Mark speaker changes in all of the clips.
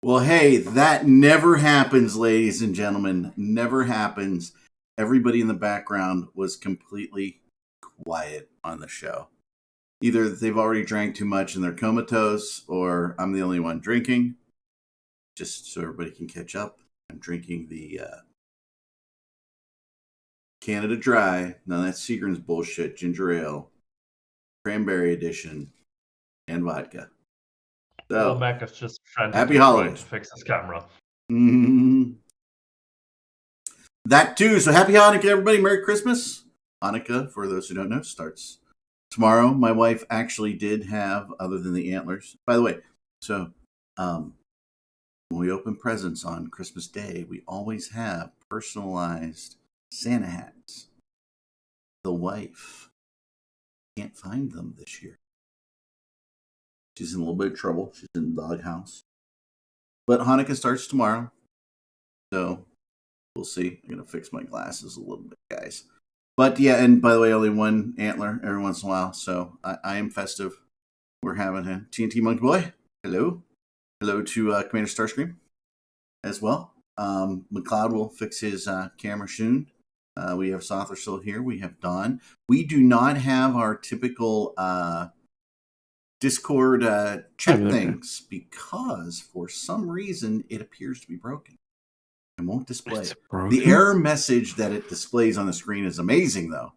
Speaker 1: Well, hey, that never happens, ladies and gentlemen. Never happens. Everybody in the background was completely quiet on the show. Either they've already drank too much and they're comatose, or I'm the only one drinking. Just so everybody can catch up, I'm drinking the Canada Dry. Now that's Seagram's bullshit. Ginger ale, cranberry edition, and vodka. So,
Speaker 2: Mac is just
Speaker 1: happy holidays
Speaker 2: to fix his camera.
Speaker 1: Mm-hmm. That too. So happy Hanukkah, everybody. Merry Christmas. Hanukkah, for those who don't know, starts tomorrow. My wife actually did have, other than the antlers. By the way, so when we open presents on Christmas Day, we always have personalized Santa hats. The wife can't find them this year. She's in a little bit of trouble. She's in the doghouse. But Hanukkah starts tomorrow. So we'll see. I'm going to fix my glasses a little bit, guys. But yeah, and by the way, only one antler every once in a while. So I am festive. We're having a TNT Monkey Boy. Hello. Hello to Commander Starscream as well. McLeod will fix his camera soon. We have Sother still here. We have Don. We do not have our typical Discord chat things because for some reason it appears to be broken. It won't display. The error message that it displays on the screen is amazing, though.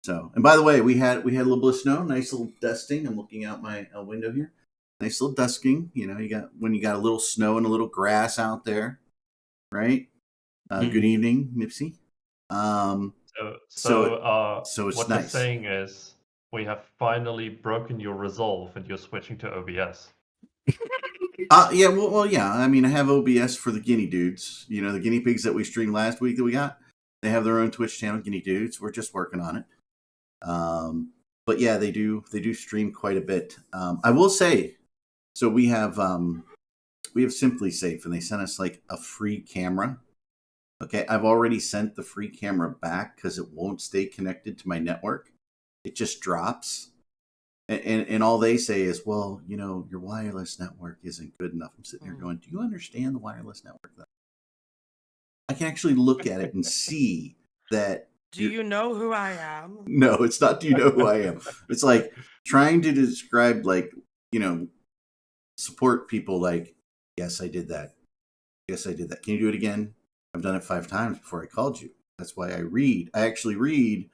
Speaker 1: So, and by the way, we had a little bit of snow, nice little dusting. I'm looking out my window here. Nice little dusting. You know, you got a little snow and a little grass out there, right? Good evening, Nipsey. So it's
Speaker 2: what
Speaker 1: nice.
Speaker 2: You're saying is we have finally broken your resolve, and you're switching to OBS.
Speaker 1: Yeah, well, yeah. I mean, I have OBS for the guinea dudes. You know, the guinea pigs that we streamed last week that we got. They have their own Twitch channel, guinea dudes. We're just working on it. But yeah, they do stream quite a bit. I will say, so we have Simply Safe, and they sent us like a free camera. Okay, I've already sent the free camera back because it won't stay connected to my network. It just drops. And all they say is, well, you know, your wireless network isn't good enough. I'm sitting here going, do you understand the wireless network, though? I can actually look at it and see that.
Speaker 3: Do you know who I am?
Speaker 1: No, it's not do you know who I am. It's like trying to describe, like, you know, support people like, yes, I did that. Yes, I did that. Can you do it again? I've done it 5 times before I called you. That's why I actually read,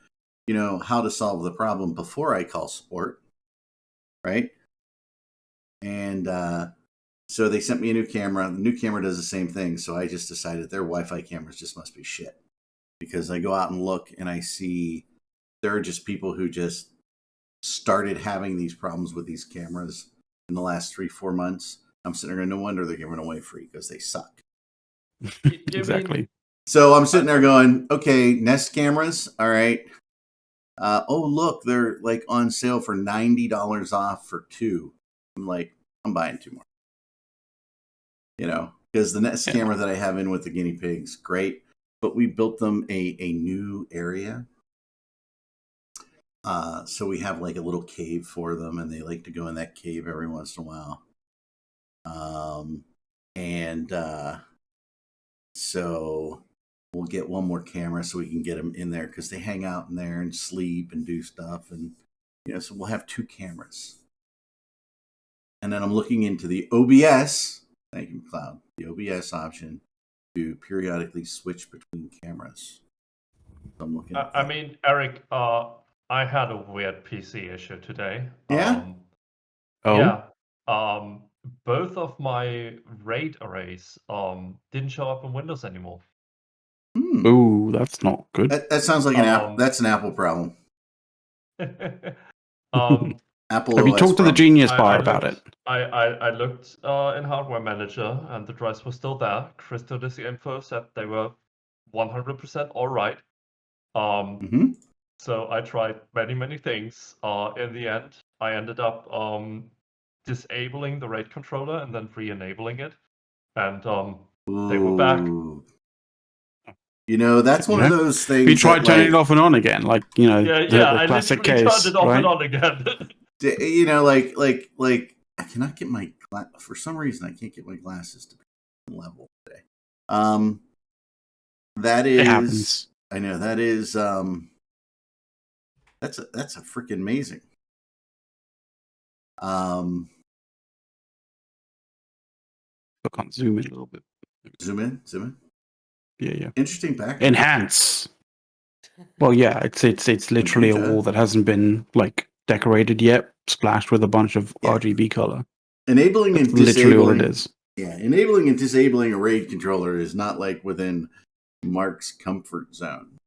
Speaker 1: you know, how to solve the problem before I call support. Right? And so they sent me a new camera. The new camera does the same thing. So I just decided their Wi-Fi cameras just must be shit. Because I go out and look and I see there are just people who just started having these problems with these cameras in the last 3-4 months. I'm sitting there going, no wonder they're giving away free because they suck.
Speaker 4: Exactly.
Speaker 1: So I'm sitting there going, okay, Nest cameras, all right. Oh, look, they're like on sale for $90 off for 2. I'm like, I'm buying 2 more. You know, because the Nest camera that I have in with the guinea pigs, great. But we built them a new area. So we have like a little cave for them, and they like to go in that cave every once in a while. So we'll get 1 more camera so we can get them in there because they hang out in there and sleep and do stuff. And, you know, so we'll have 2 cameras. And then I'm looking into the OBS. Thank you, Cloud. The OBS option to periodically switch between cameras. So I'm looking at
Speaker 2: I mean, Eric, I had a weird PC issue today.
Speaker 1: Yeah?
Speaker 2: Yeah. Both of my RAID arrays didn't show up in Windows anymore.
Speaker 4: Ooh, that's not good.
Speaker 1: That sounds like an Apple. That's an Apple problem. Apple.
Speaker 4: Have you talked to the Genius Bar about it?
Speaker 2: I looked in Hardware Manager, and the drives were still there. Chris told us the info, said they were 100% all right. So I tried many things. In the end, I ended up disabling the RAID controller and then re-enabling it, and they were back.
Speaker 1: You know, that's one of those things.
Speaker 4: You tried turning it off and on again, like, you know, the classic case,
Speaker 2: turned it off
Speaker 4: right?
Speaker 2: and on again.
Speaker 1: You know, like I cannot get my for some reason I can't get my glasses to be level today. That is.
Speaker 4: It happens.
Speaker 1: I know that is. That's a freaking amazing.
Speaker 4: I can't zoom in a little bit.
Speaker 1: Zoom in.
Speaker 4: Yeah.
Speaker 1: Interesting background.
Speaker 4: Enhance. Well, yeah, it's literally a wall that hasn't been like decorated yet, splashed with a bunch of RGB color.
Speaker 1: Enabling
Speaker 4: That's
Speaker 1: and
Speaker 4: literally
Speaker 1: disabling.
Speaker 4: all it is.
Speaker 1: Yeah, enabling and disabling a RAID controller is not like within Mark's comfort zone.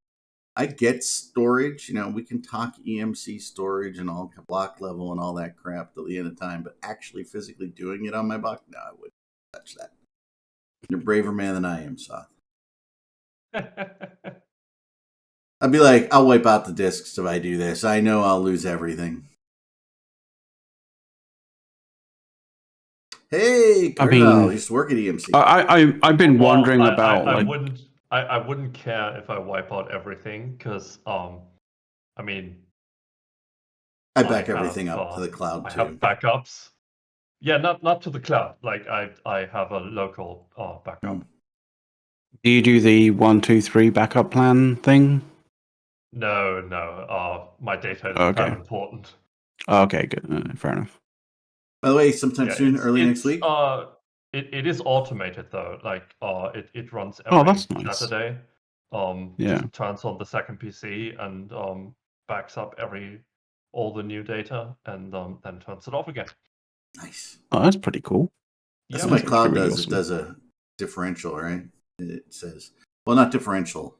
Speaker 1: I get storage, we can talk EMC storage and all block level and all that crap till the end of time, but actually physically doing it on my block, no, I wouldn't touch that. You're a braver man than I am, Soth. I'd be like, I'll wipe out the discs if I do this. I know I'll lose everything. Hey, Cardinal, I used to work at EMC.
Speaker 4: I've been wondering about.
Speaker 2: I wouldn't care if I wipe out everything because I
Speaker 1: back everything up to the cloud too.
Speaker 2: I have backups. Yeah, not to the cloud. Like I have a local backup.
Speaker 4: Do you do the 1, 2, 3 backup plan thing?
Speaker 2: No. My data is that important.
Speaker 4: Okay, good. Fair enough.
Speaker 1: By the way, sometime soon, early next week.
Speaker 2: It is automated though. Like it runs every
Speaker 4: that's nice.
Speaker 2: Saturday.
Speaker 4: Yeah.
Speaker 2: Just turns on the second PC and backs up all the new data and then turns it off again.
Speaker 1: Nice.
Speaker 4: Oh, that's pretty cool.
Speaker 1: That's what my cloud does. Awesome. It does a differential, right? It says, well, not differential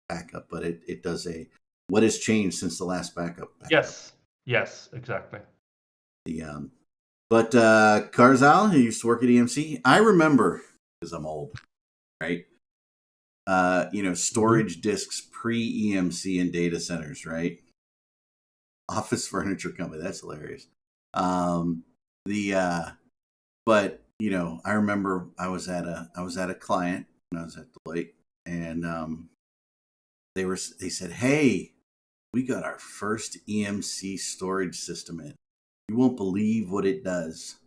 Speaker 1: backup, but it does a what has changed since the last backup.
Speaker 2: Yes, exactly.
Speaker 1: But Carzal, who used to work at EMC, I remember because I'm old, right? Storage discs pre-EMC in data centers, right? Office furniture company, that's hilarious. But I remember I was at a client when I was at Deloitte, and they said, "Hey, we got our first EMC storage system in. You won't believe what it does.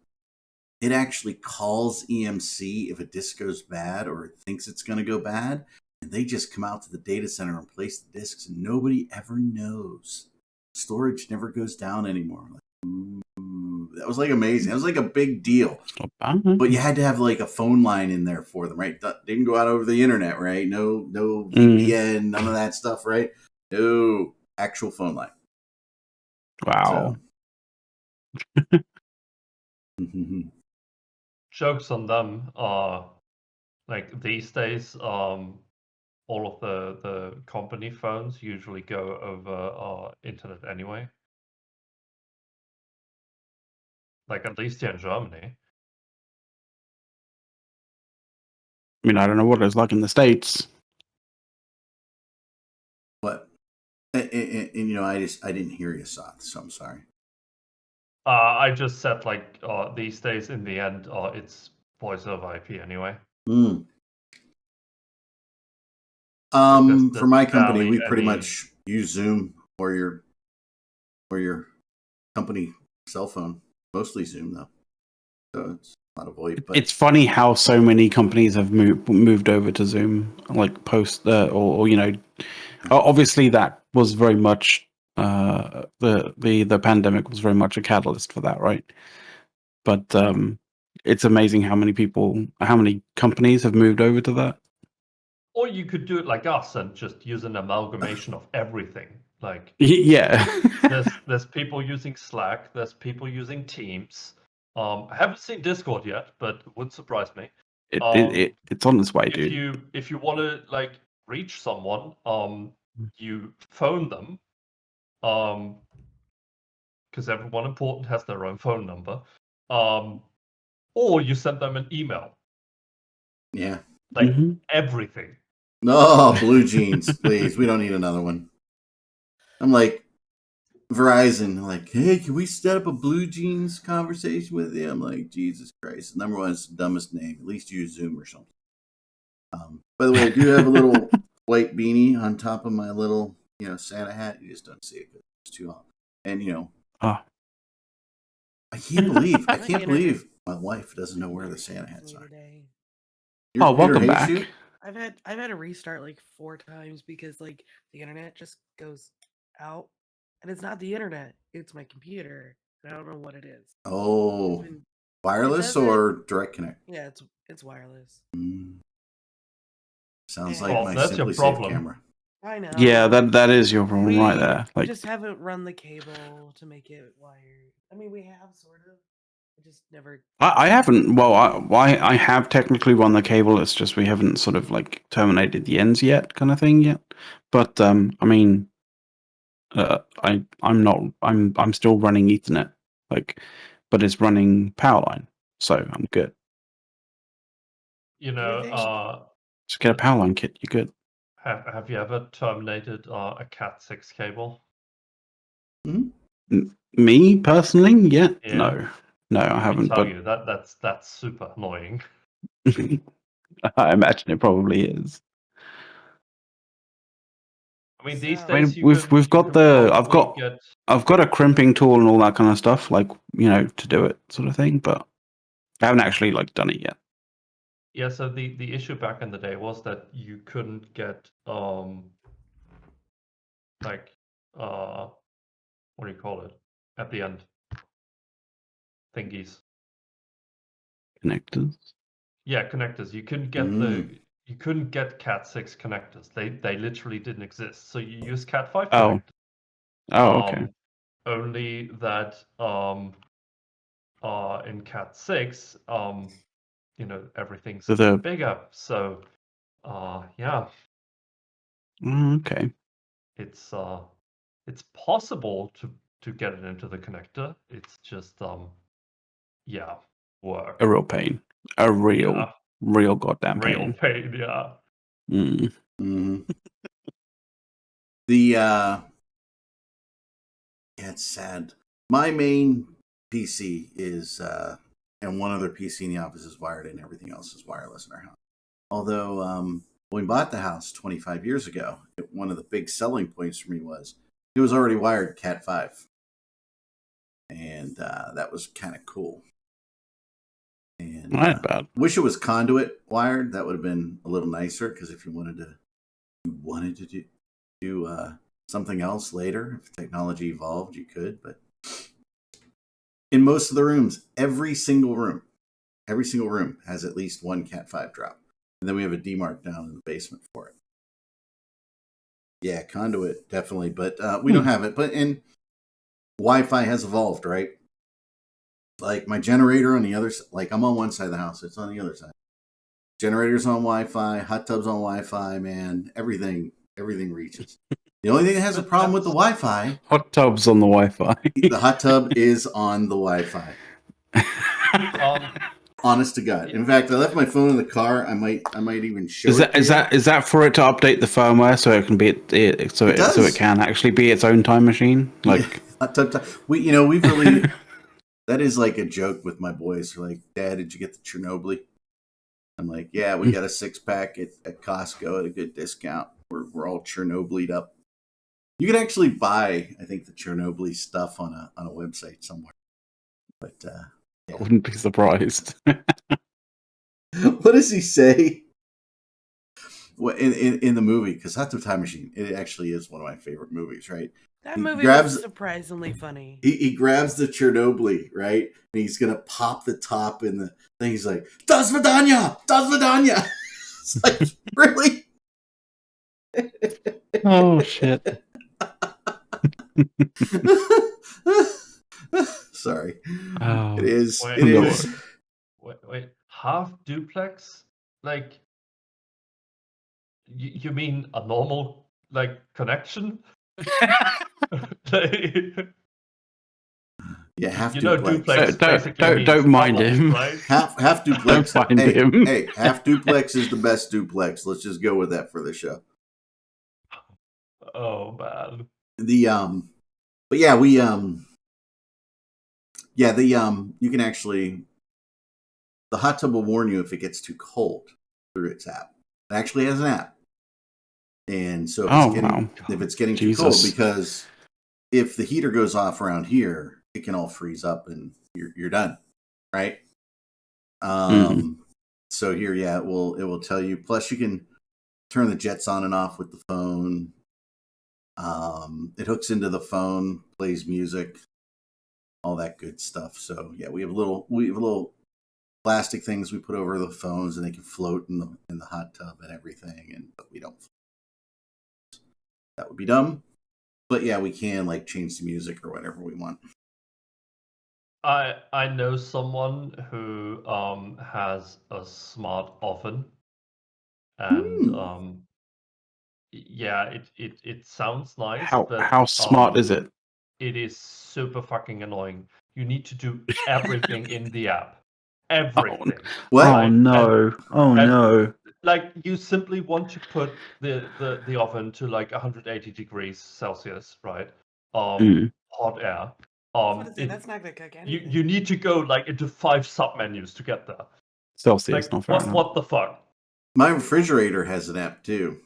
Speaker 1: It actually calls EMC if a disk goes bad or it thinks it's going to go bad, and they just come out to the data center and place the disks, and nobody ever knows. Storage never goes down anymore." Like, ooh, that was like amazing. That was like a big deal. But you had to have like a phone line in there for them, right? That didn't go out over the internet, right? No VPN, none of that stuff, right? No actual phone line.
Speaker 4: Wow.
Speaker 1: So.
Speaker 2: Jokes on them. Like these days, all of the company phones usually go over internet anyway. Like at least here in Germany.
Speaker 4: I mean, I don't know what it's like in the States.
Speaker 1: What? And I didn't hear you, Soth, so I'm sorry.
Speaker 2: I just said like these days in the end, it's voice over IP anyway.
Speaker 1: For my company, we pretty much use Zoom or your company cell phone. Mostly Zoom though, so it's not a VoIP. But
Speaker 4: it's funny how so many companies have moved over to Zoom, like post obviously that was very much the pandemic was very much a catalyst for that, right? But it's amazing how many companies have moved over to that.
Speaker 2: Or you could do it like us and just use an amalgamation of everything. Like there's people using Slack, there's people using Teams. I haven't seen Discord yet, but it would surprise me.
Speaker 4: It's on its way, dude.
Speaker 2: If you want to like reach someone, you phone them, because everyone important has their own phone number, or you send them an email.
Speaker 1: Yeah,
Speaker 2: like everything.
Speaker 1: No, blue jeans, please. We don't need another one. I'm like Verizon, like, hey, can we set up a blue jeans conversation with you? I'm like, Jesus Christ. Number one, it's the dumbest name. At least use Zoom or something. By the way, I do have a little white beanie on top of my little, Santa hat. You just don't see it because it's too hot. And I can't believe My wife doesn't know where the Santa hats
Speaker 3: Me
Speaker 1: are.
Speaker 3: today.
Speaker 1: Your computer
Speaker 4: welcome
Speaker 1: hates
Speaker 4: back.
Speaker 1: you?
Speaker 3: I've had to restart like 4 times because like the internet just goes out, and it's not the internet; it's my computer. I don't know what it is.
Speaker 1: Oh,
Speaker 3: It
Speaker 1: wireless
Speaker 3: says it.
Speaker 1: or direct connect?
Speaker 3: Yeah, it's wireless.
Speaker 1: Sounds
Speaker 3: And
Speaker 1: like
Speaker 2: Well,
Speaker 1: my
Speaker 2: that's your
Speaker 1: Simply Safe
Speaker 2: problem.
Speaker 1: camera.
Speaker 3: I know.
Speaker 4: Yeah, that is your problem right
Speaker 3: We
Speaker 4: there. Like,
Speaker 3: just haven't run the cable to make it wired. I mean, we have sort of. I just never.
Speaker 4: I haven't. Well, I have technically run the cable. It's just we haven't sort of like terminated the ends yet, kind of thing yet. But I mean, I'm still running Ethernet, like, but it's running Powerline, so I'm good.
Speaker 2: You
Speaker 3: Everything.
Speaker 2: know,
Speaker 4: Just get a Powerline kit. You're good.
Speaker 2: have you ever terminated a Cat6 cable?
Speaker 4: Me personally, yeah,
Speaker 2: Yeah.
Speaker 4: no, I
Speaker 2: Let me
Speaker 4: haven't.
Speaker 2: tell
Speaker 4: But
Speaker 2: you, that's super annoying.
Speaker 4: I imagine it probably is.
Speaker 2: I mean, these
Speaker 3: So-
Speaker 4: I
Speaker 2: days
Speaker 4: mean, we've got the I've got a crimping tool and all that kind of stuff, like, you know, to do it, sort of thing. But I haven't actually like done it yet.
Speaker 2: Yeah, so the issue back in the day was that you couldn't get like what do you call it at the end thingies.
Speaker 4: Connectors.
Speaker 2: Yeah, connectors. You couldn't get you couldn't get Cat6 connectors. They literally didn't exist. So you use Cat5
Speaker 4: Oh.
Speaker 2: connectors.
Speaker 4: Oh, okay.
Speaker 2: Only that in Cat6 you know, everything's
Speaker 4: So
Speaker 2: a bit bigger. So yeah,
Speaker 4: okay.
Speaker 2: it's possible to get it into the connector. It's just yeah, work.
Speaker 4: A real pain. A real
Speaker 2: Yeah.
Speaker 4: real goddamn
Speaker 2: Real
Speaker 4: pain.
Speaker 2: pain, yeah.
Speaker 1: The yeah, it's sad. My main PC is and one other PC in the office is wired and everything else is wireless in our house. Although when we bought the house 25 years ago, one of the big selling points for me was it was already wired Cat 5. And that was kind of cool. And
Speaker 4: Not bad.
Speaker 1: wish it was conduit wired. That would have been a little nicer because if you wanted to do something else later, if technology evolved, you could. But in most of the rooms, every single room has at least one Cat 5 drop. And then we have a DMARC down in the basement for it. Yeah, conduit, definitely. But we don't have it. But and Wi-Fi has evolved, right? Like my generator on the other side, like I'm on one side of the house, it's on the other side. Generators on Wi-Fi, hot tubs on Wi-Fi, man, everything reaches. The only thing that has a problem with the Wi-Fi,
Speaker 4: Hot tubs on the Wi-Fi.
Speaker 1: the hot tub is on the Wi-Fi. Honest to God. In fact, I left my phone in the car. I might even show
Speaker 4: Is
Speaker 1: it.
Speaker 4: Is that for it to update the firmware so it can be so it can actually be its own time machine? Like
Speaker 1: hot tub. We've really that is like a joke with my boys. They're like, "Dad, did you get the Chernobyl?" I'm like, "Yeah, we got a 6-pack at Costco at a good discount. We're all Chernobyl up." You can actually buy, I think, the Chernobyl stuff on a website somewhere. But yeah.
Speaker 4: I wouldn't be surprised.
Speaker 1: What does he say? Well, in the movie, because Hot Tub Time Machine, it actually is one of my favorite movies, right?
Speaker 3: That movie was surprisingly funny.
Speaker 1: He grabs the Chernobyl, right? And he's gonna pop the top in the thing. He's like, "Das Vidanya! Das Vidanya!" It's like, really?
Speaker 4: Oh shit.
Speaker 1: Sorry.
Speaker 4: Oh,
Speaker 1: it is.
Speaker 2: Wait,
Speaker 1: It is.
Speaker 2: Wait. Half duplex? Like, you mean a normal like connection? Like,
Speaker 1: Yeah, half
Speaker 2: you know,
Speaker 1: duplex.
Speaker 2: basically means
Speaker 4: Don't mind
Speaker 2: double,
Speaker 4: him.
Speaker 2: right?
Speaker 1: Half duplex.
Speaker 4: Don't mind him.
Speaker 1: Hey, half duplex is the best duplex. Let's just go with that for the show.
Speaker 2: Oh man.
Speaker 1: But yeah, you can actually, the hot tub will warn you if it gets too cold through its app. It actually has an app. And so if it's getting too cold, because if the heater goes off around here, it can all freeze up and you're done, right? So here, yeah, it will tell you. Plus, you can turn the jets on and off with the phone. It hooks into the phone, plays music, all that good stuff. So yeah, we have little plastic things we put over the phones, and they can float in the hot tub and everything. But we don't. That would be dumb. But yeah, we can like change the music or whatever we want.
Speaker 2: I know someone who has a smart oven, and yeah, it sounds nice, but
Speaker 4: How smart is it?
Speaker 2: it is super fucking annoying. You need to do everything in the app. Everything.
Speaker 1: What?
Speaker 4: Oh no! No!
Speaker 2: Like you simply want to put the oven to like 180 degrees Celsius, right? Hot air.
Speaker 3: That's not gonna cook anything.
Speaker 2: You need to go like into 5 submenus to get there.
Speaker 4: Celsius,
Speaker 2: Like
Speaker 4: not Fahrenheit.
Speaker 2: what the fuck?
Speaker 1: My refrigerator has an app too.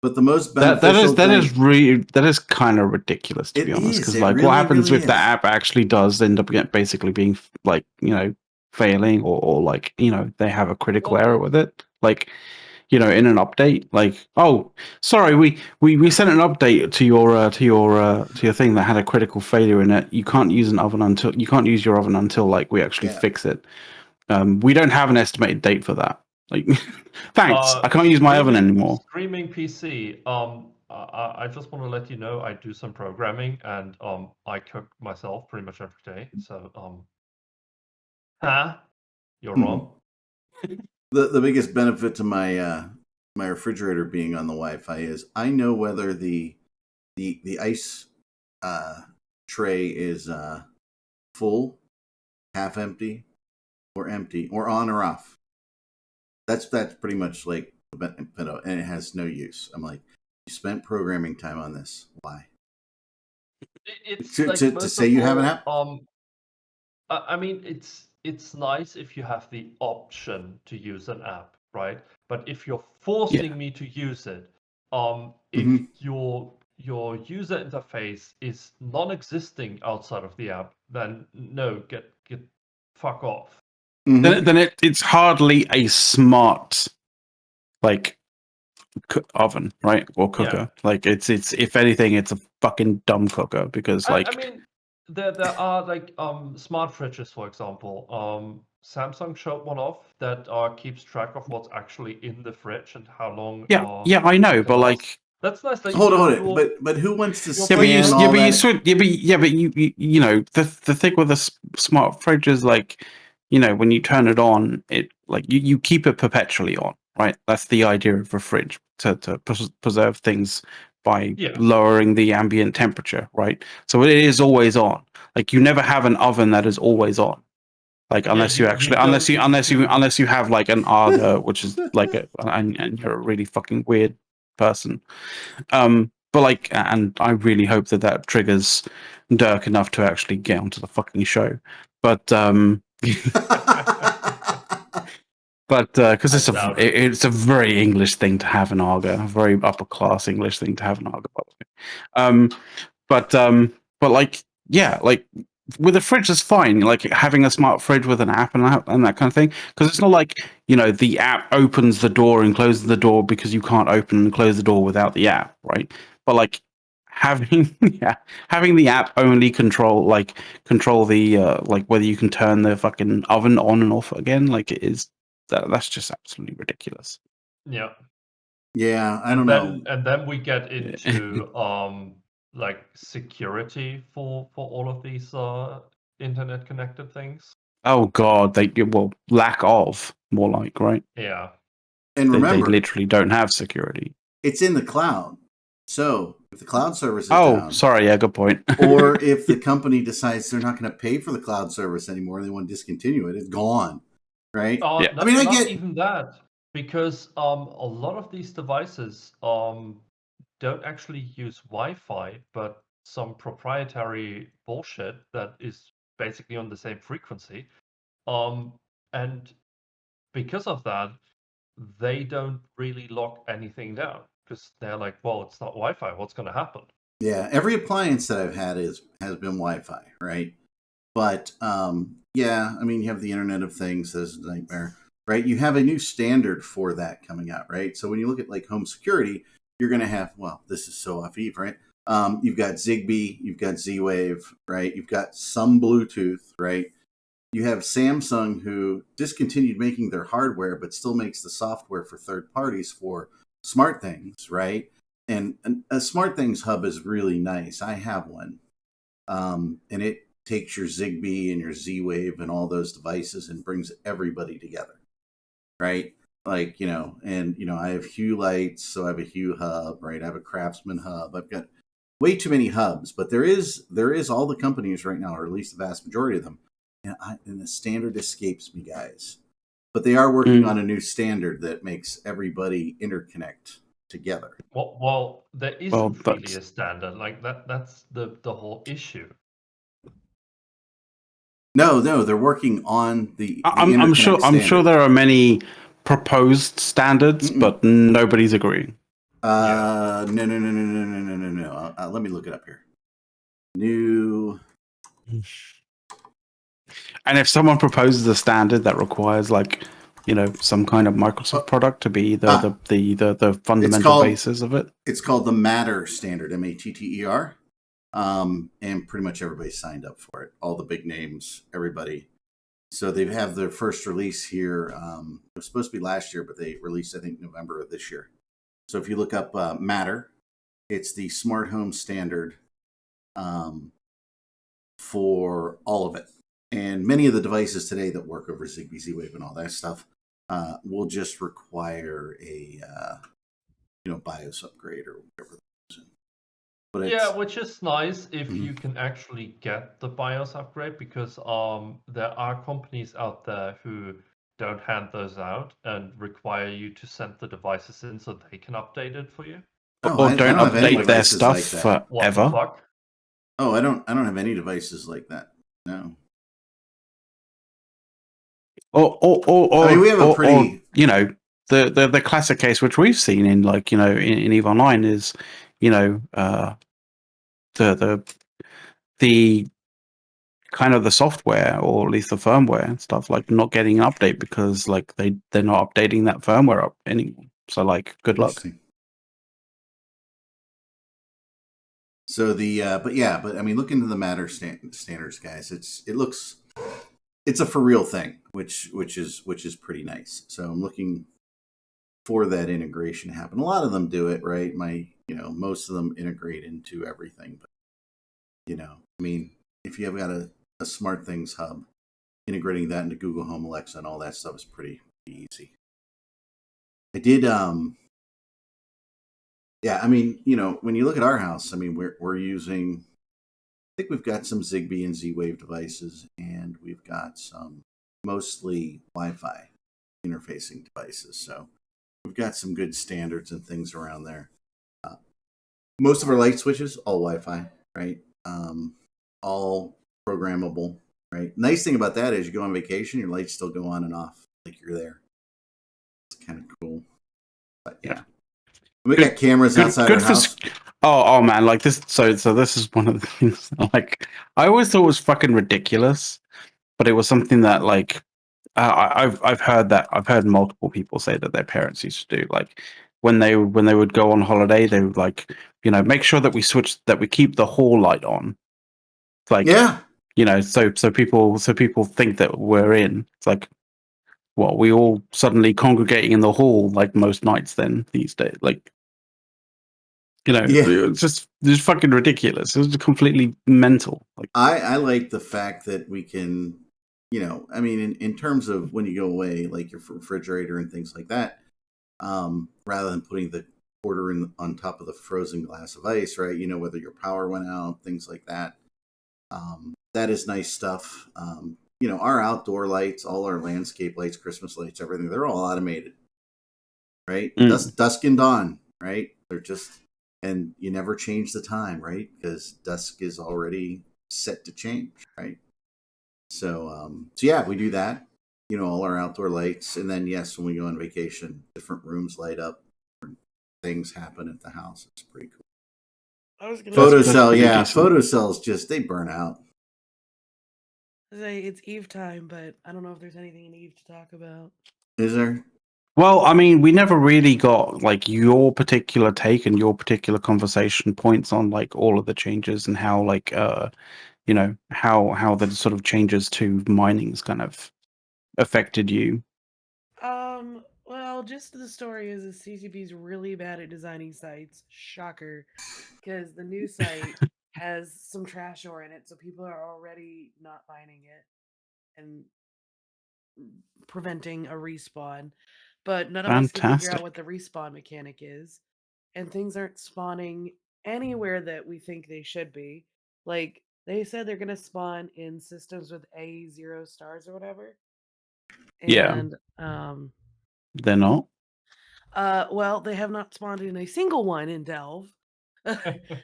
Speaker 1: But the most beneficial
Speaker 4: that is kind of ridiculous, to be honest, because like what happens if the app actually does end up basically being like, you know, failing or like, you know, they have a critical error with it, like, you know, in an update, like, oh, sorry, we sent an update to your thing that had a critical failure in it. You can't use your oven until like we actually fix it. We don't have an estimated date for that. Like, thanks. I can't use my oven anymore.
Speaker 2: Streaming PC. I just want to let you know I do some programming and I cook myself pretty much every day. So you're wrong.
Speaker 1: The biggest benefit to my my refrigerator being on the Wi-Fi is I know whether the ice tray is full, half empty, or empty, or on or off. That's pretty much like, and it has no use. I'm like, you spent programming time on this. Why?
Speaker 2: It's
Speaker 1: to
Speaker 2: like
Speaker 1: say you have an app.
Speaker 2: I mean, it's nice if you have the option to use an app, right? But if you're forcing me to use it, if your user interface is non-existing outside of the app, then no, get fuck off.
Speaker 4: Then it's hardly a smart like oven, right, or cooker. Like it's if anything, it's a fucking dumb cooker because like
Speaker 2: I mean, there are like smart fridges, for example. Samsung showed one off that keeps track of what's actually in the fridge and how long.
Speaker 4: Yeah, I know, but like
Speaker 2: that's nice. That
Speaker 1: hold on, but who wants to scan
Speaker 4: you know, the thing with a smart fridge is like, you know, when you turn it on, it like you keep it perpetually on, right? That's the idea of a fridge, to preserve things by lowering the ambient temperature, right? So it is always on. Like you never have an oven that is always on. Like unless you have like an Arga, which is like and you're a really fucking weird person. But like, and I really hope that triggers Dirk enough to actually get onto the fucking show. But but because it's a very English thing to have an Arga, a very upper class English thing to have an Arga, by the way. But like, yeah, like with a fridge is fine. Like having a smart fridge with an app and that kind of thing, because it's not like, you know, the app opens the door and closes the door because you can't open and close the door without the app, right? But like having the app only control the like whether you can turn the fucking oven on and off again, like it is that's just absolutely ridiculous.
Speaker 2: Yeah.
Speaker 1: Yeah, I don't know.
Speaker 2: And then we get into like security for all of these internet connected things.
Speaker 4: Oh god, lack of, more like, right?
Speaker 2: Yeah.
Speaker 1: And remember,
Speaker 4: they literally don't have security.
Speaker 1: It's in the cloud. So if the cloud service is
Speaker 4: down, sorry, yeah, good point.
Speaker 1: or if the company decides they're not going to pay for the cloud service anymore, they want to discontinue it, it's gone, right?
Speaker 2: I mean, I get even that, because a lot of these devices don't actually use Wi-Fi, but some proprietary bullshit that is basically on the same frequency. And because of that, they don't really lock anything down, because they're like, well, it's not Wi-Fi. What's going to happen?
Speaker 1: Yeah, every appliance that I've had has been Wi-Fi, right? But yeah, I mean, you have the Internet of Things as a nightmare, right? You have a new standard for that coming out, right? So when you look at like home security, you're going to have, well, this is so off Eve, right? You've got Zigbee, you've got Z-Wave, right? You've got some Bluetooth, right? You have Samsung, who discontinued making their hardware, but still makes the software for third parties for smart things, right? And a smart things hub is really nice. I have one. And it takes your Zigbee and your Z-Wave and all those devices and brings everybody together, right? Like, and, I have Hue lights, so I have a Hue hub, right? I have a Craftsman hub. I've got way too many hubs, but there is all the companies right now, or at least the vast majority of them. And the standard escapes me, guys. But they are working on a new standard that makes everybody interconnect together.
Speaker 2: Well, there isn't really a standard like that. That's the whole issue.
Speaker 1: No, they're working on the
Speaker 4: I'm sure there are many proposed standards, but nobody's agreeing.
Speaker 1: No. Let me look it up here. New.
Speaker 4: And if someone proposes a standard that requires, like, some kind of Microsoft product to be the fundamental basis of it,
Speaker 1: it's called the Matter standard, Matter. And pretty much everybody signed up for it. All the big names, everybody. So they have their first release here. It was supposed to be last year, but they released, I think, November of this year. So if you look up Matter, it's the smart home standard for all of it. And many of the devices today that work over Zigbee, Z-Wave, and all that stuff will just require a BIOS upgrade or whatever.
Speaker 2: But yeah, which is nice if you can actually get the BIOS upgrade, because there are companies out there who don't hand those out and require you to send the devices in so they can update it for you.
Speaker 4: Or don't update their stuff forever.
Speaker 2: What the fuck?
Speaker 1: Oh, I don't have any devices like that. No.
Speaker 4: Or
Speaker 1: I mean, we have a pretty,
Speaker 4: the classic case which we've seen in, like, in EVE Online is, the kind of the software, or at least the firmware and stuff, like, not getting an update because, like, they're not updating that firmware up anymore. So, like, good luck.
Speaker 1: So but I mean, look into the Matter standards, guys. It's a for real thing, which is pretty nice. So I'm looking for that integration to happen. A lot of them do it, right? Most of them integrate into everything. But I mean, if you have got a smart things hub, integrating that into Google Home, Alexa, and all that stuff is pretty easy. I did yeah, I mean, when you look at our house, I mean, we're using, I think we've got some Zigbee and Z-Wave devices, and we've got some mostly Wi-Fi interfacing devices. So we've got some good standards and things around there. Most of our light switches, all Wi-Fi, right? All programmable, right? Nice thing about that is you go on vacation, your lights still go on and off like you're there. It's kind of cool. But yeah. We got cameras outside our house.
Speaker 4: Oh man, like this. So this is one of the things. Like, I always thought it was fucking ridiculous, but it was something that, like, I've heard multiple people say that their parents used to do. Like, when they would go on holiday, they would, like, make sure that we keep the hall light on. Like,
Speaker 1: yeah,
Speaker 4: so people think that we're in. It's like, what, we all suddenly congregating in the hall like most nights then these days, like, it's just fucking ridiculous. It was just completely mental. Like,
Speaker 1: I like the fact that we can, I mean, in terms of when you go away, like your refrigerator and things like that, rather than putting the quarter on top of the frozen glass of ice, right? Whether your power went out, things like that. That is nice stuff. Our outdoor lights, all our landscape lights, Christmas lights, everything, they're all automated, right? Dusk and dawn, right? They're just, and you never change the time, right? Because dusk is already set to change, right? So yeah, we do that. All our outdoor lights, and then yes, when we go on vacation, different rooms light up, different things happen at the house. It's pretty cool. Photocell, yeah, photocells just, they burn out.
Speaker 3: Say it's Eve time, but I don't know if there's anything in Eve to talk about.
Speaker 1: Is there?
Speaker 4: Well, I mean, we never really got like your particular take and your particular conversation points on like all of the changes and how like you know how the sort of changes to mining's kind of affected you.
Speaker 3: Well, just the story is CCP's really bad at designing sites. Shocker. Because the new site has some trash ore in it, so people are already not mining it and preventing a respawn. But none of us can figure out what the
Speaker 4: Fantastic.
Speaker 3: respawn mechanic is. And things aren't spawning anywhere that we think they should be. Like, they said they're going to spawn in systems with A0 stars or whatever.
Speaker 4: Yeah,
Speaker 3: And,
Speaker 4: they're not.
Speaker 3: well, they have not spawned in a single one in Delve.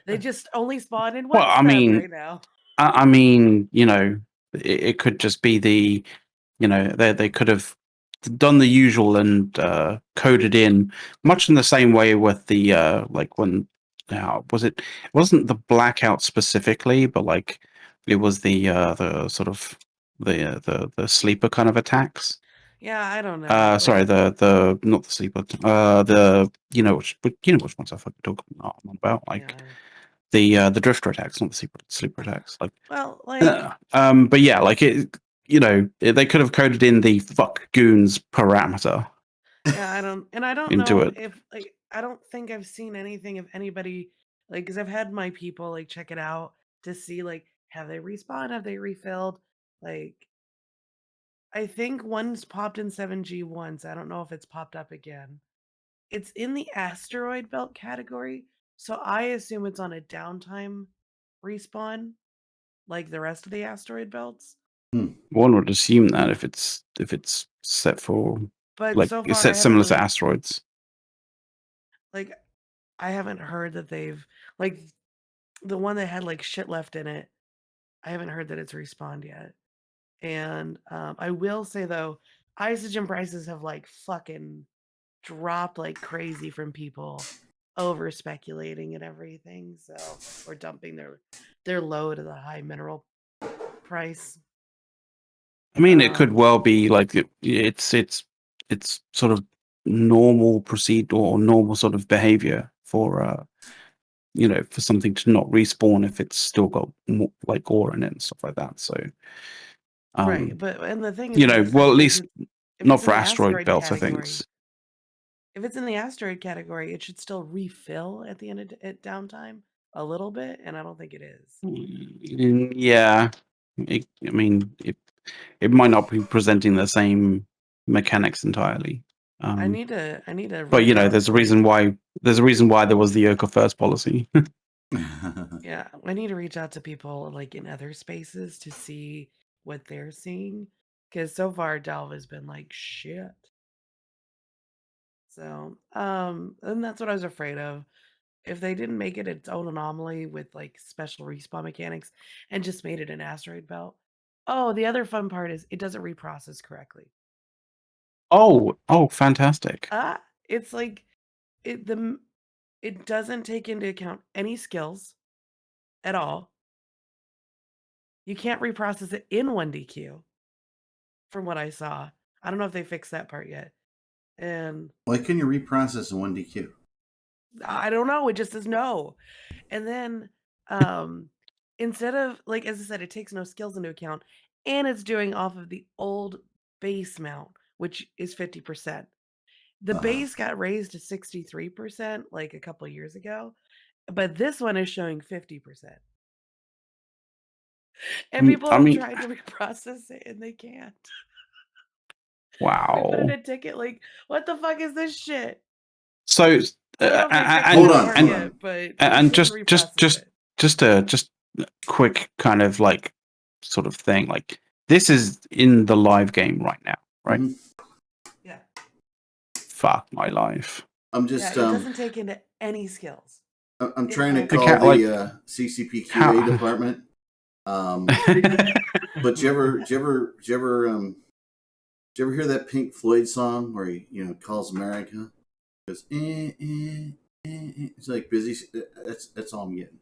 Speaker 3: They just only spawn in
Speaker 4: Well,
Speaker 3: wet
Speaker 4: I
Speaker 3: spec
Speaker 4: mean,
Speaker 3: right now.
Speaker 4: I mean, you know, it could just be the, you know, they could have done the usual and coded in much in the same way with the like when was it? It wasn't the blackout specifically, but like it was the sort of the sleeper kind of attacks.
Speaker 3: Yeah, I don't know.
Speaker 4: Sorry,
Speaker 3: Like,
Speaker 4: the not the sleeper. The you know which ones I fucking talking about
Speaker 3: yeah.
Speaker 4: like the drifter attacks, not the sleeper attacks. Like,
Speaker 3: Well, like,
Speaker 4: but yeah, like it. You know, they could have coded in the fuck goons parameter
Speaker 3: yeah, I don't
Speaker 4: into
Speaker 3: know
Speaker 4: it.
Speaker 3: if, like, I don't think I've seen anything of anybody, like, because I've had my people, like, check it out to see, like, have they respawned? Have they refilled? Like, I think one's popped in 7G once. I don't know if it's popped up again. It's in the asteroid belt category, so I assume it's on a downtime respawn, like the rest of the asteroid belts.
Speaker 4: One would assume that if it's set for
Speaker 3: But
Speaker 4: like
Speaker 3: so
Speaker 4: it's
Speaker 3: far, I
Speaker 4: set
Speaker 3: haven't
Speaker 4: similar to
Speaker 3: really,
Speaker 4: asteroids.
Speaker 3: like, I haven't heard that they've, like, the one that had like shit left in it. I haven't heard that it's respawned yet. And I will say though, isogen prices have like fucking dropped like crazy from people over speculating and everything. So, or dumping their low to the high mineral price.
Speaker 4: I mean, it could
Speaker 3: Um,
Speaker 4: well be like it's sort of normal procedure or normal sort of behavior for you know, for something to not respawn if it's still got like ore in it and stuff like that. So,
Speaker 3: right, but and the thing is,
Speaker 4: you
Speaker 3: like I
Speaker 4: know, well,
Speaker 3: said,
Speaker 4: at least
Speaker 3: if
Speaker 4: not
Speaker 3: it's in
Speaker 4: for
Speaker 3: the
Speaker 4: asteroid
Speaker 3: asteroid
Speaker 4: belts, I think.
Speaker 3: category, if it's in the asteroid category, it should still refill at the end of at downtime a little bit, and I don't think it is.
Speaker 4: Yeah, I mean, it might not be presenting the same mechanics entirely.
Speaker 3: I need to
Speaker 4: But
Speaker 3: write
Speaker 4: you know,
Speaker 3: down
Speaker 4: there's a
Speaker 3: like,
Speaker 4: reason why there was the Yoka first policy.
Speaker 3: yeah, I need to reach out to people like in other spaces to see what they're seeing, because so far Delve has been like shit. So, and that's what I was afraid of. If they didn't make it its own anomaly with like special respawn mechanics and just made it an asteroid belt. Oh, the other fun part is it doesn't reprocess correctly.
Speaker 4: Oh, fantastic!
Speaker 3: It's like it doesn't take into account any skills at all. You can't reprocess it in 1DQ from what I saw. I don't know if they fixed that part yet. And
Speaker 1: Why couldn't you reprocess in 1DQ?
Speaker 3: I don't know, it just says no. And then instead of, like, as I said, it takes no skills into account, and it's doing off of the old base mount, which is 50%. The base got raised to 63% like a couple years ago, but this one is showing 50%. And people
Speaker 4: I
Speaker 3: have
Speaker 4: mean,
Speaker 3: tried to reprocess it and they can't. They put in
Speaker 4: wow.
Speaker 3: a ticket like, what the fuck is this shit?
Speaker 4: So,
Speaker 3: I don't know if they fixed
Speaker 1: Hold
Speaker 3: that
Speaker 1: on,
Speaker 3: part
Speaker 1: hold
Speaker 3: yet,
Speaker 1: on.
Speaker 3: but they
Speaker 4: and
Speaker 3: couldn't reprocess it.
Speaker 4: just a quick kind of like sort of thing. Like this is in the live game right now, right?
Speaker 1: Mhm.
Speaker 3: Yeah.
Speaker 4: Fuck my life.
Speaker 1: I'm
Speaker 3: Yeah,
Speaker 1: just
Speaker 3: it doesn't take into any skills.
Speaker 1: I'm
Speaker 3: It
Speaker 1: trying to
Speaker 3: only
Speaker 1: call
Speaker 4: Okay, like
Speaker 1: the CCPQA
Speaker 4: how?
Speaker 1: department. But did you ever hear that Pink Floyd song where he calls America? Goes It's like busy. That's all I'm getting. I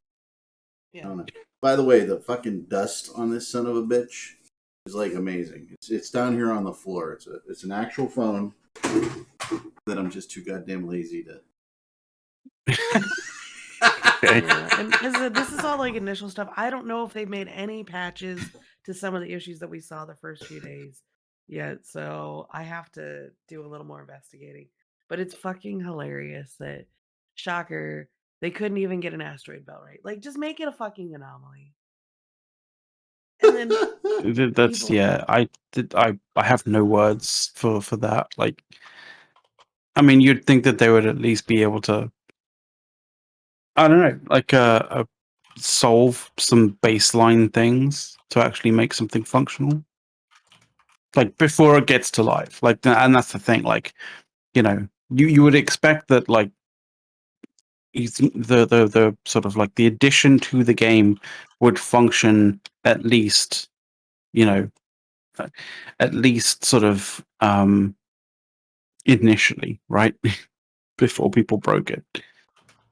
Speaker 3: Yeah.
Speaker 1: don't know. By the way, the fucking dust on this son of a bitch is like amazing. It's down here on the floor. It's an actual phone that I'm just too goddamn lazy to.
Speaker 3: Yeah. And this is all like initial stuff. I don't know if they've made any patches to some of the issues that we saw the first few days yet, so I have to do a little more investigating. But it's fucking hilarious that, shocker, they couldn't even get an asteroid belt right. Like, just make it a fucking anomaly. And then
Speaker 4: That's
Speaker 3: people,
Speaker 4: I have no words for that. Like, I mean, you'd think that they would at least be able to, I don't know, like solve some baseline things to actually make something functional, like before it gets to life. Like, and that's the thing. Like, you know, you would expect that, like, the sort of like the addition to the game would function at least, you know, at least sort of initially, right? Before people broke it.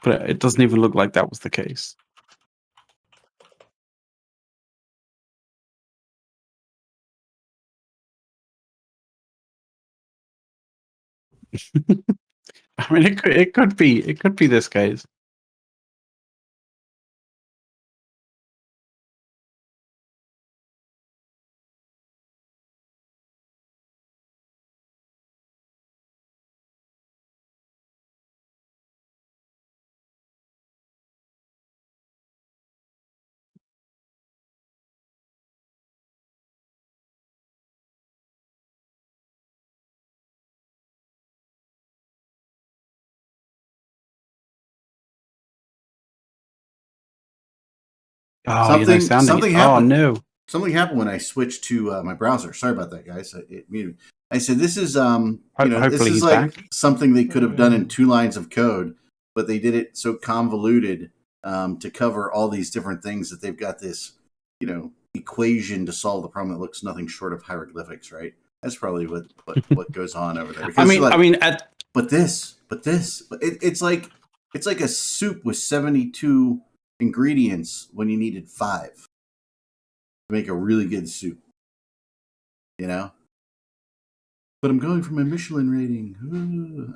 Speaker 4: But it doesn't even look like that was the case. I mean, it could be this case. Oh, you know, sounding.
Speaker 1: Something
Speaker 4: Oh
Speaker 1: happened.
Speaker 4: no!
Speaker 1: Something happened when I switched to my browser. Sorry about that, guys. It muted. I said this is this
Speaker 4: Hopefully
Speaker 1: is
Speaker 4: he's
Speaker 1: like
Speaker 4: back.
Speaker 1: something they could have done in 2 lines of code, but they did it so convoluted to cover all these different things that they've got this, equation to solve the problem that looks nothing short of hieroglyphics, right? That's probably what goes on over there. Because it's like a soup with 72 ingredients when you needed 5 to make a really good soup, But I'm going for my Michelin rating.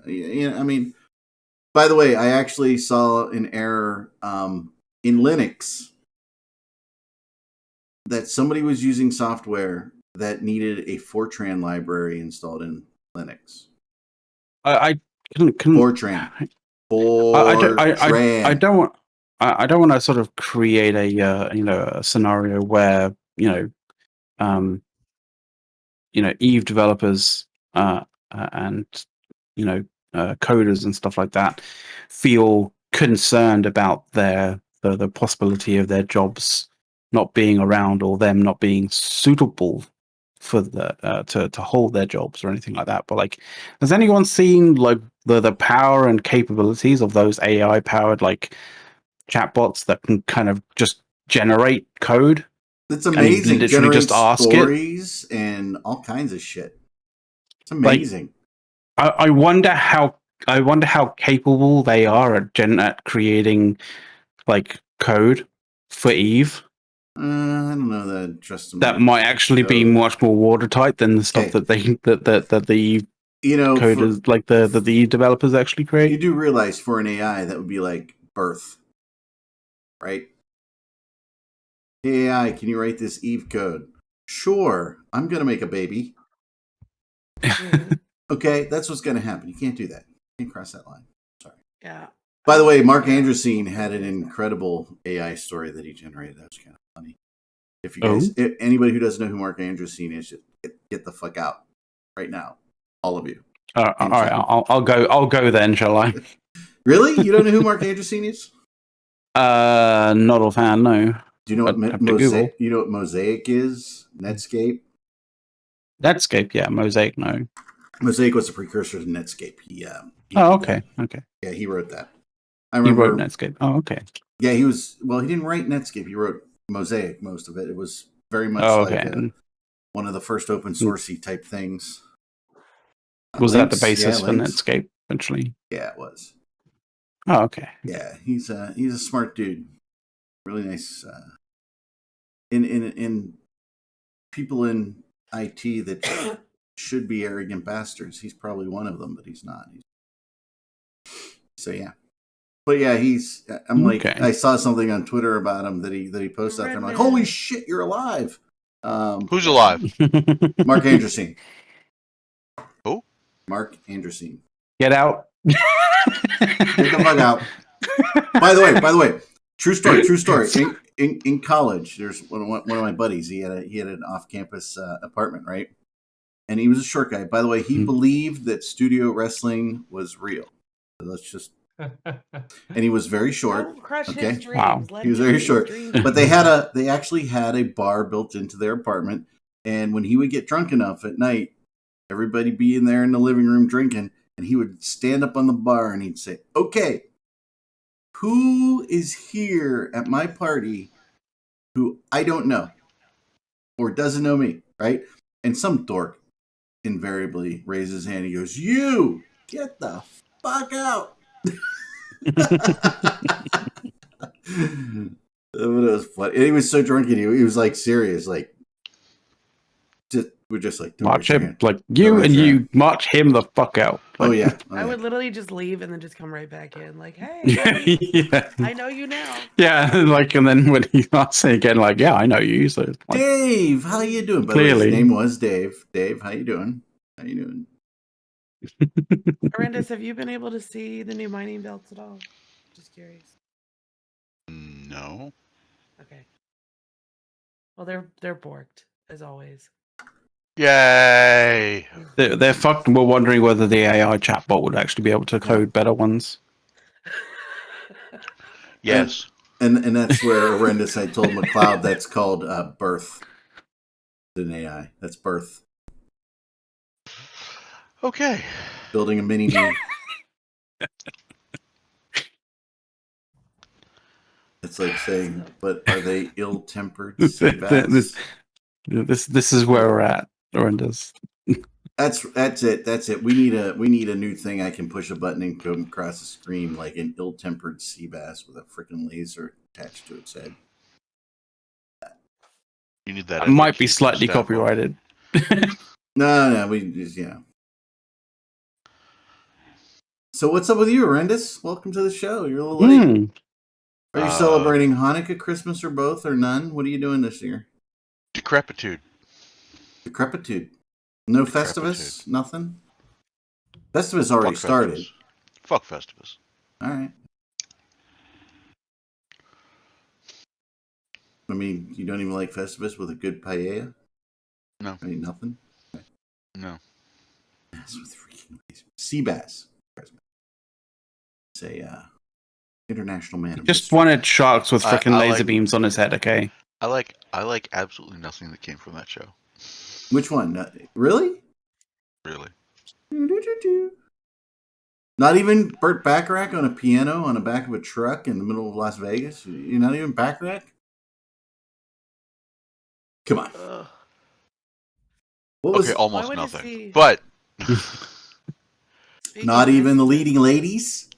Speaker 1: I mean, by the way, I actually saw an error in Linux that somebody was using software that needed a Fortran library installed in Linux.
Speaker 4: I couldn't.
Speaker 1: Fortran.
Speaker 4: I don't want. I don't want to sort of create a scenario where Eve developers and coders and stuff like that feel concerned about the possibility of their jobs not being around or them not being suitable for to hold their jobs or anything like that. But like, has anyone seen like the power and capabilities of those AI powered like chatbots that can kind of just generate code?
Speaker 1: It's amazing.
Speaker 4: Literally just ask
Speaker 1: stories and all kinds of shit. It's amazing.
Speaker 4: Like, I wonder how capable they are at creating like code for Eve.
Speaker 1: I don't know that I trust them.
Speaker 4: That might actually be much more watertight than the stuff that they that the coders like the Eve developers actually create.
Speaker 1: You do realize for an AI that would be like birth, right? Hey AI, can you write this Eve code? Sure, I'm gonna make a baby. Okay, that's what's gonna happen. You can't do that. You can't cross that line. Sorry.
Speaker 3: Yeah.
Speaker 1: By the way, Mark Andressen had an incredible AI story that he generated. That was kind of funny. If you guys, if anybody who doesn't know who Mark Andressen is, get the fuck out right now, all of you.
Speaker 4: All right, I'll go. I'll go then, shall I?
Speaker 1: Really? You don't know who Mark Andressen is?
Speaker 4: Not offhand, no.
Speaker 1: Do you know what Mosaic? You know what Mosaic is? Netscape.
Speaker 4: Netscape, yeah. Mosaic, no.
Speaker 1: Mosaic was a precursor to Netscape. He
Speaker 4: okay. Okay.
Speaker 1: Yeah, he wrote that.
Speaker 4: He wrote Netscape. Oh, okay.
Speaker 1: Yeah, he didn't write Netscape. He wrote Mosaic, most of it. It was very much one of the first open sourcey type things.
Speaker 4: Was that the basis for Netscape eventually?
Speaker 1: Yeah, it was.
Speaker 4: Oh, okay.
Speaker 1: Yeah, he's a smart dude. Really nice. In people in IT that should be arrogant bastards. He's probably one of them, but he's not. So yeah. But yeah, I'm like,
Speaker 4: Okay.
Speaker 1: I saw something on Twitter about him that he posted out there. I'm like, holy shit, you're alive.
Speaker 5: Who's alive?
Speaker 1: Mark Andresen.
Speaker 5: Who?
Speaker 1: Mark Andresen.
Speaker 4: Get out.
Speaker 1: Get the fuck out. By the way, true story. In college, there's one of my buddies. He had an off-campus apartment, right? And he was a short guy. By the way, he believed that studio wrestling was real. So let's just. And he was very short.
Speaker 3: Don't crush
Speaker 1: okay?
Speaker 3: his dreams.
Speaker 4: Wow.
Speaker 3: Let
Speaker 1: He was
Speaker 3: him
Speaker 1: very
Speaker 3: do his
Speaker 1: short.
Speaker 3: dreams.
Speaker 1: But they actually had a bar built into their apartment. And when he would get drunk enough at night, everybody be in there in the living room drinking, and he would stand up on the bar and he'd say, "Okay, who is here at my party who I don't know or doesn't know me?" Right? And some dork invariably raises his hand. He goes, "You get the fuck out." It was funny. And he was so drunk, and he was like serious, like we're just like,
Speaker 4: March him,
Speaker 1: hand.
Speaker 4: like you and you march him the fuck out. Like,
Speaker 1: Oh yeah.
Speaker 3: I would literally just leave and then just come right back in, like, "Hey,
Speaker 4: yeah.
Speaker 3: I know you now."
Speaker 4: Yeah, like, and then when he starts saying again, like, "Yeah, I know you." So it's like,
Speaker 1: Dave, how you doing? By the way, his name was Dave. Dave, how you doing? How you doing?
Speaker 3: Arendis, have you been able to see the new mining belts at all? Just curious.
Speaker 5: No.
Speaker 3: Okay. Well, they're borked as always.
Speaker 5: Yay!
Speaker 4: they're fucked. We're wondering whether the AI chatbot would actually be able to code better ones.
Speaker 5: Yes.
Speaker 1: And that's where Horrendous, I told McLeod that's called birth. An AI. That's birth.
Speaker 5: Okay.
Speaker 1: Building a mini me. It's like saying, but are they ill-tempered sea bass?
Speaker 4: This is where we're at, Horrendous.
Speaker 1: That's it. We need a new thing I can push a button and come across the screen like an ill-tempered sea bass with a freaking laser attached to its head.
Speaker 5: You need that.
Speaker 4: It might be
Speaker 5: FAQ
Speaker 4: slightly
Speaker 5: stamp on.
Speaker 4: copyrighted.
Speaker 1: No, we just So what's up with you, Horrendous? Welcome to the show. You're a little late. Are you celebrating Hanukkah, Christmas, or both, or none? What are you doing this year?
Speaker 5: Decrepitude.
Speaker 1: No Festivus? Nothing? Festivus already started.
Speaker 5: Fuck Festivus.
Speaker 1: All right. I mean, you don't even like Festivus with a good paella?
Speaker 5: No.
Speaker 1: I mean, nothing?
Speaker 5: No.
Speaker 1: That's with freaking sea bass. Say, international man.
Speaker 4: Just wanted sharks with freaking laser beams on his head. Okay.
Speaker 5: I like absolutely nothing that came from that show.
Speaker 1: Which one? Really?
Speaker 5: Really.
Speaker 1: Not even Burt Bacharach on a piano on the back of a truck in the middle of Las Vegas? You're not even Bacharach? Come on. What was
Speaker 5: almost nothing. But
Speaker 1: not even the leading ladies?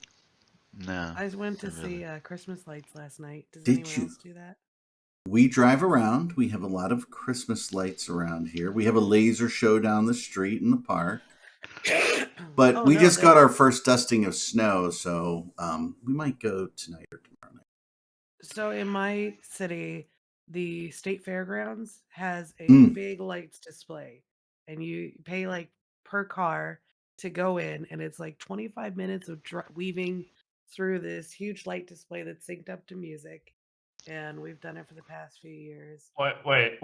Speaker 5: No.
Speaker 3: I went to see Christmas lights last night. Does
Speaker 1: Did
Speaker 3: anyone
Speaker 1: you?
Speaker 3: else do that?
Speaker 1: We drive around. We have a lot of Christmas lights around here. We have a laser show down the street in the park. But we just got our first dusting of snow, so we might go tonight or tomorrow night.
Speaker 3: So in my city, the state fairgrounds has a big lights display, and you pay like per car to go in, and it's like 25 minutes of weaving through this huge light display that's synced up to music. And we've done it for the past few years.
Speaker 2: Wait.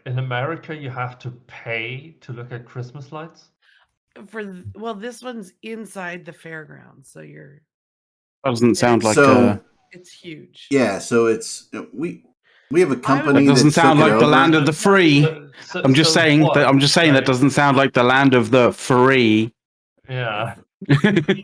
Speaker 2: In America, you have to pay to look at Christmas lights?
Speaker 3: Well, this one's inside the fairgrounds, so you're.
Speaker 4: Doesn't sound like
Speaker 3: it's huge.
Speaker 1: Yeah, so it's we have a company
Speaker 4: that doesn't sound like the land of the free. I'm just saying that doesn't sound like the land of the free.
Speaker 2: Yeah.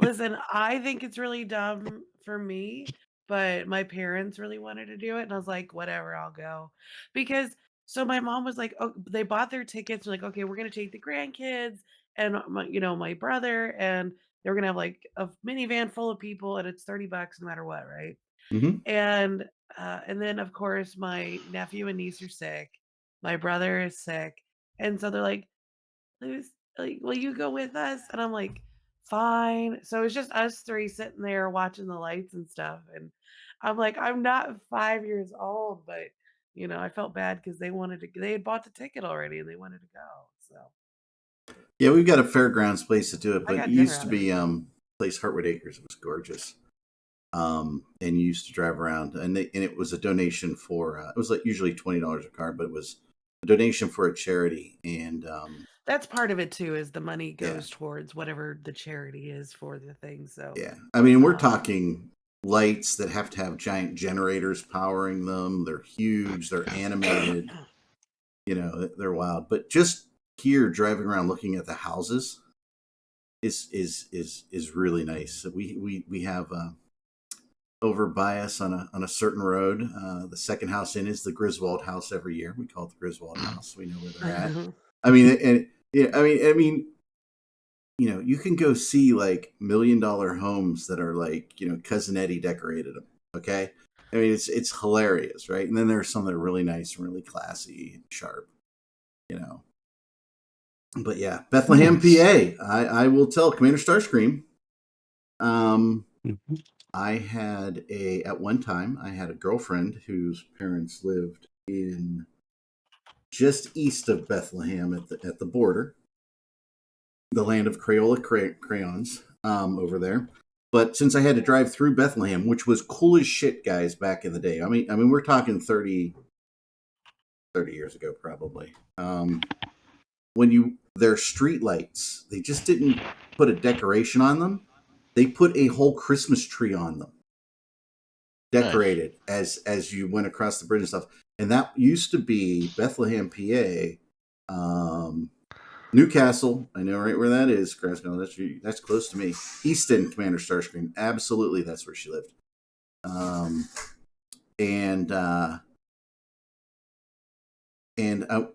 Speaker 3: Listen, I think it's really dumb for me, but my parents really wanted to do it, and I was like, whatever, I'll go. Because so my mom was like, oh, they bought their tickets, like, okay, we're gonna take the grandkids and my brother, and they were gonna have like a minivan full of people, and it's $30 no matter what, right?
Speaker 1: Mm-hmm.
Speaker 3: And then of course my nephew and niece are sick, My brother is sick. And so they're like, will you go with us? And I'm like, fine. So it's just us three sitting there watching the lights and stuff. And I'm like, I'm not 5 years old, but I felt bad because they had bought the ticket already and they wanted to go. So
Speaker 1: Yeah, we've got a fairgrounds place to do it,
Speaker 3: I
Speaker 1: but
Speaker 3: got
Speaker 1: it
Speaker 3: dinner
Speaker 1: used to
Speaker 3: out of
Speaker 1: be
Speaker 3: it.
Speaker 1: place Hartwood Acres. It was gorgeous. And you used to drive around, and it was a donation for it was like usually $20 a car, but it was a donation for a charity, and
Speaker 3: That's part of it too, is the money
Speaker 1: yeah,
Speaker 3: goes towards whatever the charity is for the thing. So
Speaker 1: yeah. I mean, we're
Speaker 3: um
Speaker 1: talking lights that have to have giant generators powering them. They're huge. They're animated. They're wild. But just here driving around looking at the houses is really nice. We have over by us on a certain road. The second house in is the Griswold house every year. We call it the Griswold house. We know where they're at. I mean, and yeah, I mean, you can go see like $1 million homes that are like, Cousin Eddie decorated them. Okay. I mean, it's hilarious, right? And then there's some that are really nice and really classy and sharp, you know. But yeah, Bethlehem,
Speaker 4: Nice.
Speaker 1: PA. I will tell Commander Starscream.
Speaker 4: Mhm.
Speaker 1: I had at one time I had a girlfriend whose parents lived in just east of Bethlehem at the border, the land of Crayola crayons over there. But since I had to drive through Bethlehem, which was cool as shit, guys, back in the day. I mean, we're talking 30 years ago, probably. Their street lights, they just didn't put a decoration on them. They put a whole Christmas tree on them,
Speaker 5: Nice.
Speaker 1: decorated as you went across the bridge and stuff. And that used to be Bethlehem, PA. Newcastle, I know right where that is. That's close to me. Easton, Commander Starscream, absolutely, that's where she lived. And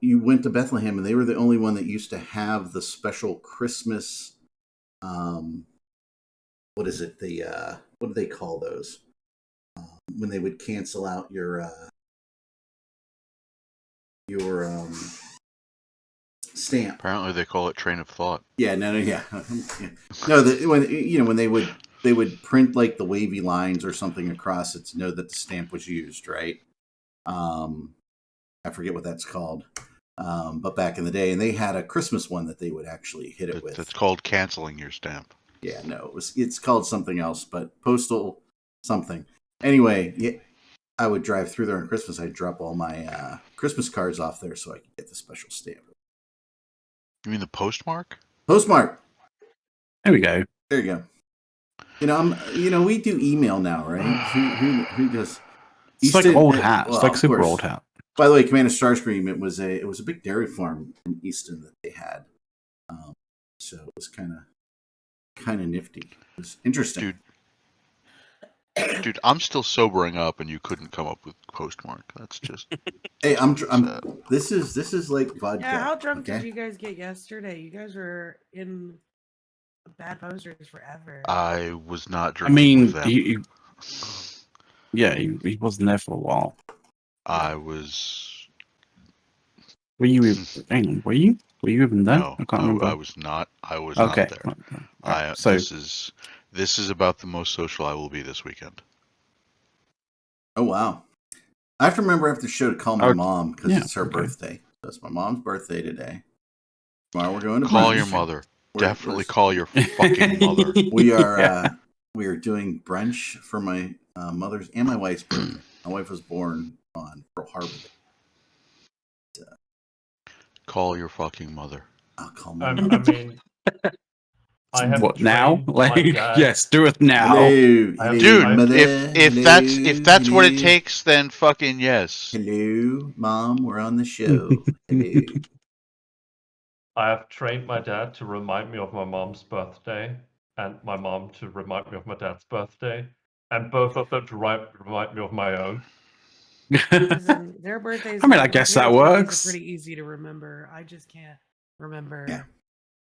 Speaker 1: you went to Bethlehem, and they were the only one that used to have the special Christmas. What is it? What do they call those? When they would cancel out your stamp.
Speaker 5: Apparently, they call it train of thought.
Speaker 1: Yeah, no, yeah. No, when they would print like the wavy lines or something across it to know that the stamp was used, right? I forget what that's called. But back in the day, and they had a Christmas one that they would actually hit it with.
Speaker 5: That's called canceling your stamp.
Speaker 1: Yeah, no, it's called something else, but postal something. Anyway, yeah, I would drive through there on Christmas. I'd drop all my Christmas cards off there so I could get the special stamp.
Speaker 5: You mean the postmark?
Speaker 1: Postmark.
Speaker 4: There we go.
Speaker 1: There you go. We do email now, right? Who does?
Speaker 4: It's like old hat. It's like super
Speaker 1: course.
Speaker 4: old hat.
Speaker 1: By the way, Commander Starscream, it was a big dairy farm in Easton that they had, so it was kind of nifty. It was interesting,
Speaker 5: Dude, I'm still sobering up, and you couldn't come up with postmark. That's just.
Speaker 1: Hey, I'm. This is like vodka.
Speaker 3: Yeah, how drunk did you guys get yesterday? You guys were in bad posters forever.
Speaker 5: I was not
Speaker 4: I
Speaker 5: drinking
Speaker 4: mean,
Speaker 5: with them.
Speaker 4: he wasn't there for a while.
Speaker 5: I was.
Speaker 4: Were you? Hang on, were you? Were you even there?
Speaker 5: No,
Speaker 4: I can't remember.
Speaker 5: I was not. I was
Speaker 4: Okay.
Speaker 5: not there.
Speaker 4: Right. So
Speaker 5: This is about the most social I will be this weekend.
Speaker 1: Oh wow! I have to remember after the show to call my mom because it's her birthday. That's my mom's birthday today. Tomorrow we're going to
Speaker 5: call
Speaker 1: brunch.
Speaker 5: your mother. Definitely call your fucking mother.
Speaker 1: We are doing brunch for my mother's and my wife's birthday. My wife was born on Pearl Harbor Day.
Speaker 5: Call your fucking mother.
Speaker 1: I'll call my
Speaker 2: I
Speaker 1: mother.
Speaker 2: mean, I have
Speaker 4: what now?
Speaker 2: trained
Speaker 4: Like,
Speaker 2: my dad.
Speaker 4: yes, do it now.
Speaker 1: Hello,
Speaker 5: Dude,
Speaker 1: mother.
Speaker 5: if that's what it takes, then fucking yes.
Speaker 1: Hello, Mom. We're on the show. Hello.
Speaker 2: I have trained my dad to remind me of my mom's birthday, and my mom to remind me of my dad's birthday, and both of them to remind me of my own.
Speaker 3: Listen, their birthdays.
Speaker 4: I mean, I guess that works.
Speaker 3: Are pretty easy to remember. I just can't remember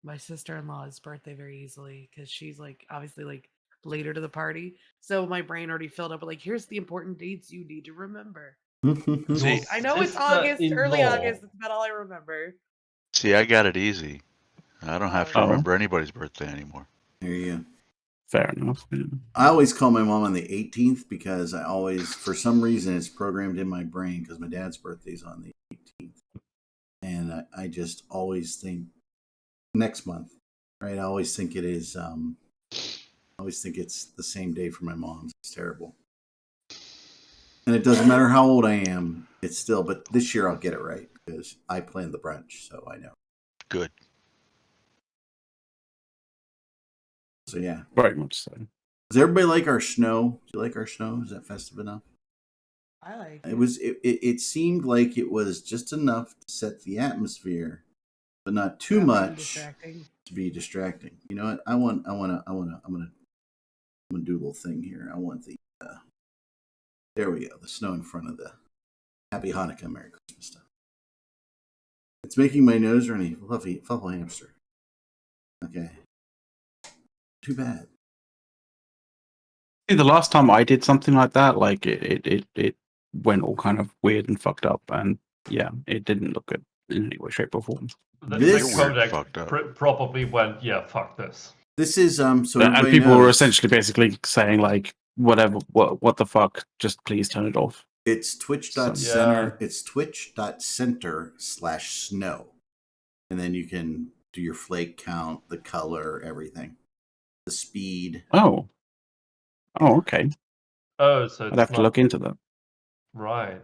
Speaker 3: my sister-in-law's birthday very easily because she's like obviously like later to the party. So my brain already filled up with like, here's the important dates you need to remember.
Speaker 5: See,
Speaker 3: I know it's August, early August. That's about all I remember.
Speaker 5: See, I got it easy. I don't have to
Speaker 4: Oh.
Speaker 5: remember anybody's birthday anymore.
Speaker 1: There you go.
Speaker 4: Fair enough. Yeah.
Speaker 1: I always call my mom on the 18th because I always, for some reason, it's programmed in my brain because my dad's birthday's on the 18th. And I just always think next month, right? I always think it is, I always think it's the same day for my mom's. It's terrible. And it doesn't matter how old I am, it's still, but this year I'll get it right because I planned the brunch, so I know.
Speaker 5: Good.
Speaker 1: So yeah.
Speaker 4: Very much so.
Speaker 1: Does everybody like our snow? Do you like our snow? Is that festive enough?
Speaker 3: I like
Speaker 1: It was. It seemed like it was just enough to set the atmosphere, but not too much to be distracting. You know what? I'm gonna do a little thing here. I want the. There we go. The snow in front of the Happy Hanukkah, Merry Christmas stuff. It's making my nose runny. Fluffy hamster. Okay. Too bad.
Speaker 4: See, the last time I did something like that, like it went all kind of weird and fucked up, and yeah, it didn't look good in any way, shape, or form.
Speaker 1: This-
Speaker 2: The codec probably went, yeah, fuck this.
Speaker 1: This is so
Speaker 4: And
Speaker 1: everybody
Speaker 4: people
Speaker 1: knows,
Speaker 4: were essentially basically saying like, whatever, what the fuck, just please turn it off.
Speaker 1: It's twitch.center. It's twitch.center/snow. And then you can do your flake count, the color, everything. The speed.
Speaker 4: Oh, okay.
Speaker 2: Oh, so it's
Speaker 4: I'd have to look into that.
Speaker 2: Right.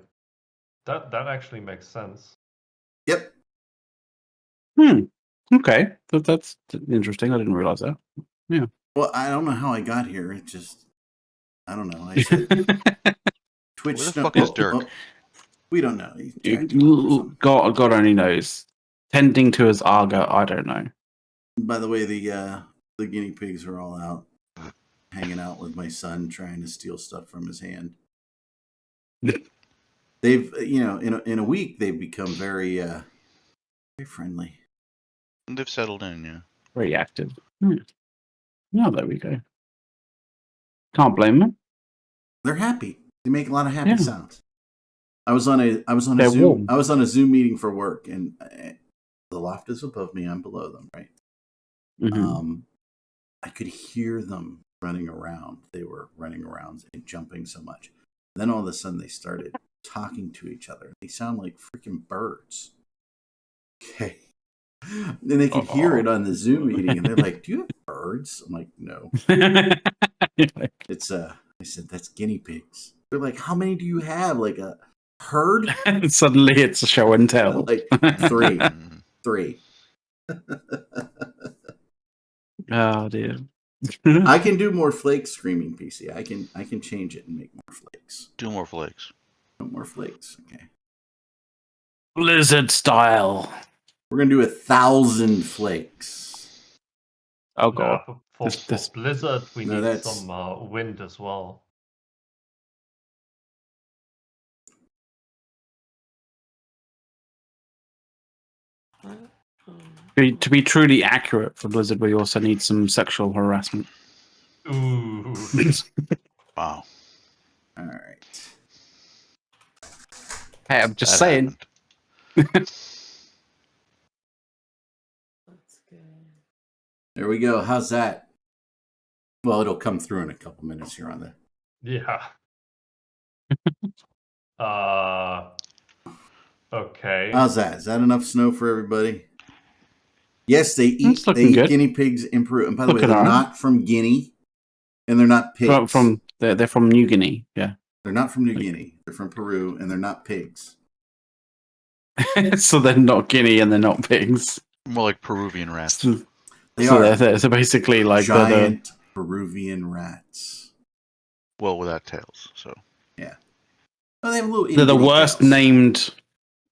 Speaker 2: That actually makes sense.
Speaker 1: Yep.
Speaker 4: Okay, that's interesting. I didn't realize that. Yeah.
Speaker 1: Well, I don't know how I got here. It just, I don't know. I said Twitch.
Speaker 5: Where the fuck is Dirk?
Speaker 1: We don't know. He's jacked off or something.
Speaker 4: God only knows. Tending to his Arga, I don't know.
Speaker 1: By the way, the guinea pigs are all out, hanging out with my son, trying to steal stuff from his hand. They've, in a week, they've become very friendly.
Speaker 5: They've settled in, yeah.
Speaker 4: Very active. Oh, there we go. Can't blame them.
Speaker 1: They're happy. They make a lot of happy
Speaker 4: Yeah.
Speaker 1: sounds. I was on a
Speaker 4: They're
Speaker 1: Zoom.
Speaker 4: warm.
Speaker 1: I was on a Zoom meeting for work, and the loft is above me. I'm below them, right?
Speaker 4: Mhm.
Speaker 1: I could hear them running around. They were running around and jumping so much. Then all of a sudden, they started talking to each other. They sound like freaking birds. Okay. Then they could hear it on the Zoom meeting, and they're like, "Do you have birds?" I'm like, "No." It's I said, "That's guinea pigs." They're like, "How many do you have? Like a herd?"
Speaker 4: And suddenly it's a show and tell.
Speaker 1: Like three.
Speaker 5: Mm.
Speaker 1: Three.
Speaker 4: Oh dear.
Speaker 1: I can do more flakes, screaming PC. I can change it and make more flakes.
Speaker 5: Do more flakes.
Speaker 1: No more flakes. Okay.
Speaker 4: Blizzard style.
Speaker 1: We're gonna do 1,000 flakes.
Speaker 4: Oh god.
Speaker 2: Yeah, for
Speaker 4: This-
Speaker 2: Blizzard, we
Speaker 1: No,
Speaker 2: need
Speaker 1: that's-
Speaker 2: some wind as well.
Speaker 4: To be truly accurate for Blizzard, we also need some sexual harassment.
Speaker 2: Ooh.
Speaker 5: Wow.
Speaker 1: All right.
Speaker 4: Hey, I'm just
Speaker 5: That
Speaker 4: saying.
Speaker 5: happened.
Speaker 1: There we go. How's that? Well, it'll come through in a couple minutes here on the.
Speaker 2: Yeah. Okay.
Speaker 1: How's that? Is that enough snow for everybody? Yes, they eat.
Speaker 4: It's looking
Speaker 1: They eat
Speaker 4: good.
Speaker 1: guinea pigs in Peru. And by the way,
Speaker 4: Looking
Speaker 1: they're
Speaker 4: alright.
Speaker 1: not from Guinea, and they're not pigs.
Speaker 4: They're from New Guinea. Yeah.
Speaker 1: They're not from New Guinea. They're from Peru, and they're not pigs.
Speaker 4: So they're not guinea and they're not pigs.
Speaker 5: More like Peruvian rats.
Speaker 4: So,
Speaker 1: They
Speaker 4: so
Speaker 1: are
Speaker 4: they're basically like the
Speaker 1: giant Peruvian rats.
Speaker 5: Well, without tails, so.
Speaker 1: Oh, they have little.
Speaker 4: they're the
Speaker 1: itty-bitty
Speaker 4: worst
Speaker 1: tails.
Speaker 4: named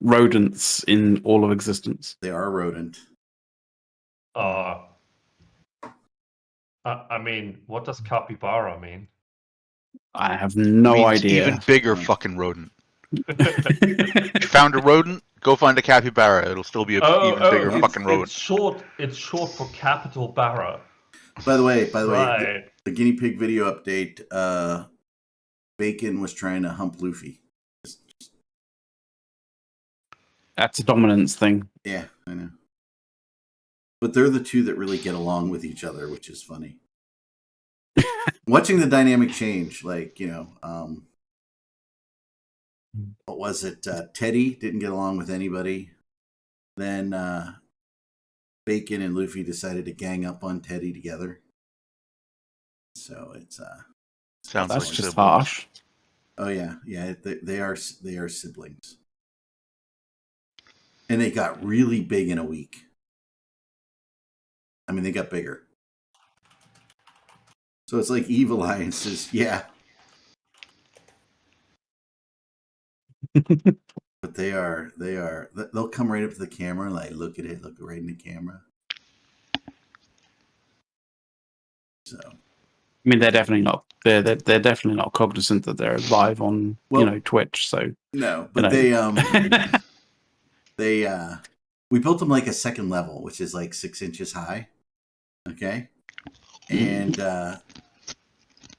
Speaker 4: rodents in all of existence.
Speaker 1: They are a rodent.
Speaker 2: I mean, what does capybara mean?
Speaker 4: I have no
Speaker 5: Means
Speaker 4: idea.
Speaker 5: Even bigger fucking rodent. If you found a rodent, go find a capybara. It'll still be an even bigger fucking rodent.
Speaker 2: It's short for capital bara.
Speaker 1: By the way,
Speaker 2: Right.
Speaker 1: the guinea pig video update. Bacon was trying to hump Luffy. Just
Speaker 4: That's a dominance thing.
Speaker 1: Yeah, I know. But they're the two that really get along with each other, which is funny. Watching the dynamic change, like, what was it? Teddy didn't get along with anybody. Then Bacon and Luffy decided to gang up on Teddy together. So it's
Speaker 5: Sounds
Speaker 4: That's
Speaker 5: like
Speaker 4: just
Speaker 5: siblings.
Speaker 4: harsh.
Speaker 1: oh yeah, they are siblings, and they got really big in a week. I mean, they got bigger. So it's like Evil Alliances, yeah. But they'll come right up to the camera and like look at it, look right in the camera. So
Speaker 4: I mean, they're definitely not. They're definitely not cognizant that they're live on Twitch. So
Speaker 1: no, but they we built them like a second level, which is like 6 inches high. Okay, and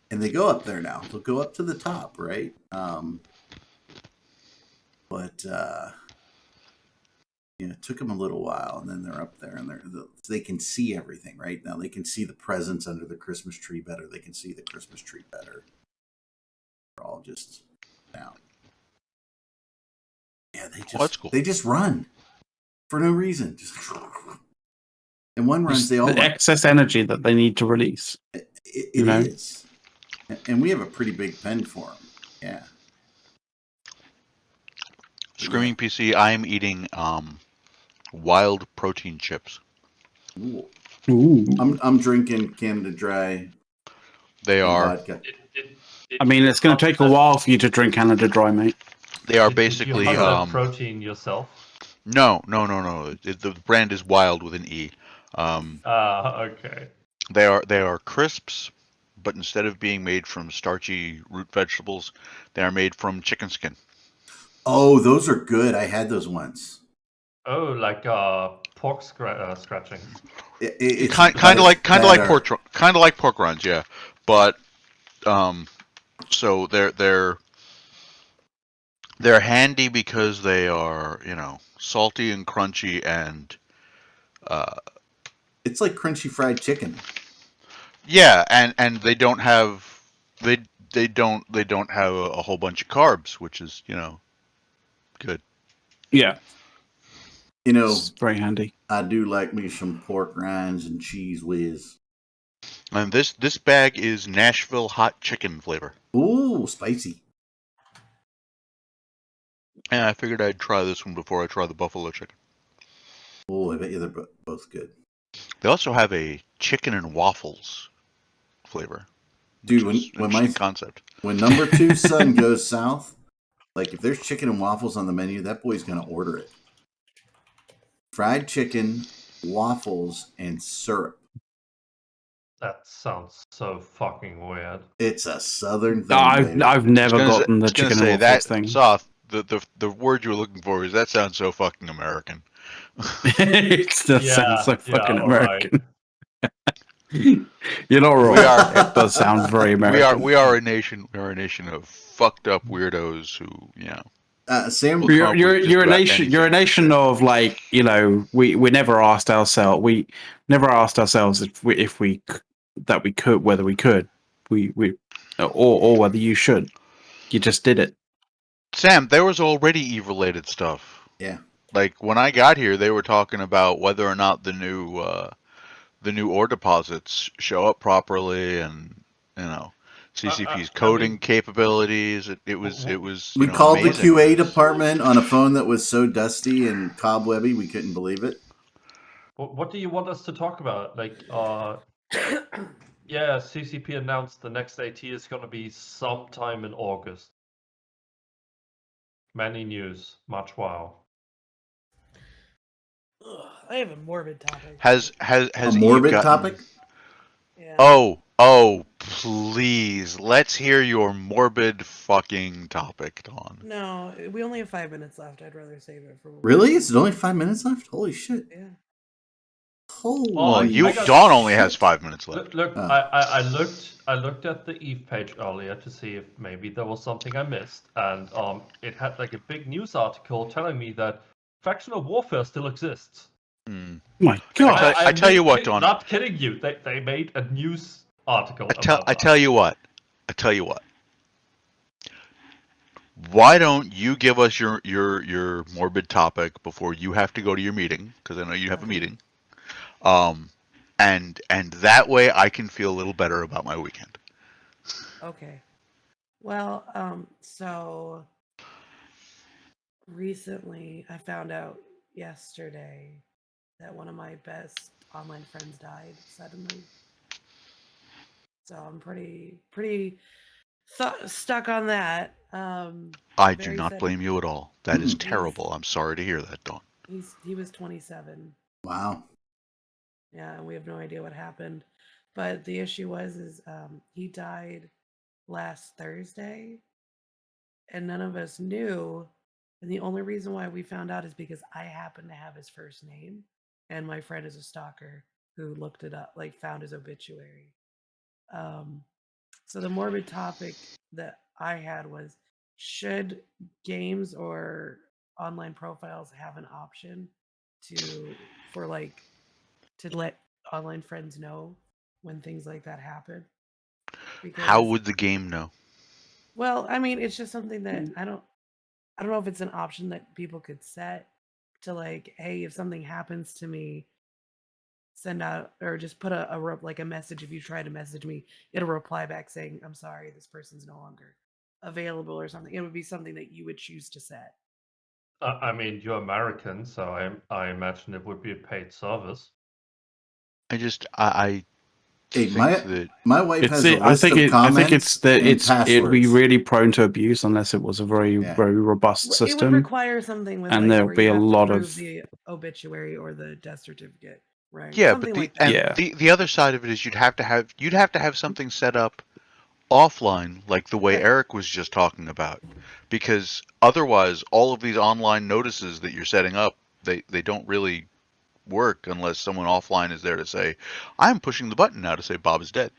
Speaker 1: they go up there now. They'll go up to the top, right? But it took them a little while, and then they're up there, and they can see everything right now. They can see the presents under the Christmas tree better. They can see the Christmas tree better. They're all just down. Yeah,
Speaker 5: that's cool.
Speaker 1: They just run for no reason. Just and one runs, they all
Speaker 4: the excess energy that they need to release.
Speaker 1: It is, and we have a pretty big pen for them. Yeah.
Speaker 5: Screaming PC, I am eating wild protein chips.
Speaker 1: Ooh.
Speaker 4: Ooh.
Speaker 1: I'm drinking Canada Dry.
Speaker 5: They are.
Speaker 1: Vodka.
Speaker 4: I mean, it's going to take a while for you to drink Canada Dry, mate.
Speaker 5: They are
Speaker 2: Did
Speaker 5: basically
Speaker 2: you hunt that protein yourself?
Speaker 5: No. The brand is Wild with an E.
Speaker 2: Okay.
Speaker 5: They are crisps, but instead of being made from starchy root vegetables, they are made from chicken skin.
Speaker 1: Oh, those are good. I had those once.
Speaker 2: Oh, like pork scratching.
Speaker 1: It's
Speaker 5: kind of like pork rinds, yeah. But so they're handy because they are salty and crunchy and
Speaker 1: it's like crunchy fried chicken.
Speaker 5: Yeah, and they don't have they don't have a whole bunch of carbs, which is good.
Speaker 4: Yeah,
Speaker 1: It's
Speaker 4: very handy.
Speaker 1: I do like me some pork rinds and cheese whiz.
Speaker 5: And this bag is Nashville hot chicken flavor.
Speaker 1: Ooh, spicy.
Speaker 5: And I figured I'd try this one before I try the buffalo chicken.
Speaker 1: Oh, I bet you they're both good.
Speaker 5: They also have a chicken and waffles flavor.
Speaker 1: Dude, when number 2 son goes south, like if there's chicken and waffles on the menu, that boy's gonna order it. Fried chicken, waffles, and syrup.
Speaker 2: That sounds so fucking weird.
Speaker 1: It's a southern thing.
Speaker 4: I've never gotten the chicken and waffles thing.
Speaker 5: Soft. The word you were looking for is that sounds so fucking American.
Speaker 4: It still sounds so fucking American.
Speaker 2: Right.
Speaker 4: You're not wrong. It does sound very American.
Speaker 5: We are a nation. We are a nation of fucked up weirdos who
Speaker 1: Sam,
Speaker 4: you're a nation. You're a nation of like we never asked ourselves. We never asked ourselves if we could whether we could or whether you should. You just did it.
Speaker 5: Sam, there was already Eve related stuff.
Speaker 1: Yeah.
Speaker 5: Like when I got here, they were talking about whether or not the new ore deposits show up properly, and CCP's coding capabilities. It was.
Speaker 1: We called
Speaker 5: amazing.
Speaker 1: the QA department on a phone that was so dusty and cobwebby we couldn't believe it.
Speaker 2: What do you want us to talk about? Like, yeah, CCP announced the next AT is going to be sometime in August. Many news, much wow.
Speaker 3: I have a morbid topic.
Speaker 5: Has
Speaker 1: a morbid topic?
Speaker 3: Yeah.
Speaker 5: Oh, please. Let's hear your morbid fucking topic, Dawn.
Speaker 3: No, we only have 5 minutes left. I'd rather save it for.
Speaker 1: Really? Is it only 5 minutes left? Holy shit.
Speaker 3: Yeah.
Speaker 1: Holy
Speaker 5: Dawn only has 5 minutes left.
Speaker 2: Look, I looked at the Eve page earlier to see if maybe there was something I missed, and it had like a big news article telling me that factional warfare still exists.
Speaker 4: My God!
Speaker 5: I tell you what, Don.
Speaker 2: Not kidding you. They made a news article about
Speaker 5: I
Speaker 2: that.
Speaker 5: tell you what. Why don't you give us your morbid topic before you have to go to your meeting? Because I know you have a meeting. And that way I can feel a little better about my weekend.
Speaker 3: Okay. Well, so recently I found out yesterday that one of my best online friends died suddenly. So I'm pretty stuck on that.
Speaker 5: I do
Speaker 3: Very
Speaker 5: not
Speaker 3: sad.
Speaker 5: blame you at all. That is
Speaker 1: Mm.
Speaker 5: terrible. I'm sorry to hear that, Dawn.
Speaker 3: He was 27.
Speaker 1: Wow.
Speaker 3: Yeah, and we have no idea what happened. But the issue is he died last Thursday, and none of us knew. And the only reason why we found out is because I happen to have his first name, and my friend is a stalker who looked it up, like found his obituary. So the morbid topic that I had was, should games or online profiles have an option to let online friends know when things like that happen?
Speaker 5: How
Speaker 3: Because,
Speaker 5: would the game know?
Speaker 3: well, I mean, it's just something that I don't know if it's an option that people could set to, like, hey, if something happens to me, send out or just put like a message. If you try to message me, it'll reply back saying, I'm sorry, this person's no longer available or something. It would be something that you would choose to set.
Speaker 2: I mean, you're American, so I imagine it would be a paid service.
Speaker 5: I
Speaker 1: Hey,
Speaker 5: think that
Speaker 1: my wife has a
Speaker 4: I
Speaker 1: list
Speaker 4: think
Speaker 1: of comments and passwords.
Speaker 4: it'd be really prone to abuse unless it was a very robust
Speaker 3: It would
Speaker 4: system.
Speaker 3: require something with,
Speaker 4: and
Speaker 3: like,
Speaker 4: there'll
Speaker 3: where
Speaker 4: be
Speaker 3: you
Speaker 4: a
Speaker 3: have
Speaker 4: lot
Speaker 3: to prove
Speaker 4: of
Speaker 3: the obituary or the death certificate, right?
Speaker 5: yeah,
Speaker 3: Something
Speaker 5: but
Speaker 3: like that.
Speaker 5: the other side of it is you'd have to have something set up offline, like the way
Speaker 3: Right.
Speaker 5: Eric was just talking about, because otherwise all of these online notices that you're setting up, they don't really work unless someone offline is there to say, I'm pushing the button now to say Bob is dead.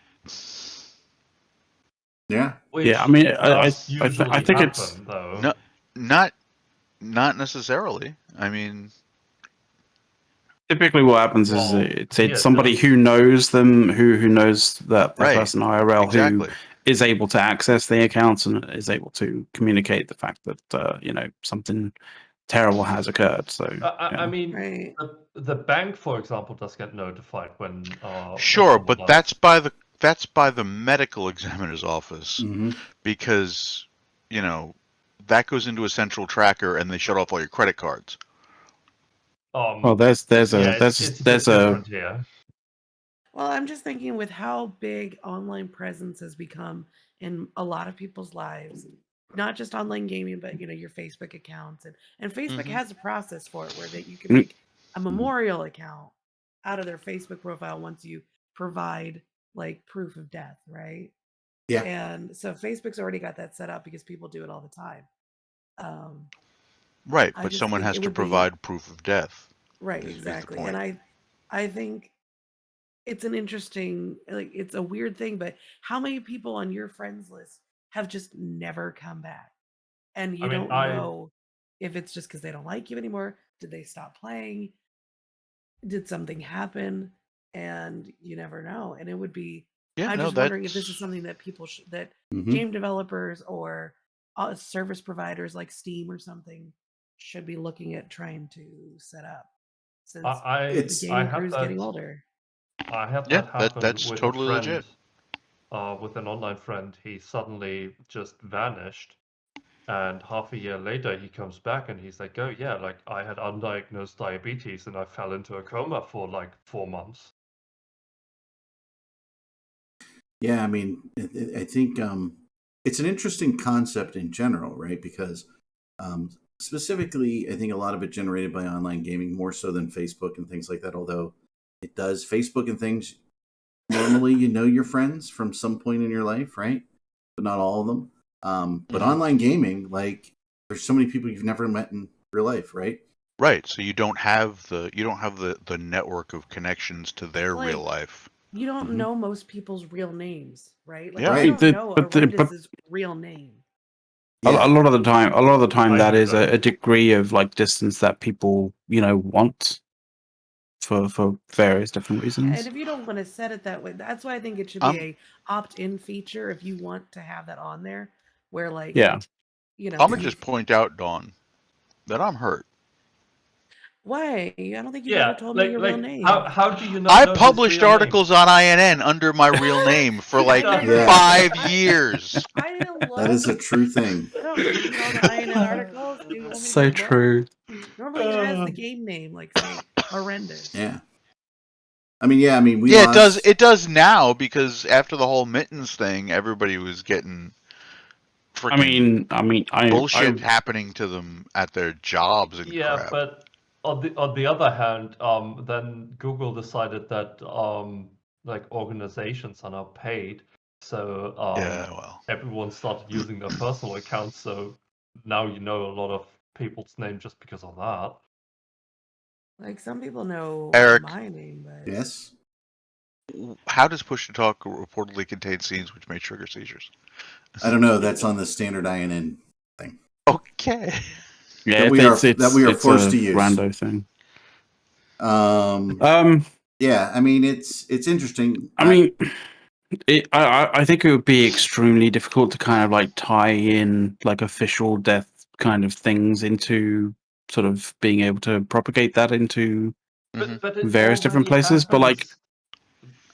Speaker 1: Yeah.
Speaker 2: Which
Speaker 4: yeah. I mean,
Speaker 2: does
Speaker 4: I
Speaker 2: usually
Speaker 4: think
Speaker 2: happen,
Speaker 4: it's
Speaker 2: though.
Speaker 5: No, not necessarily. I mean,
Speaker 4: typically what happens is
Speaker 2: Well,
Speaker 4: it's
Speaker 2: here it
Speaker 4: somebody
Speaker 2: does.
Speaker 4: who knows them, who knows that the
Speaker 5: Right.
Speaker 4: person IRL
Speaker 5: exactly.
Speaker 4: who is able to access the accounts and is able to communicate the fact that something terrible has occurred. So
Speaker 2: I mean,
Speaker 3: Right.
Speaker 2: the bank, for example, does get notified when
Speaker 5: Sure,
Speaker 2: someone
Speaker 5: but
Speaker 2: dies.
Speaker 5: that's by the medical examiner's office,
Speaker 1: Mm-hmm.
Speaker 5: because that goes into a central tracker and they shut off all your credit cards.
Speaker 4: well, there's
Speaker 2: yeah, it's a bit different here.
Speaker 3: Well, I'm just thinking with how big online presence has become in a lot of people's lives, not just online gaming, but your Facebook accounts, and Facebook
Speaker 5: Mhm.
Speaker 3: has a process for it where that you can
Speaker 4: Mm.
Speaker 3: make a memorial account out of their Facebook profile once you provide, like, proof of death, right?
Speaker 1: Yeah.
Speaker 3: And so Facebook's already got that set up because people do it all the time.
Speaker 5: Right,
Speaker 3: I
Speaker 5: but
Speaker 3: just
Speaker 5: someone
Speaker 3: think
Speaker 5: has
Speaker 3: it
Speaker 5: to
Speaker 3: would be
Speaker 5: provide proof of death.
Speaker 3: right,
Speaker 5: Is the
Speaker 3: exactly.
Speaker 5: point.
Speaker 3: And I think it's an interesting, like, it's a weird thing, but how many people on your friends list have just never come back? And you
Speaker 2: I mean,
Speaker 3: don't know if it's just because they don't like you anymore. Did they stop playing? Did something happen? And you never know. And it would be,
Speaker 5: Yeah,
Speaker 3: I'm
Speaker 5: no,
Speaker 3: just wondering if this is
Speaker 5: that's
Speaker 3: something that people that
Speaker 1: Mm-hmm.
Speaker 3: game developers or service providers like Steam or something should be looking at trying to set up, since the
Speaker 1: It's
Speaker 2: I
Speaker 3: gaming
Speaker 2: had
Speaker 3: crew is
Speaker 2: that.
Speaker 3: getting older.
Speaker 2: I had
Speaker 5: yeah,
Speaker 2: that happen
Speaker 5: that's
Speaker 2: with a
Speaker 5: totally
Speaker 2: friend,
Speaker 5: legit.
Speaker 2: with an online friend. He suddenly just vanished, and half a year later he comes back and he's like, "Oh yeah, like I had undiagnosed diabetes and I fell into a coma for like 4 months."
Speaker 1: Yeah, I mean, I think it's an interesting concept in general, right? Because specifically, I think a lot of it generated by online gaming more so than Facebook and things like that. Although it does Facebook and things, normally you know your friends from some point in your life, right? But not all of them. But
Speaker 5: Mhm.
Speaker 1: online gaming, like, there's so many people you've never met in real life, right?
Speaker 5: Right, so you don't have the network of connections to their real
Speaker 3: Like,
Speaker 5: life.
Speaker 3: you don't
Speaker 1: Mhm.
Speaker 3: know most people's real names, right? Like,
Speaker 5: Yeah.
Speaker 3: I
Speaker 1: Right.
Speaker 3: don't know
Speaker 4: but
Speaker 3: Arendis's real name.
Speaker 1: Yeah.
Speaker 4: A lot of the time,
Speaker 2: I
Speaker 4: that
Speaker 2: do
Speaker 4: is
Speaker 2: that.
Speaker 4: a degree of like distance that people, want for various different
Speaker 3: And
Speaker 4: reasons.
Speaker 3: if you don't want to set it that way, that's why I think it should be
Speaker 5: I'm
Speaker 3: a opt-in feature if you want to have that on there, where like,
Speaker 4: Yeah.
Speaker 3: you know,
Speaker 5: I'm gonna
Speaker 3: you
Speaker 5: just point out, Dawn, that I'm hurt.
Speaker 3: why? I don't think you've ever
Speaker 2: Yeah,
Speaker 3: told me your real name.
Speaker 2: how do you not
Speaker 5: I
Speaker 2: know his
Speaker 5: published
Speaker 2: real name?
Speaker 5: articles on INN under my real name for like
Speaker 2: Exactly.
Speaker 1: Yeah.
Speaker 5: 5 years.
Speaker 3: I didn't look.
Speaker 1: That is a true thing.
Speaker 3: I don't read all the INN articles. You want me to
Speaker 4: So
Speaker 3: go look?
Speaker 4: true.
Speaker 3: Normally it has the game name, like say horrendous.
Speaker 1: Yeah. I mean, we
Speaker 5: Yeah,
Speaker 1: lost.
Speaker 5: it does now, because after the whole mittens thing, everybody was getting
Speaker 4: I
Speaker 5: freaking
Speaker 4: mean,
Speaker 5: bullshit happening to them at their jobs and
Speaker 2: Yeah,
Speaker 5: crap.
Speaker 2: but on the other hand, then Google decided that like organizations are now paid, so
Speaker 5: Yeah, well,
Speaker 2: everyone started using their personal accounts. So now you know a lot of people's name just because of that.
Speaker 3: Like some people know
Speaker 5: Eric.
Speaker 3: my name, but
Speaker 1: Yes.
Speaker 5: how does push to talk reportedly contain scenes which may trigger seizures?
Speaker 1: I don't know. That's on the standard INN thing.
Speaker 5: Okay.
Speaker 4: yeah,
Speaker 1: That we are
Speaker 4: it's
Speaker 1: forced
Speaker 4: a
Speaker 1: to use.
Speaker 4: rando thing.
Speaker 1: Yeah. I mean, it's interesting.
Speaker 4: I mean, I think it would be extremely difficult to kind of like tie in like official death kind of things into sort of being able to propagate that into
Speaker 2: But it
Speaker 4: various different
Speaker 2: already
Speaker 4: places. But like,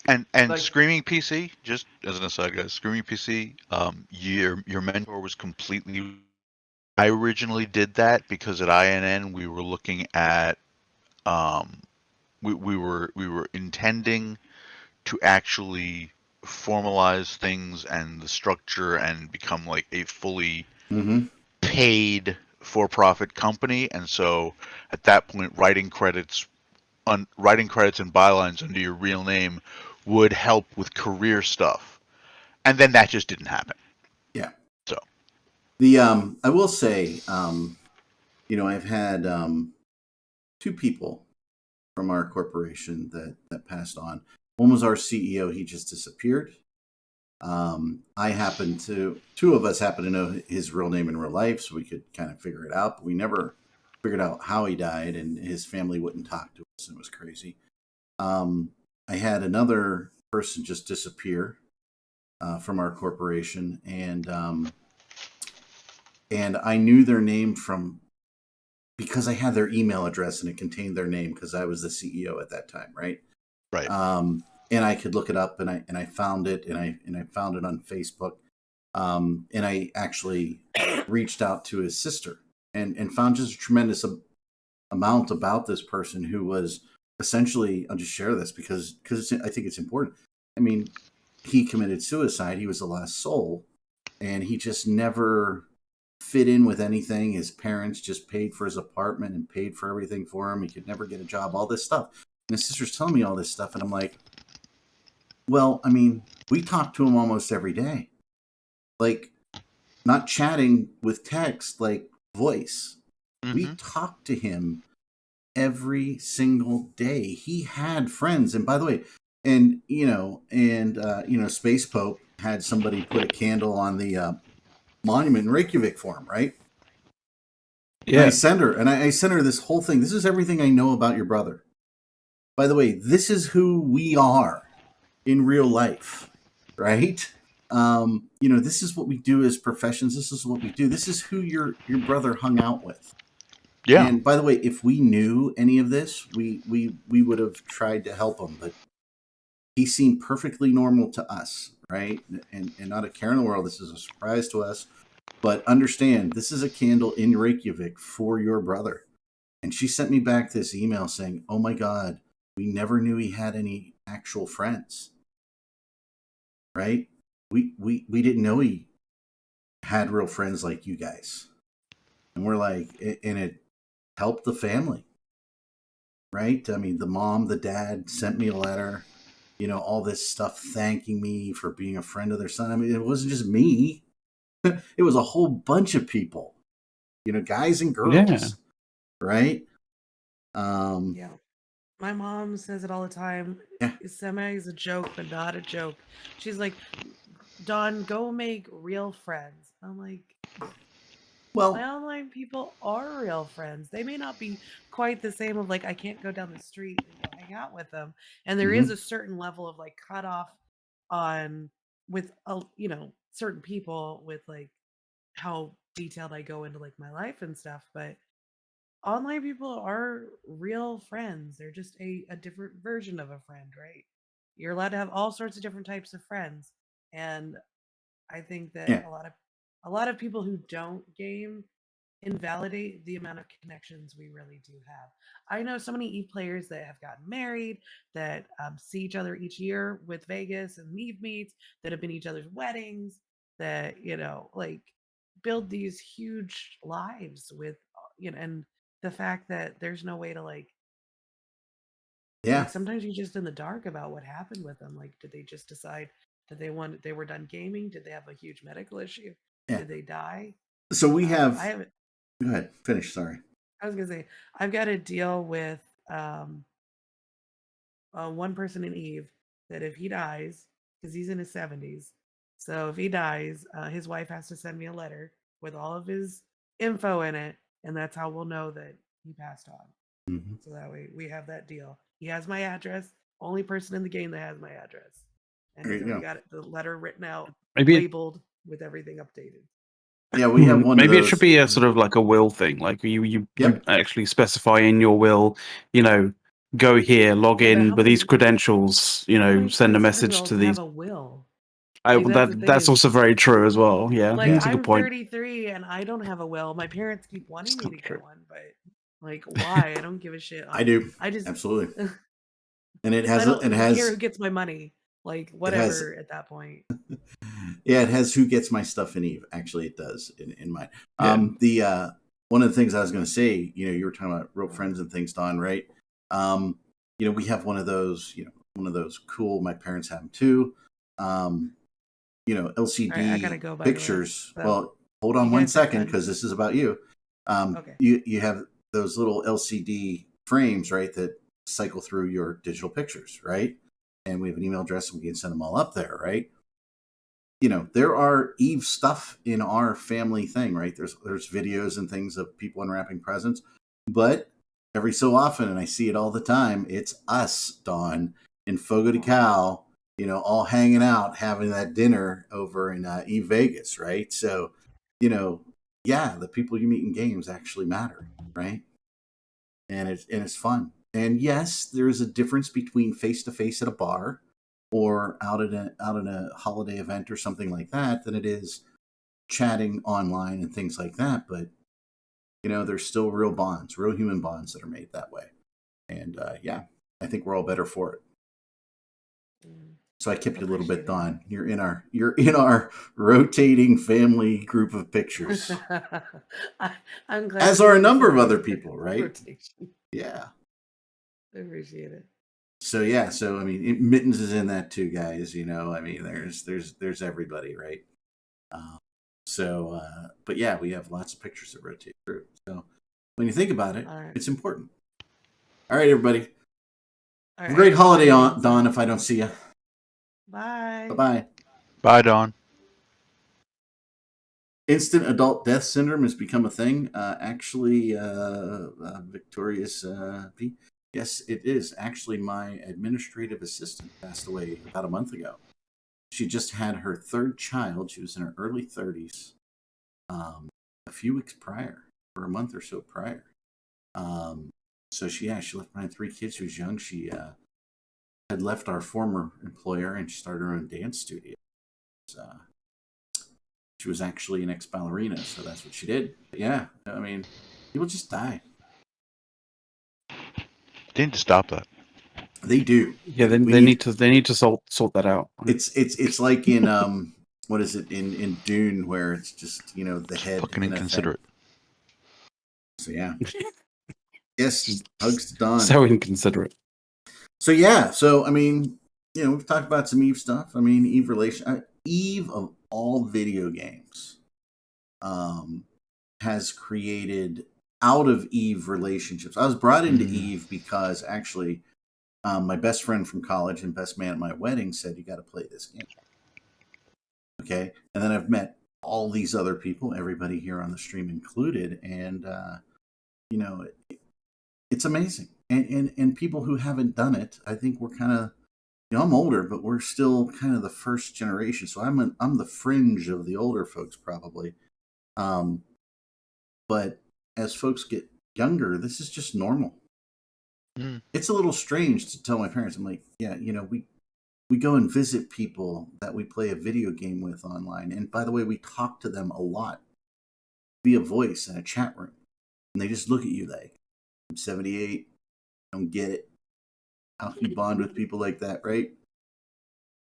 Speaker 2: happens.
Speaker 5: And
Speaker 2: Like-
Speaker 5: Screaming PC, just as an aside, guys, Screaming PC, your mentor was completely. I originally did that because at INN we were looking at, we were intending to actually formalize things and the structure and become like a fully
Speaker 1: Mm-hmm.
Speaker 5: paid for-profit company, and so at that point, writing credits and bylines under your real name would help with career stuff, and then that just didn't happen.
Speaker 1: Yeah.
Speaker 5: So
Speaker 1: The I will say, I've had two people from our corporation that passed on. One was our CEO. He just disappeared. Two of us happen to know his real name in real life, so we could kind of figure it out, but we never figured out how he died, and his family wouldn't talk to us. It was crazy. I had another person just disappear from our corporation, and I knew their name because I had their email address and it contained their name because I was the CEO at that time, right?
Speaker 5: right.
Speaker 1: And I could look it up, and I found it, and I found it on Facebook, and I actually reached out to his sister and found just a tremendous amount about this person who was essentially. I'll just share this because I think it's important. I mean, he committed suicide. He was the last soul, and he just never fit in with anything. His parents just paid for his apartment and paid for everything for him. He could never get a job. All this stuff, and his sister's telling me all this stuff, and I'm like, well, I mean, we talk to him almost every day. Like, not chatting with text, like voice.
Speaker 5: Mm-hmm.
Speaker 1: We talk to him every single day. He had friends. And by the way, Space Pope had somebody put a candle on the monument in Reykjavik for him, right?
Speaker 4: yeah,
Speaker 1: And I sent her this whole thing. This is everything I know about your brother. By the way, this is who we are in real life, right? This is what we do as professions. This is what we do. This is who your brother hung out with.
Speaker 5: Yeah.
Speaker 1: And by the way, if we knew any of this, we would have tried to help him, but he seemed perfectly normal to us, right? And not a care in the world. This is a surprise to us. But understand, this is a candle in Reykjavik for your brother. And she sent me back this email saying, oh my God, we never knew he had any actual friends. Right? We didn't know he had real friends like you guys. And we're like, and it helped the family. Right? I mean, the mom, the dad sent me a letter, all this stuff thanking me for being a friend of their son. I mean, it wasn't just me. It was a whole bunch of people, guys and girls.
Speaker 4: Yeah.
Speaker 1: Right?
Speaker 3: yeah. My mom says it all the time.
Speaker 1: Yeah.
Speaker 3: Semi is a joke, but not a joke. She's like, Dawn, go make real friends. I'm like,
Speaker 1: Well,
Speaker 3: my online people are real friends. They may not be quite the same of like I can't go down the street and go hang out with them. And there is a certain level of like cutoff on with certain people with like how detailed I go into like my life and stuff. But online people are real friends. They're just a different version of a friend, right? You're allowed to have all sorts of different types of friends. And I think that
Speaker 1: yeah,
Speaker 3: a lot of people who don't game invalidate the amount of connections we really do have. I know so many Eve players that have gotten married, that see each other each year with Vegas and Eve meets, that have been each other's weddings, that like build these huge lives with and the fact that there's no way to
Speaker 1: yeah,
Speaker 3: sometimes you're just in the dark about what happened with them. Like, did they just decide that they were done gaming? Did they have a huge medical issue?
Speaker 1: yeah.
Speaker 3: Did they die?
Speaker 1: So we
Speaker 3: I
Speaker 1: have.
Speaker 3: haven't.
Speaker 1: Go ahead, finish. Sorry.
Speaker 3: I was gonna say I've got to deal with um, one person in Eve that if he dies, because he's in his 70s, so if he dies, his wife has to send me a letter with all of his info in it, and that's how we'll know that he passed on.
Speaker 1: Mm-hmm.
Speaker 3: So that way we have that deal. He has my address. Only person in the game that has my address, and
Speaker 1: There
Speaker 3: he's
Speaker 1: you
Speaker 3: already
Speaker 1: go.
Speaker 3: got the letter written out,
Speaker 4: Maybe
Speaker 3: labeled with everything updated.
Speaker 1: Yeah, we have one of
Speaker 4: maybe
Speaker 1: those.
Speaker 4: it should be a sort of like a will thing. Like you
Speaker 1: Yep.
Speaker 4: actually specify in your will, go here, log
Speaker 3: Yeah, but
Speaker 4: in with these credentials,
Speaker 3: how many
Speaker 4: send a
Speaker 3: 27
Speaker 4: message
Speaker 3: year olds
Speaker 4: to
Speaker 3: have
Speaker 4: these.
Speaker 3: a will?
Speaker 4: I,
Speaker 3: Like that's the thing
Speaker 4: that's
Speaker 3: is,
Speaker 4: also very true as well. Yeah,
Speaker 3: like
Speaker 4: that's a
Speaker 3: I'm
Speaker 4: good point.
Speaker 3: 33 and I don't have a will. My parents keep wanting
Speaker 4: It's
Speaker 3: me
Speaker 4: kind
Speaker 3: to
Speaker 4: of true.
Speaker 3: get one, but like why? I don't give a shit.
Speaker 1: I do.
Speaker 3: I just
Speaker 1: Absolutely. And it
Speaker 3: I
Speaker 1: has. It
Speaker 3: don't care
Speaker 1: has.
Speaker 3: who gets my money. Like
Speaker 1: It has.
Speaker 3: whatever at that point.
Speaker 1: Yeah, it has who gets my stuff in Eve. Actually, it does in mine.
Speaker 4: Yeah.
Speaker 1: The one of the things I was going to say, you were talking about real friends and things, Don, right? We have one of those, one of those cool. My parents have them too.
Speaker 3: All right, I gotta
Speaker 1: LCD
Speaker 3: go by the way.
Speaker 1: pictures.
Speaker 3: So
Speaker 1: Well, hold on
Speaker 3: you
Speaker 1: one
Speaker 3: guys have
Speaker 1: second
Speaker 3: fun.
Speaker 1: because this is about you.
Speaker 3: Okay.
Speaker 1: You have those little LCD frames, right, that cycle through your digital pictures, right? And we have an email address and we can send them all up there, right? There are Eve stuff in our family thing, right? There's videos and things of people unwrapping presents, but every so often, and I see it all the time, it's us, Dawn, in Fogo de Cal, all hanging out, having that dinner over in Eve Vegas, right? So, yeah, the people you meet in games actually matter, right? And it's fun. And yes, there is a difference between face to face at a bar or out at a holiday event or something like that than it is chatting online and things like that. But there's still real bonds, real human bonds that are made that way. And yeah, I think we're all better for it. So I kept you a little bit, Don. You're in our rotating family group of pictures.
Speaker 3: I'm glad.
Speaker 1: As are a number of other people, right?
Speaker 3: Rotation.
Speaker 1: Yeah.
Speaker 3: I appreciate it.
Speaker 1: So yeah, I mean, Mittens is in that too, guys. I mean, there's everybody, right? But yeah, we have lots of pictures that rotate through. So when you think about it, it's important. All right, everybody.
Speaker 3: All
Speaker 1: right, great holiday, Dawn. If I don't see you,
Speaker 3: bye.
Speaker 1: Bye.
Speaker 5: Bye, Dawn.
Speaker 1: Instant adult death syndrome has become a thing. Actually, Victorious P. Yes, it is. Actually, my administrative assistant passed away about a month ago. She just had her third child. She was in her early 30s, a few weeks prior, or a month or so prior. So she left behind 3 kids. She was young. She had left our former employer and she started her own dance studio. She was actually an ex-ballerina, so that's what she did. But yeah, I mean, people just die.
Speaker 5: They need to stop that.
Speaker 1: They do.
Speaker 4: Yeah, they need to sort that out.
Speaker 1: It's like in what is it in Dune where it's just the head
Speaker 5: Fucking
Speaker 1: in
Speaker 5: inconsiderate.
Speaker 1: So yeah. Yes, hugs to Dawn.
Speaker 4: So inconsiderate.
Speaker 1: So yeah, I mean, we've talked about some Eve stuff. I mean, Eve of all video games, has created out of Eve relationships. I was brought into Eve because actually, my best friend from college and best man at my wedding said, "You got to play this game." Okay, and then I've met all these other people, everybody here on the stream included, and it's amazing. And people who haven't done it, I think we're kind of, I'm older, but we're still kind of the first generation. So I'm the fringe of the older folks probably. But as folks get younger, this is just normal. It's a little strange to tell my parents. I'm like, yeah, we go and visit people that we play a video game with online. And by the way, we talk to them a lot via voice in a chat room. And they just look at you like, I'm 78, don't get it. How can you bond with people like that, right?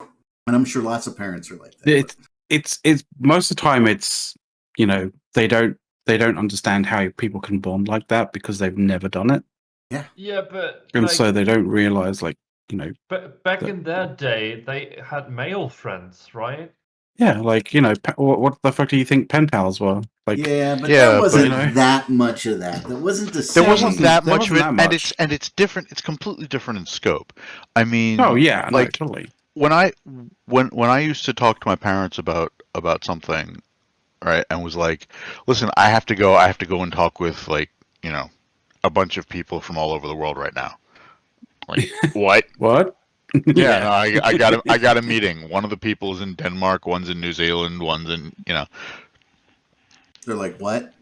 Speaker 1: And I'm sure lots of parents are like that.
Speaker 4: It's most of the time it's, they don't understand how people can bond like that because they've never done it.
Speaker 2: Yeah, but
Speaker 4: so they don't realize,
Speaker 2: But back in their day, they had male friends, right?
Speaker 4: Yeah, what the fuck do you think pen pals were?
Speaker 1: There wasn't that much of that. That wasn't the same.
Speaker 5: There wasn't that much of it,
Speaker 4: that much.
Speaker 5: and it's different. It's completely different in scope. I mean,
Speaker 4: oh yeah, no, totally.
Speaker 5: When I used to talk to my parents about something, right, and was like, listen, I have to go and talk with a bunch of people from all over the world right now. Like, what?
Speaker 4: What?
Speaker 5: Yeah, no, I got a meeting. One of the people is in Denmark, one's in New Zealand, one's in
Speaker 1: They're like, what?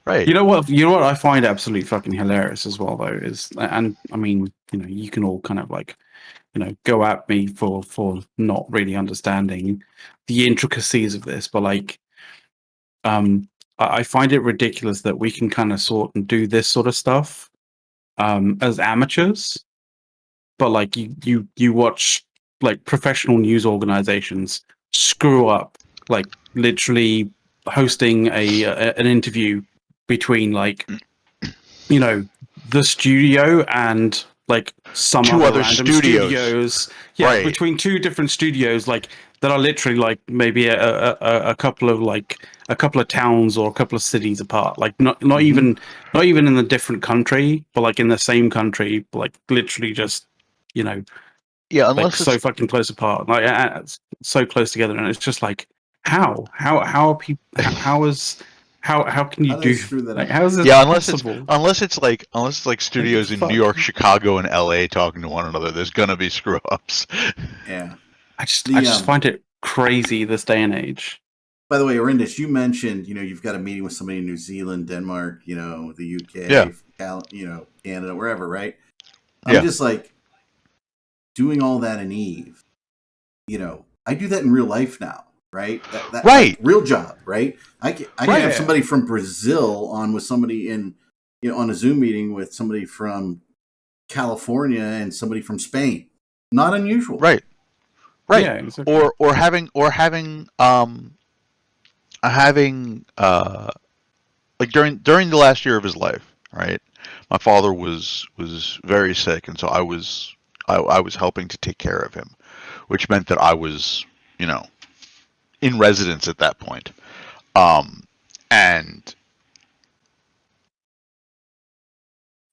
Speaker 5: Right.
Speaker 4: You know what I find absolutely fucking hilarious as well though is, and I mean, you can all kind of go at me for not really understanding the intricacies of this, but I find it ridiculous that we can kind of sort and do this sort of stuff as amateurs, but you watch professional news organizations screw up, literally hosting an interview between the studio and some
Speaker 5: two other
Speaker 4: random
Speaker 5: studios.
Speaker 4: Yeah,
Speaker 5: right.
Speaker 4: Between two different studios that are literally maybe a couple of towns or a couple of cities apart, not even in a different country, but in the same country, literally just
Speaker 5: yeah, unless
Speaker 4: so fucking close apart, so close together, and it's just how are people, how can you do
Speaker 1: that?
Speaker 4: How is this possible?
Speaker 5: Unless it's like studios in New York, Chicago, and LA talking to one another, there's gonna be screw ups.
Speaker 1: Yeah,
Speaker 4: I just find it crazy this day and age.
Speaker 1: By the way, Arindis, you mentioned you've got a meeting with somebody in New Zealand, Denmark, the UK, Canada, wherever, right? I'm just doing all that in Eve. I do that in real life now. Right, that
Speaker 5: right,
Speaker 1: real job. Right, I can have somebody from Brazil on with somebody in, on a Zoom meeting with somebody from California and somebody from Spain. Not unusual.
Speaker 5: Right.
Speaker 4: Yeah, exactly.
Speaker 5: Or having during the last year of his life, right? My father was very sick, and so I was helping to take care of him, which meant that I was in residence at that point, and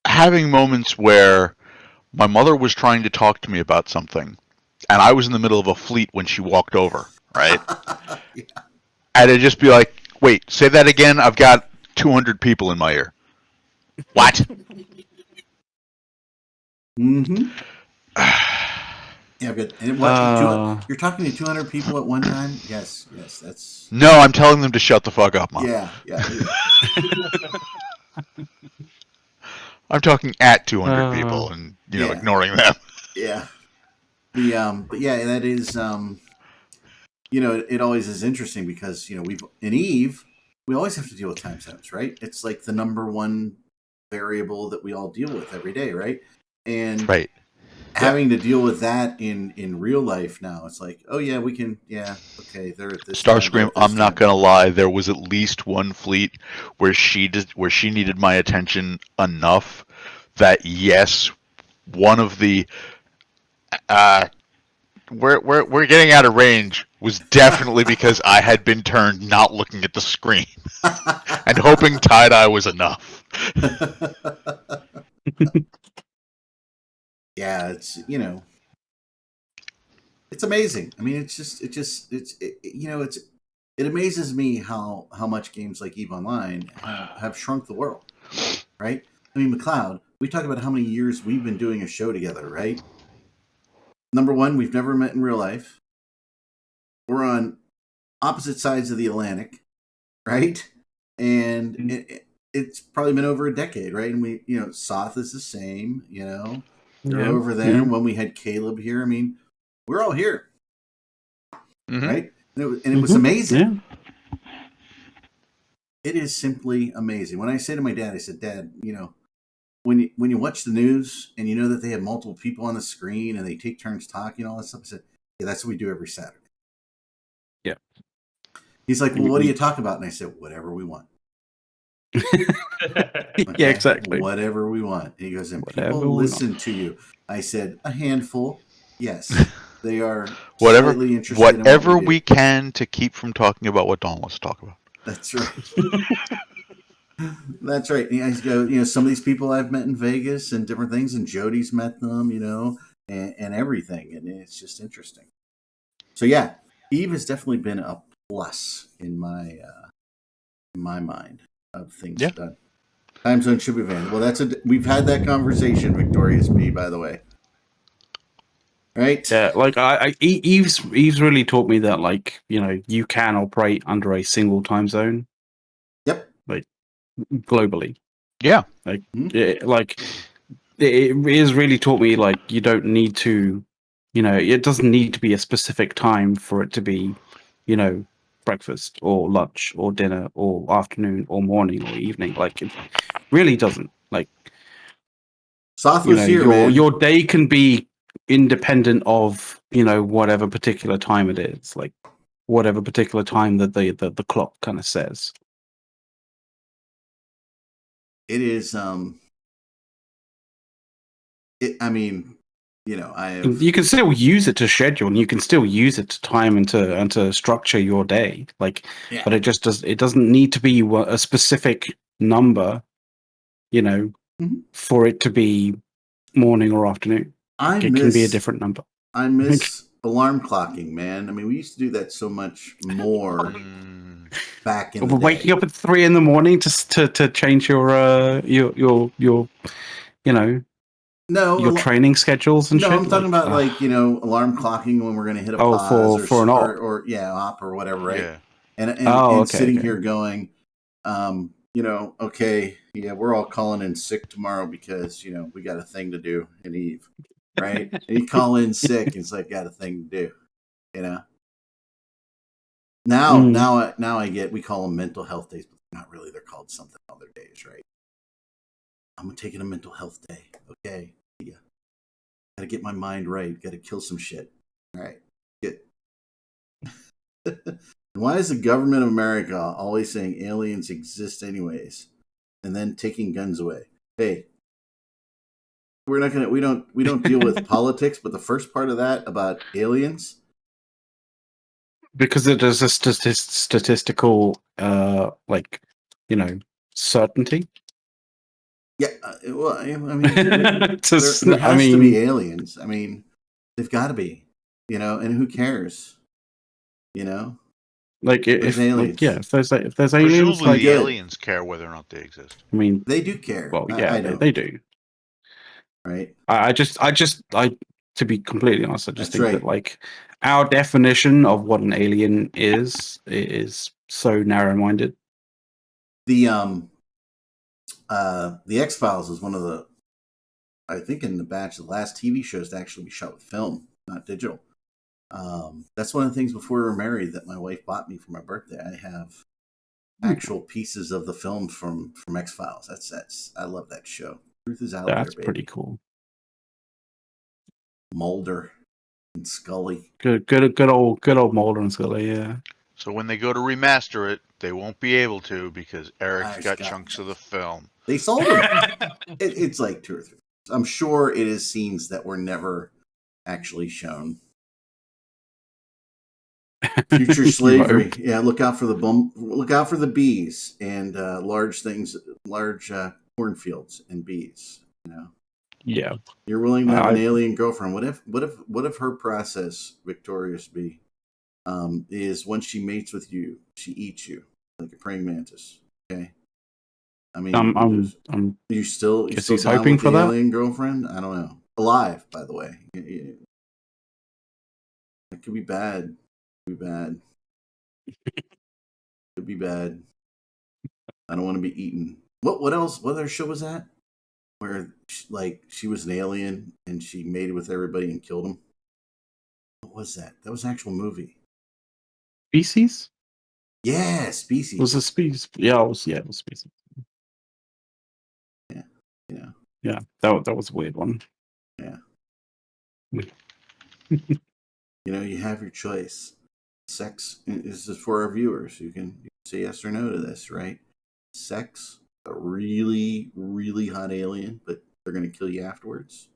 Speaker 5: having moments where my mother was trying to talk to me about something, and I was in the middle of a fleet when she walked over, right?
Speaker 1: Yeah.
Speaker 5: And I'd just be like, wait, say that again? I've got 200 people in my ear. What?
Speaker 1: Mm-hmm. Yeah, but you're talking to 200 people at one time? Yes, that's...
Speaker 5: No, I'm telling them to shut the fuck up, Mom.
Speaker 1: Yeah.
Speaker 5: I'm talking at 200 people and, ignoring them.
Speaker 1: Yeah. But yeah, that is, it always is interesting because, in Eve, we always have to deal with time zones, right? It's like the number one variable that we all deal with every day, right? And
Speaker 5: right.
Speaker 1: Having to deal with that in real life now, it's like, oh yeah, we can, okay, they're at this
Speaker 5: Starscream, I'm not gonna lie, there was at least one fleet where she needed my attention enough that yes, one of the we're getting out of range was definitely because I had been turned not looking at the screen and hoping tie-dye was enough.
Speaker 1: Yeah, it's it's amazing. I mean, it's it amazes me how much games like EVE Online have shrunk the world, right? I mean, McLeod, we talk about how many years we've been doing a show together, right? Number one, we've never met in real life. We're on opposite sides of the Atlantic, right? And it's probably been over a decade, right? And we, Soth is the same, they're over there. And when we had Caleb here, I mean, we're all here, right? And it was amazing.
Speaker 4: Yeah.
Speaker 1: It is simply amazing. When I say to my dad, I said, Dad, when you watch the news and you know that they have multiple people on the screen and they take turns talking, all that stuff, I said, yeah, that's what we do every Saturday.
Speaker 4: Yeah.
Speaker 1: He's like, well, what do you talk about? And I said, whatever we want.
Speaker 4: Okay? Yeah, exactly.
Speaker 1: Whatever we want. And he goes, and
Speaker 4: Whatever
Speaker 1: people listen to you. I said, a handful. Yes. They are slightly interested
Speaker 5: whatever
Speaker 1: in what
Speaker 5: we can to keep from talking about what Don wants to talk about.
Speaker 1: That's right. That's right. Some of these people I've met in Vegas and different things, and Jody's met them, and everything. And it's just interesting. So yeah, Eve has definitely been a plus in my mind of things done. Time zone should be banned. Well, we've had that conversation, Victorious B, by the way. Right?
Speaker 4: Yeah, like Eve's really taught me that, like, you can operate under a single time zone.
Speaker 1: Yep.
Speaker 4: Like globally.
Speaker 5: Yeah.
Speaker 4: Like it has really taught me, like, you don't need to, it doesn't need to be a specific time for it to be, breakfast or lunch or dinner or afternoon or morning or evening. Like, it really doesn't. Like,
Speaker 1: Soth was here, man.
Speaker 4: Your day can be independent of, whatever particular time it is, like whatever particular time that the clock kind of says.
Speaker 1: It is
Speaker 4: you can still use it to schedule, and you can still use it to time and to structure your day, like, but it doesn't need to be a specific number, for it to be morning or afternoon. It can be a different number.
Speaker 1: I miss alarm clocking, man. I mean, we used to do that so much more back in the day.
Speaker 4: Waking up at 3 a.m. just to change your your training schedules and shit.
Speaker 1: No, I'm talking about alarm clocking when we're going to hit a pause
Speaker 4: for an op.
Speaker 1: or op or whatever, right?
Speaker 5: Yeah.
Speaker 1: And sitting here going, okay, yeah, we're all calling in sick tomorrow because we got a thing to do in Eve, right? And you call in sick, it's like got a thing to do, Now I get, we call them mental health days, but not really. They're called something other days, right? I'm taking a mental health day. Okay, yeah. Got to get my mind right. Got to kill some shit. All right, good. Why is the government of America always saying aliens exist anyways, and then taking guns away? Hey, we don't deal with politics, but the first part of that about aliens,
Speaker 4: because it is a statistical certainty.
Speaker 1: Yeah, well, I mean, there has to be aliens. I mean, they've got to be, and who cares,
Speaker 4: Like, if aliens. If there's aliens,
Speaker 5: presumably the aliens care whether or not they exist.
Speaker 4: I mean,
Speaker 1: they do care.
Speaker 4: Well, yeah, they do.
Speaker 1: Right.
Speaker 4: I to be completely honest, I just think that, like, our definition of what an alien is so narrow-minded.
Speaker 1: The X-Files is one of the, I think, in the batch of the last TV shows to actually be shot with film, not digital. That's one of the things before we were married that my wife bought me for my birthday. I have actual pieces of the film from X-Files. That's I love that show. Truth is out there, baby.
Speaker 4: That's pretty cool.
Speaker 1: Mulder and Scully.
Speaker 4: Good old Mulder and Scully, yeah.
Speaker 5: So when they go to remaster it, they won't be able to because Eric's got chunks of the film.
Speaker 1: They sold them. It's like 2 or 3. I'm sure it is scenes that were never actually shown. Future slavery. Yeah, look out for the bees and large cornfields and bees.
Speaker 4: Yeah.
Speaker 1: You're willing to have an alien girlfriend. What if her process, Victorious B, is when she mates with you, she eats you like a praying mantis. Okay. I mean, you still
Speaker 4: guess he's
Speaker 1: down
Speaker 4: hoping
Speaker 1: with
Speaker 4: for
Speaker 1: the
Speaker 4: that.
Speaker 1: alien girlfriend? I don't know. Alive, by the way. It could be bad. Could be bad. Could be bad. I don't want to be eaten. What else? What other show was that? Where she was an alien and she mated with everybody and killed them. What was that? That was an actual movie.
Speaker 4: Species?
Speaker 1: Yeah, Species.
Speaker 4: Was a species? Yeah, it was Species.
Speaker 1: Yeah,
Speaker 4: yeah. That was a weird one.
Speaker 1: Yeah. You have your choice. Sex is for our viewers. You can say yes or no to this, right? Sex, a really, really hot alien, but they're going to kill you afterwards.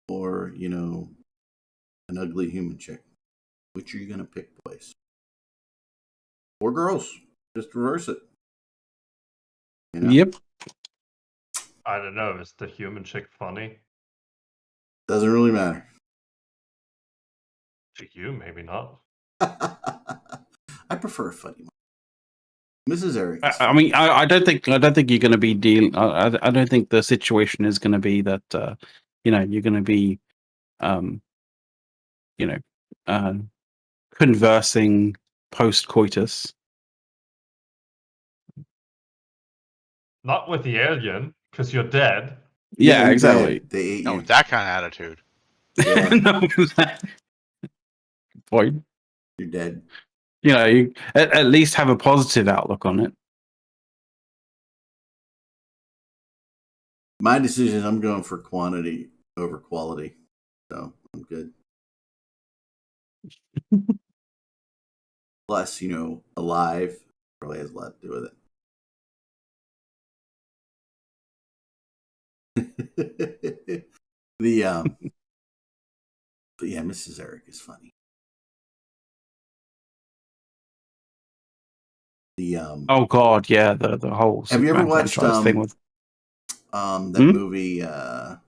Speaker 1: Or, an ugly human chick. Which are you going to pick, boys? Or girls? Just reverse it.
Speaker 4: Yep.
Speaker 2: I don't know. Is the human chick funny?
Speaker 1: Doesn't really matter.
Speaker 2: To you, maybe not.
Speaker 1: I prefer a funny one. Mrs. Eric.
Speaker 4: I mean, I don't think you're going to be dealing. I don't think the situation is going to be that. You're going to be, conversing post coitus.
Speaker 2: Not with the alien, because you're dead.
Speaker 4: Yeah,
Speaker 1: you're
Speaker 4: exactly.
Speaker 1: Dead. They ate
Speaker 5: No,
Speaker 1: you.
Speaker 5: with that kind of attitude.
Speaker 1: Yeah.
Speaker 4: No, point.
Speaker 1: You're dead.
Speaker 4: You at least have a positive outlook on it.
Speaker 1: My decision, I'm going for quantity over quality. So I'm good. Plus, alive probably has a lot to do with it. But yeah, Mrs. Eric is funny.
Speaker 2: Um,
Speaker 4: Oh God, yeah, the whole
Speaker 1: have you ever
Speaker 4: Superman
Speaker 1: watched
Speaker 4: franchise thing with
Speaker 1: that movie? I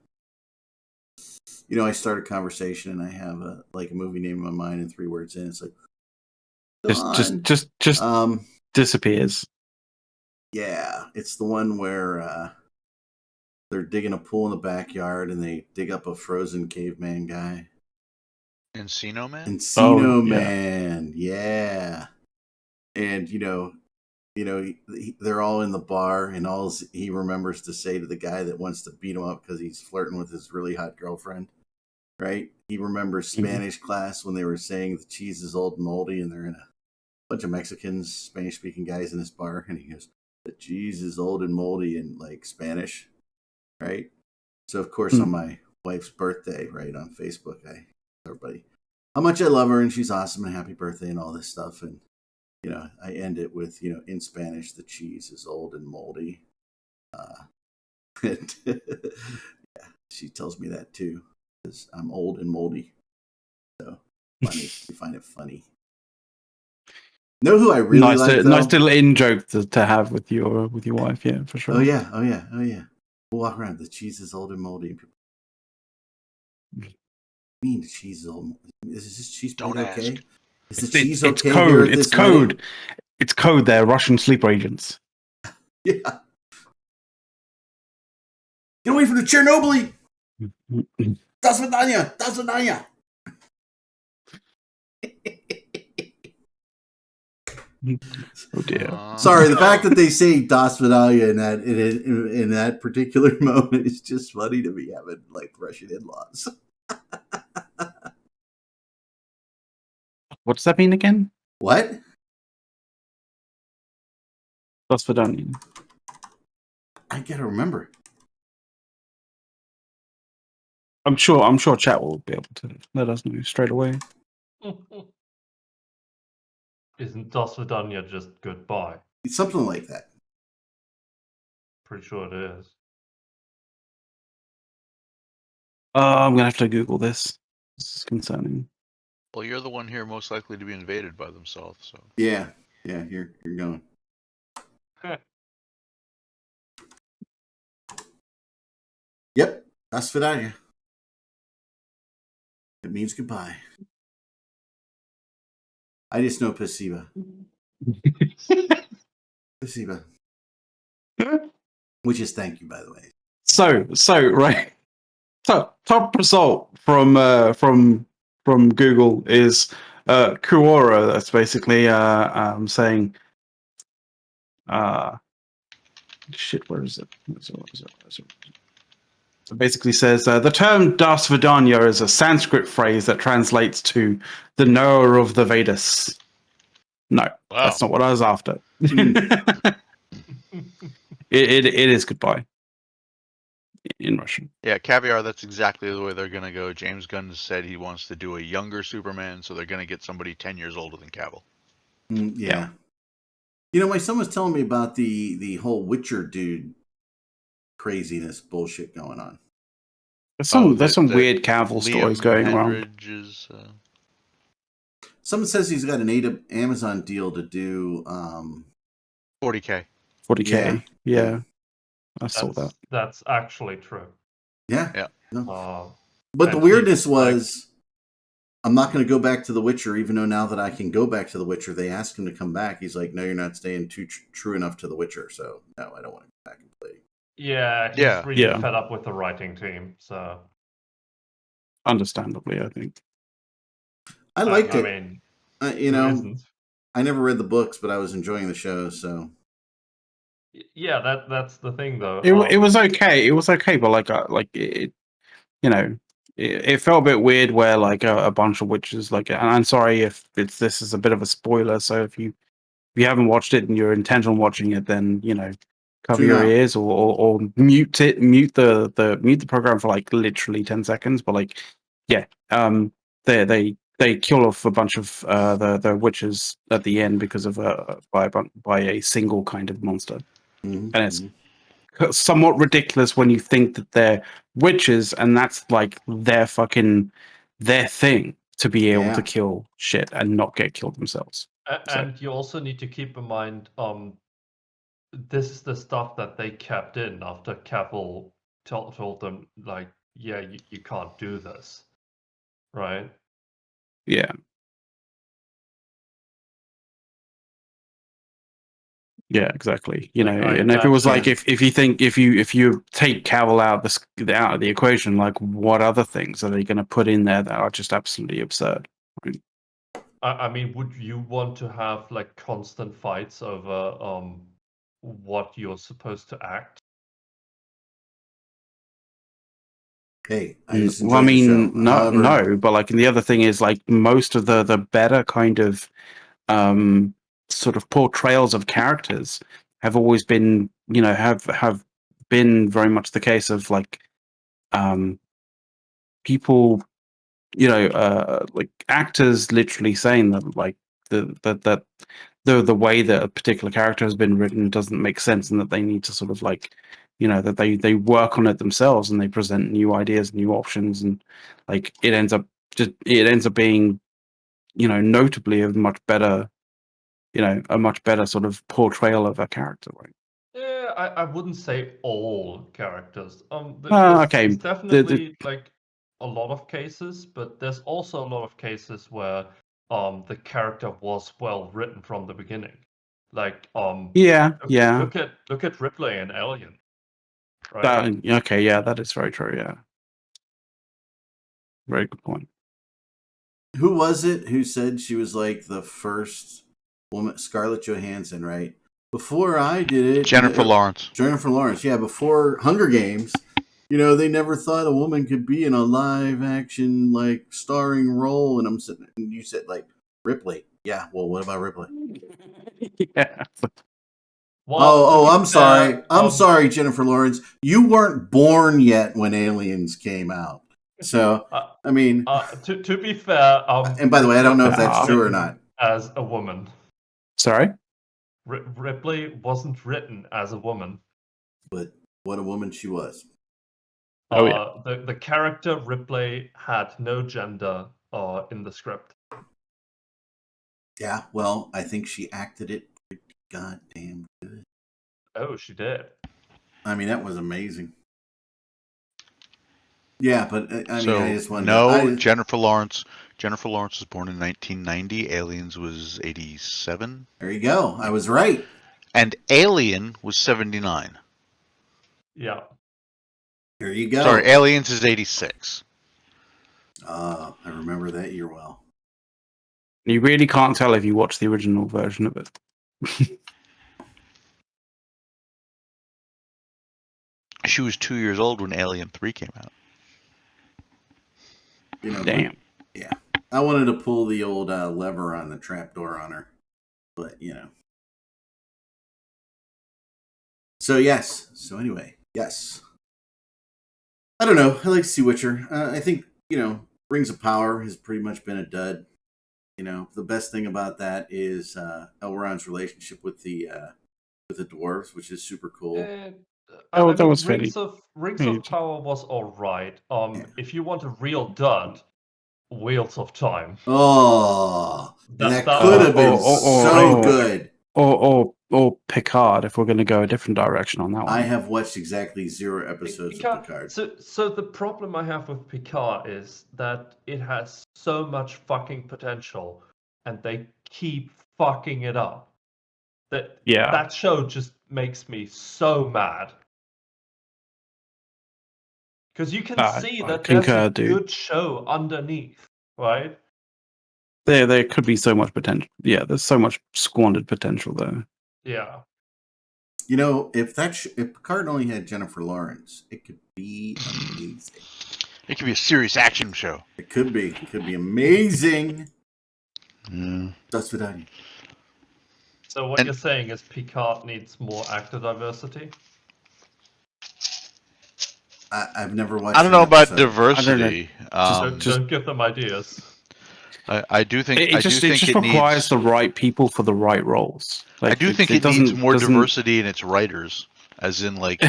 Speaker 1: start a conversation and I have a movie name in my mind and 3 words in. It's like
Speaker 4: just disappears.
Speaker 1: Yeah, it's the one where they're digging a pool in the backyard and they dig up a frozen caveman guy.
Speaker 5: Encino Man?
Speaker 1: Encino Man, yeah. And they're all in the bar, and all he remembers to say to the guy that wants to beat him up because he's flirting with his really hot girlfriend, right? He remembers Spanish class when they were saying the cheese is old and moldy, and they're in a bunch of Mexicans, Spanish-speaking guys in this bar, and he goes, "The cheese is old and moldy," in Spanish, right? So of course on my wife's birthday, right, on Facebook, I tell everybody how much I love her and she's awesome and happy birthday and all this stuff, and I end it with, in Spanish, the cheese is old and moldy. And yeah, she tells me that too, because I'm old and moldy. So funny. You find it funny. Know who I really like, though?
Speaker 4: Nice little in joke to have with your wife, yeah, for sure.
Speaker 1: Oh yeah. We'll walk around. The cheese is old and moldy. I mean, the cheese is old. Is this cheese
Speaker 5: Don't
Speaker 1: okay?
Speaker 5: ask.
Speaker 1: Is the cheese
Speaker 4: It's
Speaker 1: okay?
Speaker 4: code.
Speaker 1: Here at
Speaker 4: It's
Speaker 1: this
Speaker 4: code.
Speaker 1: wedding?
Speaker 4: It's code. They're Russian sleeper agents.
Speaker 1: Yeah. Get away from the Chernobyl! Das Vidania! Das Vidania!
Speaker 4: Oh dear.
Speaker 1: Sorry, the fact that they say Das Vidania in that particular moment is just funny to me, having Russian in-laws.
Speaker 4: What does that mean again?
Speaker 1: What?
Speaker 4: Das Vidania.
Speaker 1: I gotta remember.
Speaker 4: I'm sure chat will be able to let us know straight away.
Speaker 2: Isn't Das Vidania just goodbye?
Speaker 1: It's something like that.
Speaker 2: Pretty sure it is.
Speaker 4: I'm gonna have to Google this. This is concerning.
Speaker 5: Well, you're the one here most likely to be invaded by themselves, so.
Speaker 1: Yeah, you're going. Yep, Das Vidania. It means goodbye. I just know Pasiba. Pasiba. Which is thank you, by the way.
Speaker 4: So right. Top result from Google is Quora. That's basically saying shit. Where is it? So basically says the term Das Vidanya is a Sanskrit phrase that translates to the knower of the Vedas. No,
Speaker 5: Wow.
Speaker 4: that's not what I was after. it is goodbye in Russian.
Speaker 5: Yeah, caviar, that's exactly the way they're going to go. James Gunn said he wants to do a younger Superman, so they're going to get somebody 10 years older than Cavill.
Speaker 1: Yeah. You know, my son was telling me about the whole Witcher dude craziness bullshit going on.
Speaker 4: There's some weird Cavill stories going around.
Speaker 1: Someone says he's got an Amazon deal to do
Speaker 5: 40K.
Speaker 4: 40K. Yeah. I saw that.
Speaker 2: That's actually true.
Speaker 1: Yeah.
Speaker 2: No.
Speaker 1: But the weirdness was, I'm not going to go back to The Witcher, even though now that I can go back to The Witcher, they asked him to come back. He's like, no, you're not staying too true enough to The Witcher. So, no, I don't want to go back and play.
Speaker 2: Yeah, he's really fed up with the writing team. So,
Speaker 4: understandably, I think.
Speaker 1: I liked it.
Speaker 2: I mean,
Speaker 1: you know, I never read the books, but I was enjoying the show. So,
Speaker 2: yeah, that's the thing, though.
Speaker 4: It was okay. It was okay, but it, you know, it felt a bit weird where like a bunch of witches and I'm sorry if this is a bit of a spoiler. So if you haven't watched it and you're intent on watching it, then cover your ears or mute the program for like literally 10 seconds. But they kill off a bunch of the witches at the end because of by a single kind of monster.
Speaker 1: Mm-hmm.
Speaker 4: And it's somewhat ridiculous when you think that they're witches and that's like their thing to be able to kill shit and not get killed themselves.
Speaker 2: And you also need to keep in mind, this is the stuff that they kept in after Cavill told them, like, yeah, you can't do this, right?
Speaker 4: Yeah. Yeah, exactly. And if it was like if you take Cavill out of the equation, like what other things are they going to put in there that are just absolutely absurd? Right?
Speaker 2: I mean, would you want to have like constant fights over what you're supposed to act?
Speaker 1: Hey, I just enjoyed the show.
Speaker 4: No, but like, and the other thing is like most of the better kind of sort of portrayals of characters have always been, have been very much the case of like people, like actors literally saying that like that the way that a particular character has been written doesn't make sense and that they need to sort of like that they work on it themselves and they present new ideas, new options, and like it ends up being notably a much better sort of portrayal of a character, right?
Speaker 2: Yeah, I wouldn't say all characters.
Speaker 4: Okay,
Speaker 2: there's definitely like a lot of cases, but there's also a lot of cases where the character was well written from the beginning. Like look at Ripley and Alien. Right?
Speaker 4: That is very true. Yeah, very good point.
Speaker 1: Who was it who said she was like the first woman? Scarlett Johansson, right? Before I did it,
Speaker 5: Jennifer Lawrence.
Speaker 1: Jennifer Lawrence, yeah. Before Hunger Games, they never thought a woman could be in a live action like starring role. And I'm sitting, and you said like Ripley. Yeah. Well, what about Ripley?
Speaker 4: Yeah.
Speaker 1: Well, I'm sorry. I'm sorry, Jennifer Lawrence. You weren't born yet when Aliens came out. So, I mean,
Speaker 2: to be fair,
Speaker 1: and by the way, I don't know if that's true or not.
Speaker 2: As a woman,
Speaker 4: sorry,
Speaker 2: Ripley wasn't written as a woman,
Speaker 1: but what a woman she was.
Speaker 2: The character Ripley had no gender in the script.
Speaker 1: Yeah, well, I think she acted it pretty goddamn good.
Speaker 2: Oh, she did.
Speaker 1: I mean, that was amazing. Yeah, but I mean,
Speaker 5: So
Speaker 1: I just wanted
Speaker 5: no,
Speaker 1: to.
Speaker 5: Jennifer Lawrence. Jennifer Lawrence was born in 1990. Aliens was 87,
Speaker 1: There you go. I was right.
Speaker 5: and Alien was 79.
Speaker 2: Yeah.
Speaker 1: There you go.
Speaker 5: Sorry, Aliens is 86.
Speaker 1: I remember that year well.
Speaker 4: You really can't tell if you watch the original version of it.
Speaker 5: She was 2 years old when Alien 3 came out.
Speaker 1: You know,
Speaker 4: Damn.
Speaker 1: yeah. I wanted to pull the old lever on the trapdoor on her, but you know. So yes. So anyway, yes. I don't know. I like to see Witcher. I think Rings of Power has pretty much been a dud. You know, the best thing about that is Elrond's relationship with the dwarves, which is super cool.
Speaker 4: That was
Speaker 2: Rings
Speaker 4: fairly-
Speaker 2: of Power was alright. If you want a real dud, Wheels of Time.
Speaker 1: Oh, that
Speaker 2: That
Speaker 1: could
Speaker 2: was-
Speaker 1: have been so good.
Speaker 4: Or Picard, if we're going to go a different direction on that one.
Speaker 1: I have watched exactly 0 episodes of Picard.
Speaker 2: So the problem I have with Picard is that it has so much fucking potential, and they keep fucking it up. That show just makes me so mad. Because you can see that there's a good show underneath, right?
Speaker 4: There could be so much potential. Yeah, there's so much squandered potential there.
Speaker 2: Yeah.
Speaker 1: You know, if Picard only had Jennifer Lawrence, it could be amazing.
Speaker 5: It could be a serious action show.
Speaker 1: It could be. It could be amazing. That's what
Speaker 2: So what you're saying is Picard needs more actor diversity?
Speaker 1: I've never watched.
Speaker 5: I don't know about diversity.
Speaker 2: Don't give them ideas.
Speaker 5: I do think
Speaker 4: it just requires
Speaker 5: needs
Speaker 4: the right people for the right roles.
Speaker 5: I do think it needs more diversity in its writers, as in like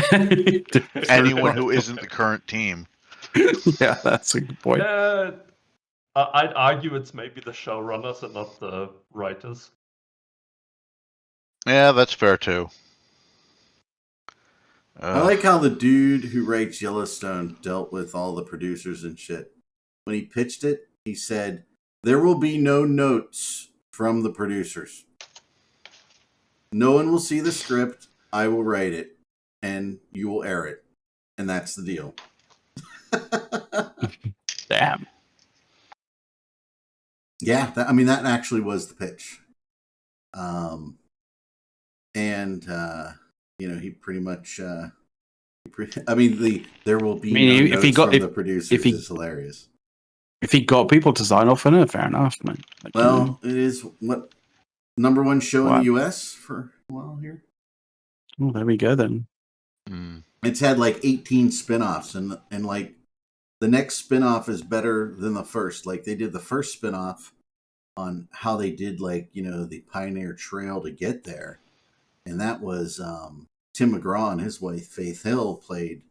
Speaker 5: anyone who isn't the current team.
Speaker 4: Yeah, that's a good point.
Speaker 2: I'd argue it's maybe the showrunners and not the writers.
Speaker 5: Yeah, that's fair too.
Speaker 1: I like how the dude who writes Yellowstone dealt with all the producers and shit. When he pitched it, he said, "There will be no notes from the producers. No one will see the script. I will write it, and you will air it. And that's the deal."
Speaker 4: Damn.
Speaker 1: Yeah, that actually was the pitch. He pretty much. There will be no notes from the producers is hilarious.
Speaker 4: If he got people to sign off on it, fair enough, man. Like,
Speaker 1: well, it is what #1 show in the U.S. for a while here.
Speaker 4: Oh, there we go then.
Speaker 1: It's had like 18 spinoffs, and like the next spinoff is better than the first. Like they did the first spinoff on how they did the Pioneer Trail to get there, and that was Tim McGraw and his wife Faith Hill played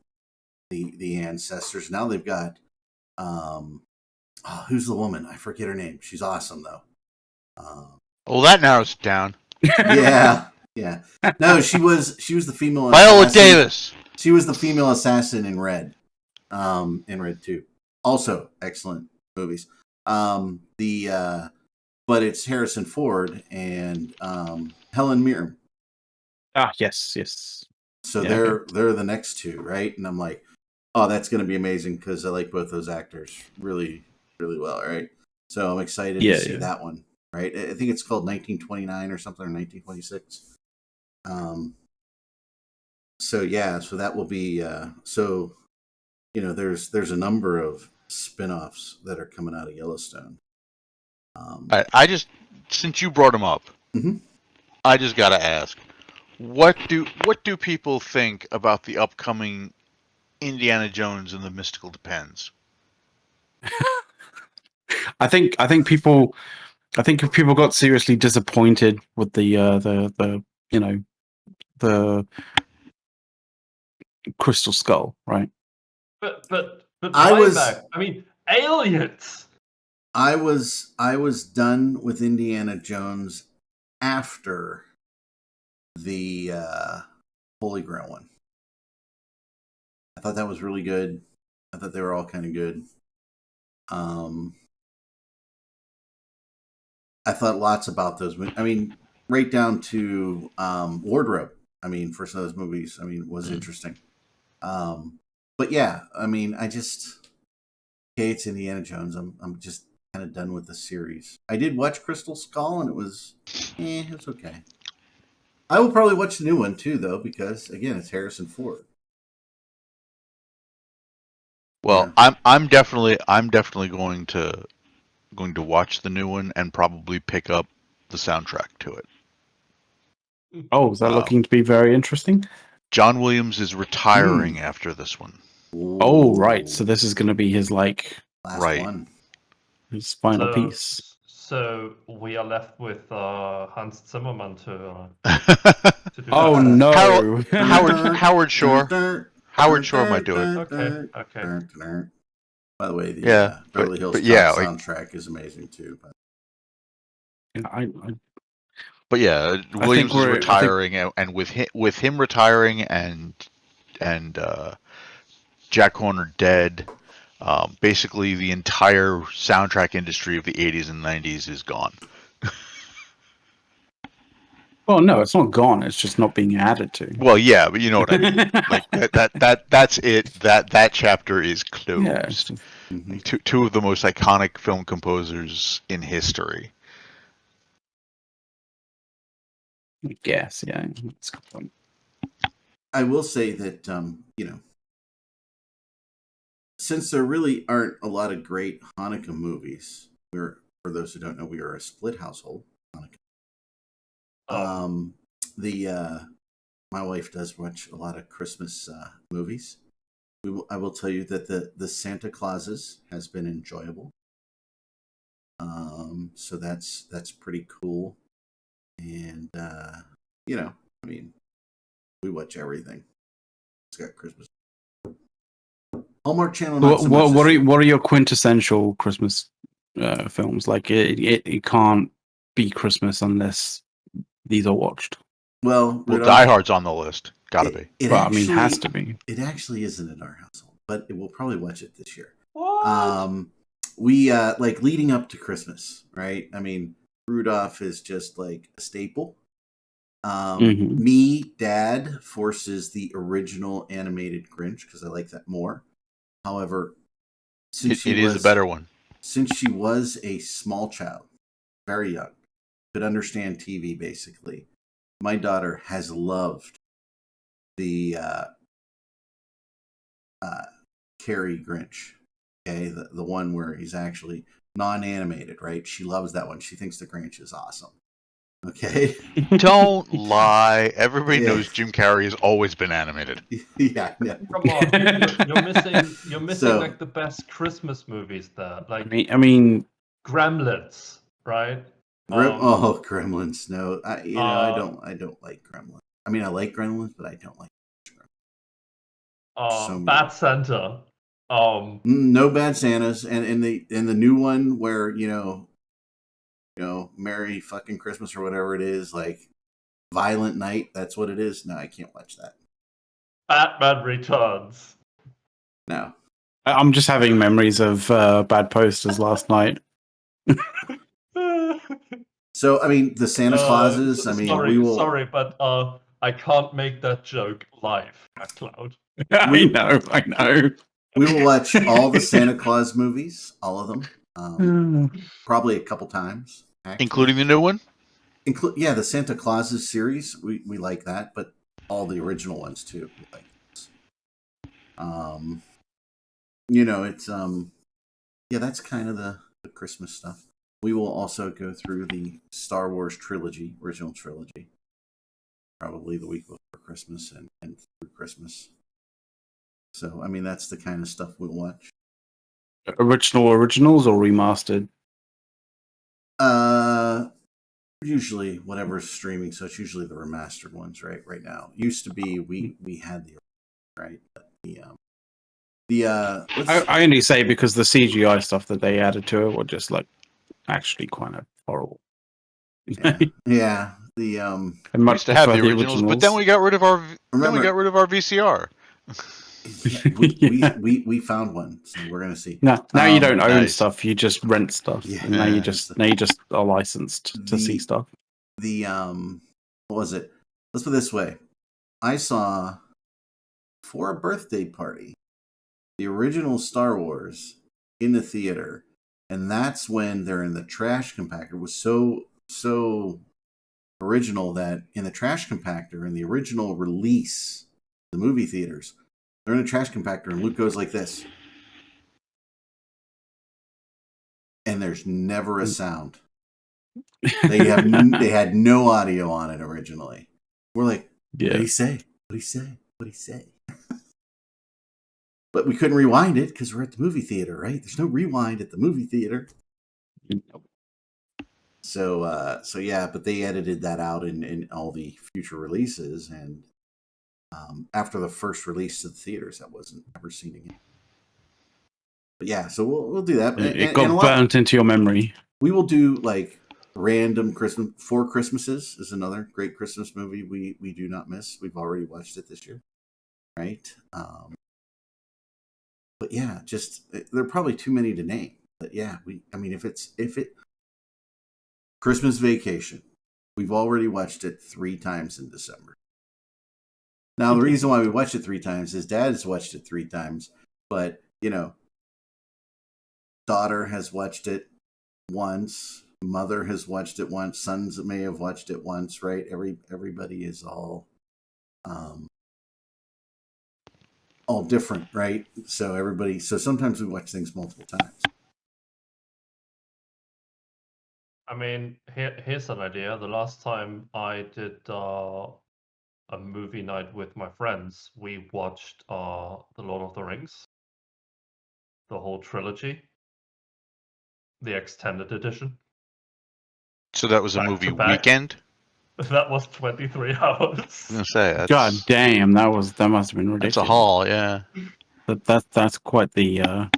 Speaker 1: the ancestors. Now they've got who's the woman? I forget her name. She's awesome though.
Speaker 5: That narrows it down.
Speaker 1: Yeah. No, she was the female
Speaker 5: Viola
Speaker 1: assassin.
Speaker 5: Davis.
Speaker 1: She was the female assassin in Red. In Red 2. Also excellent movies. But it's Harrison Ford and Helen Mirren.
Speaker 4: Yes.
Speaker 1: So they're the next two, right? And I'm like, oh, that's going to be amazing because I like both those actors really, really well, right? So I'm excited to see that one, right? I think it's called 1929 or something, or 1926. So that will be there's a number of spin-offs that are coming out of Yellowstone.
Speaker 5: I just, since you brought them up, I just gotta ask, what do people think about the upcoming Indiana Jones and the Mystical Depends?
Speaker 4: I think people got seriously disappointed with the Crystal Skull, right?
Speaker 2: But aliens.
Speaker 1: I was done with Indiana Jones after the Holy Grail one. I thought that was really good. I thought they were all kind of good. I thought lots about those. I mean, right down to wardrobe. I mean, for some of those movies, I mean, was interesting. But yeah, I mean, okay, it's Indiana Jones. I'm just kind of done with the series. I did watch Crystal Skull, and it was okay. I will probably watch the new one too, though, because again, it's Harrison Ford.
Speaker 5: Well,
Speaker 1: Yeah.
Speaker 5: I'm definitely going to watch the new one and probably pick up the soundtrack to it.
Speaker 4: Oh, is that looking to be very interesting?
Speaker 5: John Williams is retiring after this one.
Speaker 4: Oh, right. So this is going to be his
Speaker 1: last
Speaker 5: right.
Speaker 1: one.
Speaker 4: His final piece.
Speaker 2: So we are left with Hans Zimmerman to do
Speaker 4: Oh
Speaker 2: that.
Speaker 4: no,
Speaker 5: Howard Shore. Howard Shore might do it.
Speaker 2: Okay.
Speaker 1: By the way, the Beverly Hills Cop soundtrack is amazing too.
Speaker 5: But yeah, Williams is retiring, and with him retiring and Jack Horner dead, basically the entire soundtrack industry of the 80s and 90s is gone.
Speaker 4: Well, no, it's not gone. It's just not being added to.
Speaker 5: Well, yeah, but you know what I mean. Like that's it. That chapter is closed.
Speaker 4: Yeah.
Speaker 5: Like, two of the most iconic film composers in history.
Speaker 4: I guess, yeah. That's a good point.
Speaker 1: I will say that since there really aren't a lot of great Hanukkah movies, for those who don't know, we are a split household. Hanukkah. My wife does watch a lot of Christmas movies. I will tell you that the Santa Clauses has been enjoyable. So that's pretty cool. And I mean, we watch everything. It's got Christmas. Hallmark Channel.
Speaker 4: What are your quintessential Christmas films? Like it can't be Christmas unless these are watched.
Speaker 1: Well,
Speaker 5: Die Hard's on the list. Gotta be.
Speaker 1: It
Speaker 4: has to be.
Speaker 1: It actually isn't in our household, but we'll probably watch it this year.
Speaker 2: What?
Speaker 1: We like leading up to Christmas, right? I mean, Rudolph is just like a staple. Me, Dad forces the original animated Grinch because I like that more. However, since
Speaker 5: it is a better one.
Speaker 1: Since she was a small child, very young, could understand TV basically, my daughter has loved the Carrie Grinch. Okay, the one where he's actually non-animated, right? She loves that one. She thinks the Grinch is awesome. Okay.
Speaker 5: Don't lie. Everybody knows Jim Carrey has always been animated.
Speaker 1: Yeah, no.
Speaker 2: Come on, you're missing like the best Christmas movies there. Like
Speaker 4: I mean,
Speaker 2: Gremlins, right?
Speaker 1: Gremlins. No, I don't like Gremlins. I mean, I like Gremlins, but I don't like Gremlins.
Speaker 2: Bad Santa.
Speaker 1: No Bad Santas, and in the new one where Merry fucking Christmas or whatever it is, like Violent Night. That's what it is. No, I can't watch that.
Speaker 2: Batman Returns.
Speaker 1: No.
Speaker 4: I'm just having memories of bad posters last night.
Speaker 1: So, I mean, the Santa Clauses. I mean,
Speaker 2: Sorry, but I can't make that joke live, Cloud.
Speaker 4: I know.
Speaker 1: We will watch all the Santa Claus movies, all of them, probably a couple times, actually.
Speaker 5: Including the new one.
Speaker 1: The Santa Clauses series. We like that, but all the original ones too. We like this. It's that's kind of the Christmas stuff. We will also go through the Star Wars trilogy, original trilogy, probably the week before Christmas and through Christmas. So, I mean, that's the kind of stuff we'll watch.
Speaker 4: Originals or remastered?
Speaker 1: Usually whatever's streaming, so it's usually the remastered ones, right? Right now, it used to be we had the right, but
Speaker 4: I only say because the CGI stuff that they added to it were just like actually kind of horrible.
Speaker 1: Yeah.
Speaker 5: We used to have the originals, but then we got rid of our VCR.
Speaker 1: Yeah, we found one, so we're gonna see.
Speaker 4: Now you don't own
Speaker 5: nice.
Speaker 4: stuff; you just rent stuff.
Speaker 1: Yeah,
Speaker 4: and now you just are licensed to see stuff.
Speaker 1: The what was it? Let's put it this way: I saw for a birthday party the original Star Wars in the theater, and that's when they're in the trash compactor. It was so original that in the trash compactor in the original release, the movie theaters, they're in a trash compactor, and Luke goes like this, and there's never a sound. They had no audio on it originally. We're like, what did he say? What did he say? What did he say? But we couldn't rewind it because we're at the movie theater, right? There's no rewind at the movie theater. So yeah, but they edited that out in all the future releases, and after the first release to the theaters, that wasn't ever seen again. But yeah, so we'll do that.
Speaker 4: It got burnt into your memory.
Speaker 1: We will do like random Christmas. Four Christmases is another great Christmas movie we do not miss. We've already watched it this year, right? But yeah, just there are probably too many to name. But yeah, if it Christmas Vacation, we've already watched it 3 times in December. Now the reason why we watched it 3 times is Dad has watched it 3 times, but daughter has watched it once, mother has watched it once, sons may have watched it once, right? Everybody is all different, right? So sometimes we watch things multiple times.
Speaker 2: I mean, here's an idea. The last time I did a movie night with my friends, we watched The Lord of the Rings, the whole trilogy, the extended edition.
Speaker 5: So that was a movie weekend?
Speaker 2: That was 23 hours.
Speaker 5: I was gonna say, that's,
Speaker 4: God damn, that must have been ridiculous.
Speaker 5: That's a haul, yeah.
Speaker 4: That's quite the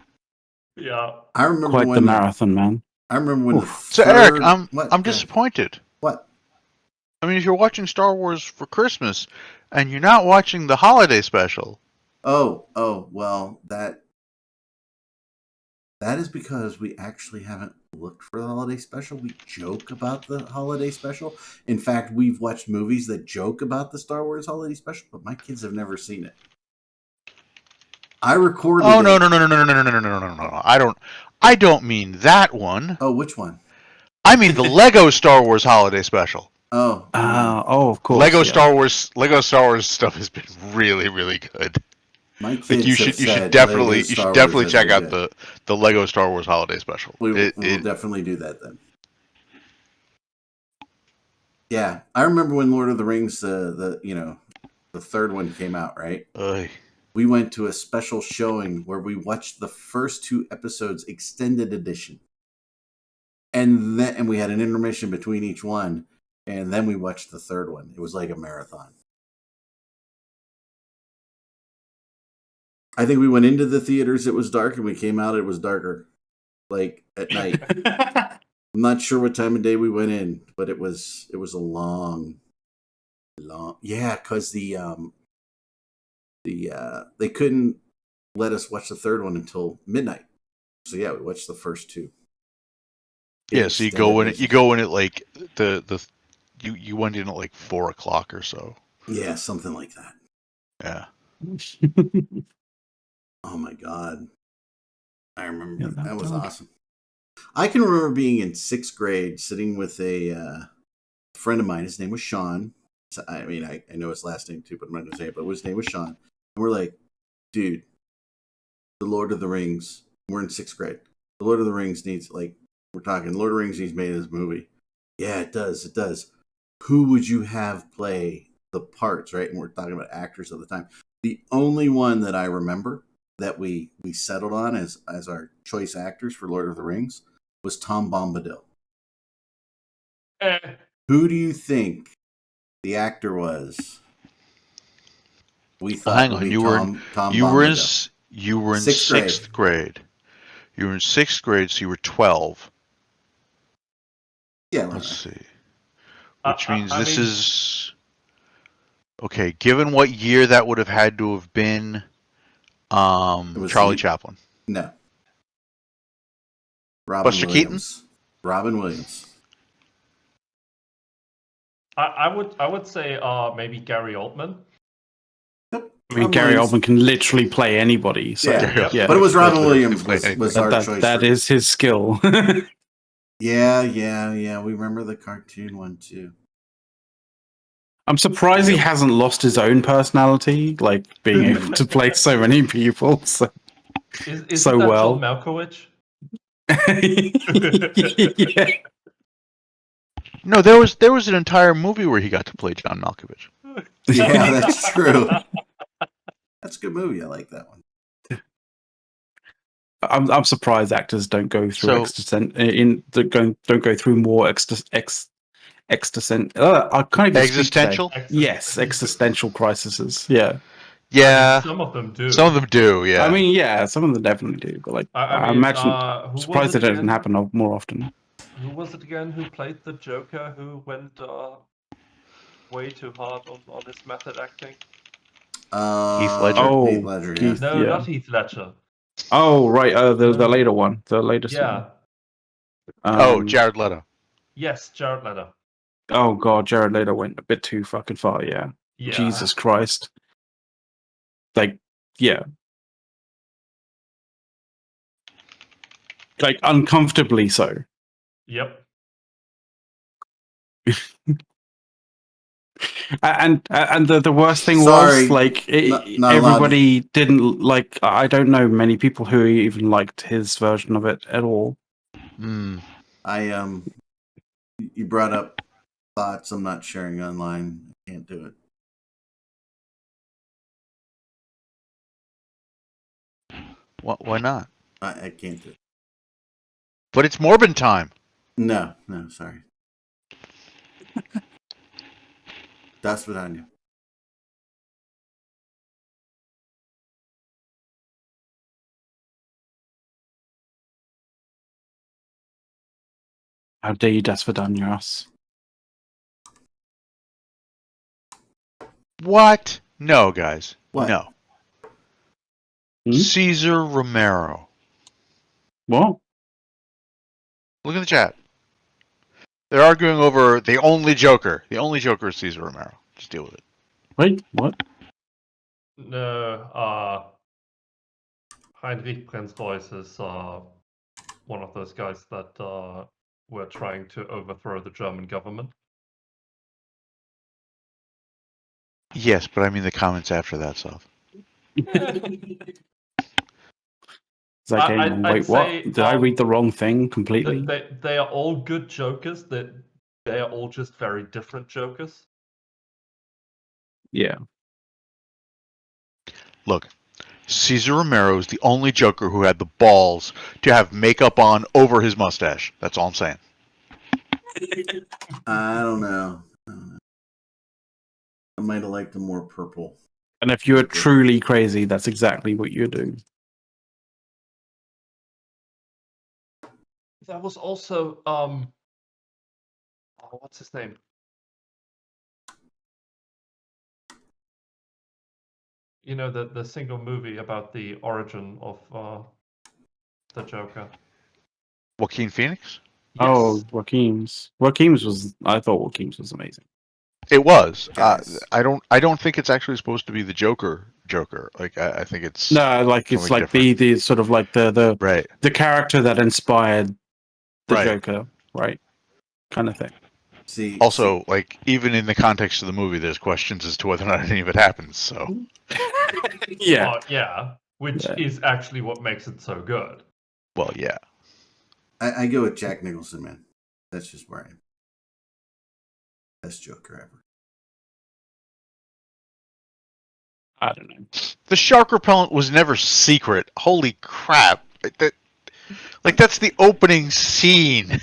Speaker 2: yeah.
Speaker 1: I remember
Speaker 4: quite the marathon, man.
Speaker 1: I remember when
Speaker 5: So Eric, I'm disappointed.
Speaker 1: What?
Speaker 5: I mean, if you're watching Star Wars for Christmas and you're not watching the holiday special.
Speaker 1: Oh, well, that is because we actually haven't looked for the holiday special. We joke about the holiday special. In fact, we've watched movies that joke about the Star Wars holiday special, but my kids have never seen it. I recorded
Speaker 5: it. No. I don't mean that one.
Speaker 1: Oh, which one?
Speaker 5: I mean the Lego Star Wars holiday special.
Speaker 1: Oh,
Speaker 4: of course.
Speaker 5: Lego Star Wars stuff has been really, really good.
Speaker 1: My kids
Speaker 5: like you should definitely check out the Lego Star Wars holiday special.
Speaker 1: We'll definitely do that then. Yeah, I remember when Lord of the Rings the 3rd one came out, right? We went to a special showing where we watched the first 2 episodes extended edition. And we had an intermission between each one, and then we watched the 3rd one. It was like a marathon. I think we went into the theaters, it was dark, and we came out, it was darker. Like at night. I'm not sure what time of day we went in, but it was a long yeah, because they couldn't let us watch the 3rd one until midnight. So yeah, we watched the first 2.
Speaker 5: Yeah, so you go in at like you went in at like 4 o'clock or so.
Speaker 1: Yeah, something like that.
Speaker 5: Yeah.
Speaker 1: Oh my God. I remember that was awesome. I can remember being in 6th grade sitting with a friend of mine. His name was Sean. I mean, I know his last name too, but I'm not going to say it, but his name was Sean. And we're like, dude, The Lord of the Rings. We're in 6th grade. The Lord of the Rings needs, like, we're talking, Lord of the Rings needs made this movie. Yeah, it does. It does. Who would you have play the parts, right? And we're talking about actors at the time. The only one that I remember that we settled on as our choice actors for Lord of the Rings was Tom Bombadil. Who do you think the actor was? We thought
Speaker 5: hang on, you were in 6th grade. You were in 6th grade, so you were 12.
Speaker 1: Yeah,
Speaker 5: let's see. Which means this is okay. Given what year that would have had to have been,
Speaker 1: was
Speaker 5: Charlie
Speaker 1: he?
Speaker 5: Chaplin.
Speaker 1: No. Robin
Speaker 5: Buster
Speaker 1: Williams. Robin Williams.
Speaker 2: I would say maybe Gary Oldman.
Speaker 1: Yep.
Speaker 4: I mean,
Speaker 1: Robin
Speaker 4: Gary
Speaker 1: Williams.
Speaker 4: Oldman can literally play anybody. So
Speaker 1: Yeah.
Speaker 2: Yep.
Speaker 1: But it was Robin
Speaker 5: Literally
Speaker 1: Williams
Speaker 5: play
Speaker 1: was
Speaker 5: anything.
Speaker 1: our choice.
Speaker 4: that
Speaker 1: for
Speaker 4: is his skill.
Speaker 1: Yeah. We remember the cartoon one too.
Speaker 4: I'm surprised he hasn't lost his own personality, like being able to play so many people so
Speaker 2: Is
Speaker 4: so
Speaker 2: that
Speaker 4: well.
Speaker 2: John Malkovich?
Speaker 4: Yeah.
Speaker 5: No, there was an entire movie where he got to play John Malkovich.
Speaker 1: Yeah, that's true. That's a good movie. I like that one.
Speaker 4: I'm surprised actors don't go through
Speaker 5: So-
Speaker 4: don't go through more I can't even speak today.
Speaker 5: Existential?
Speaker 4: Yes, existential crises. Yeah.
Speaker 5: Yeah,
Speaker 2: some of them do.
Speaker 5: some of them do. Yeah.
Speaker 4: I mean, yeah, some of them definitely do, but like I
Speaker 2: mean,
Speaker 4: imagine,
Speaker 2: who was
Speaker 4: surprised
Speaker 2: it
Speaker 4: it doesn't
Speaker 2: again?
Speaker 4: happen more often.
Speaker 2: Who was it again who played the Joker who went way too hard on his method acting?
Speaker 5: Heath Ledger?
Speaker 4: Oh,
Speaker 1: Heath Ledger,
Speaker 4: Keith,
Speaker 2: No,
Speaker 4: yeah.
Speaker 2: not Heath Ledger.
Speaker 4: Oh, right. The
Speaker 2: No.
Speaker 4: later one, the latest
Speaker 2: Yeah.
Speaker 4: one.
Speaker 5: Jared Leto.
Speaker 2: Yes, Jared Leto.
Speaker 4: Oh god, Jared Leto went a bit too fucking far. Yeah.
Speaker 2: Yeah.
Speaker 4: Jesus Christ. Like, yeah. Like uncomfortably so.
Speaker 2: Yep.
Speaker 4: And the worst thing
Speaker 1: Sorry,
Speaker 4: was like
Speaker 1: not
Speaker 4: everybody didn't like. I don't know many people who even liked his version of it at all.
Speaker 5: Mm.
Speaker 1: You brought up thoughts I'm not sharing online. I can't do it.
Speaker 5: Why not?
Speaker 1: I can't do it.
Speaker 5: But it's Morbin time.
Speaker 1: No, sorry. That's what I knew.
Speaker 4: How dare you, Das Vidanias?
Speaker 5: What? No, guys.
Speaker 1: What?
Speaker 5: No.
Speaker 4: Hmm?
Speaker 5: Cesar Romero.
Speaker 4: What?
Speaker 5: Look in the chat. They're arguing over the only Joker. The only Joker is Cesar Romero. Just deal with it.
Speaker 4: Wait, what?
Speaker 2: No, Heinrich Prinz-Reuss is one of those guys that were trying to overthrow the German government.
Speaker 5: Yes, but I mean the comments after that stuff.
Speaker 4: It's like, hang on, wait, what?
Speaker 2: say,
Speaker 4: Did I read the wrong thing completely?
Speaker 2: They are all good Jokers. That they are all just very different Jokers.
Speaker 4: Yeah.
Speaker 5: Look, Cesar Romero is the only Joker who had the balls to have makeup on over his mustache. That's all I'm saying.
Speaker 1: I don't know. I might have liked the more purple.
Speaker 4: And if you're truly crazy, that's exactly what you're doing.
Speaker 2: That was also what's his name? You know, the single movie about the origin of the Joker.
Speaker 5: Joaquin Phoenix?
Speaker 2: Yes.
Speaker 4: Oh, Joaquin's was. I thought Joaquin's was amazing.
Speaker 5: It was.
Speaker 1: Guys.
Speaker 5: I don't think it's actually supposed to be the Joker. Like I think it's
Speaker 4: No, like it's
Speaker 5: something
Speaker 4: like
Speaker 5: different.
Speaker 4: the sort of like the
Speaker 5: Right.
Speaker 4: the character that inspired the
Speaker 5: Right.
Speaker 4: Joker, right? Kind of thing.
Speaker 1: See,
Speaker 5: Also, like even in the context of the movie, there's questions as to whether or not any of it happens. So
Speaker 4: Yeah.
Speaker 2: Yeah. Which
Speaker 4: Yeah.
Speaker 2: is actually what makes it so good.
Speaker 5: well, yeah.
Speaker 1: I go with Jack Nicholson, man. That's just where I am. Best Joker ever.
Speaker 4: I don't know.
Speaker 5: The shark repellent was never secret. Holy crap! That's the opening scene.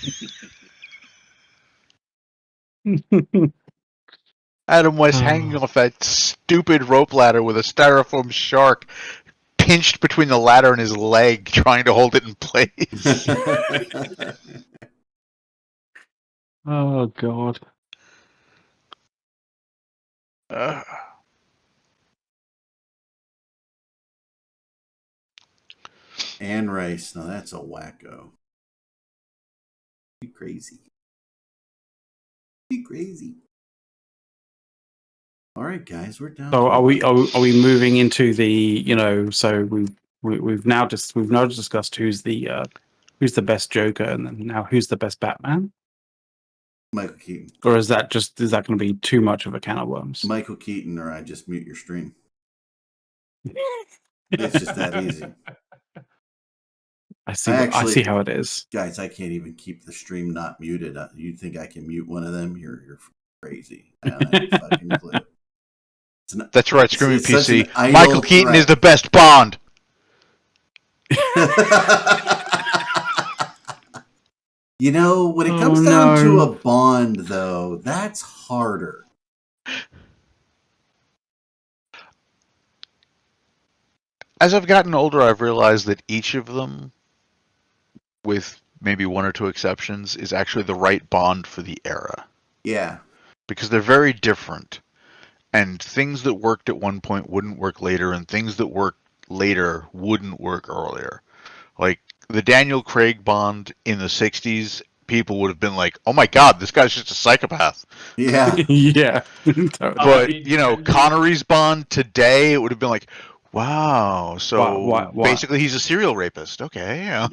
Speaker 5: Adam West hanging off that stupid rope ladder with a styrofoam shark pinched between the ladder and his leg, trying to hold it in place.
Speaker 4: Oh God.
Speaker 1: And rice. Now that's a wacko. Be crazy. Be crazy. All right, guys, we're down.
Speaker 4: So
Speaker 1: to
Speaker 4: are we
Speaker 1: about-
Speaker 4: are we moving into the so we've now discussed who's the best Joker, and then now who's the best Batman?
Speaker 1: Michael Keaton.
Speaker 4: Or is that going to be too much of a can of worms?
Speaker 1: Michael Keaton, or I just mute your stream. It's just that easy.
Speaker 4: I see how it is.
Speaker 1: Guys, I can't even keep the stream not muted. You think I can mute one of them? You're crazy. I don't have a fucking clue.
Speaker 5: That's right, Screaming
Speaker 1: it's such
Speaker 5: PC.
Speaker 1: an idle
Speaker 5: Michael Keaton
Speaker 1: threat.
Speaker 5: is the best Bond.
Speaker 1: You know, when it comes down to a Bond, though, that's harder.
Speaker 5: As I've gotten older, I've realized that each of them, with maybe one or two exceptions, is actually the right Bond for the era.
Speaker 1: Yeah.
Speaker 5: Because they're very different. And things that worked at one point wouldn't work later, and things that worked later wouldn't work earlier. Like the Daniel Craig Bond in the 60s, people would have been like, oh my god, this guy's just a psychopath.
Speaker 1: Yeah.
Speaker 4: Yeah.
Speaker 5: But, you know, Connery's Bond today, it would have been like, wow, so
Speaker 4: What?
Speaker 5: basically he's a serial rapist. Okay, yeah.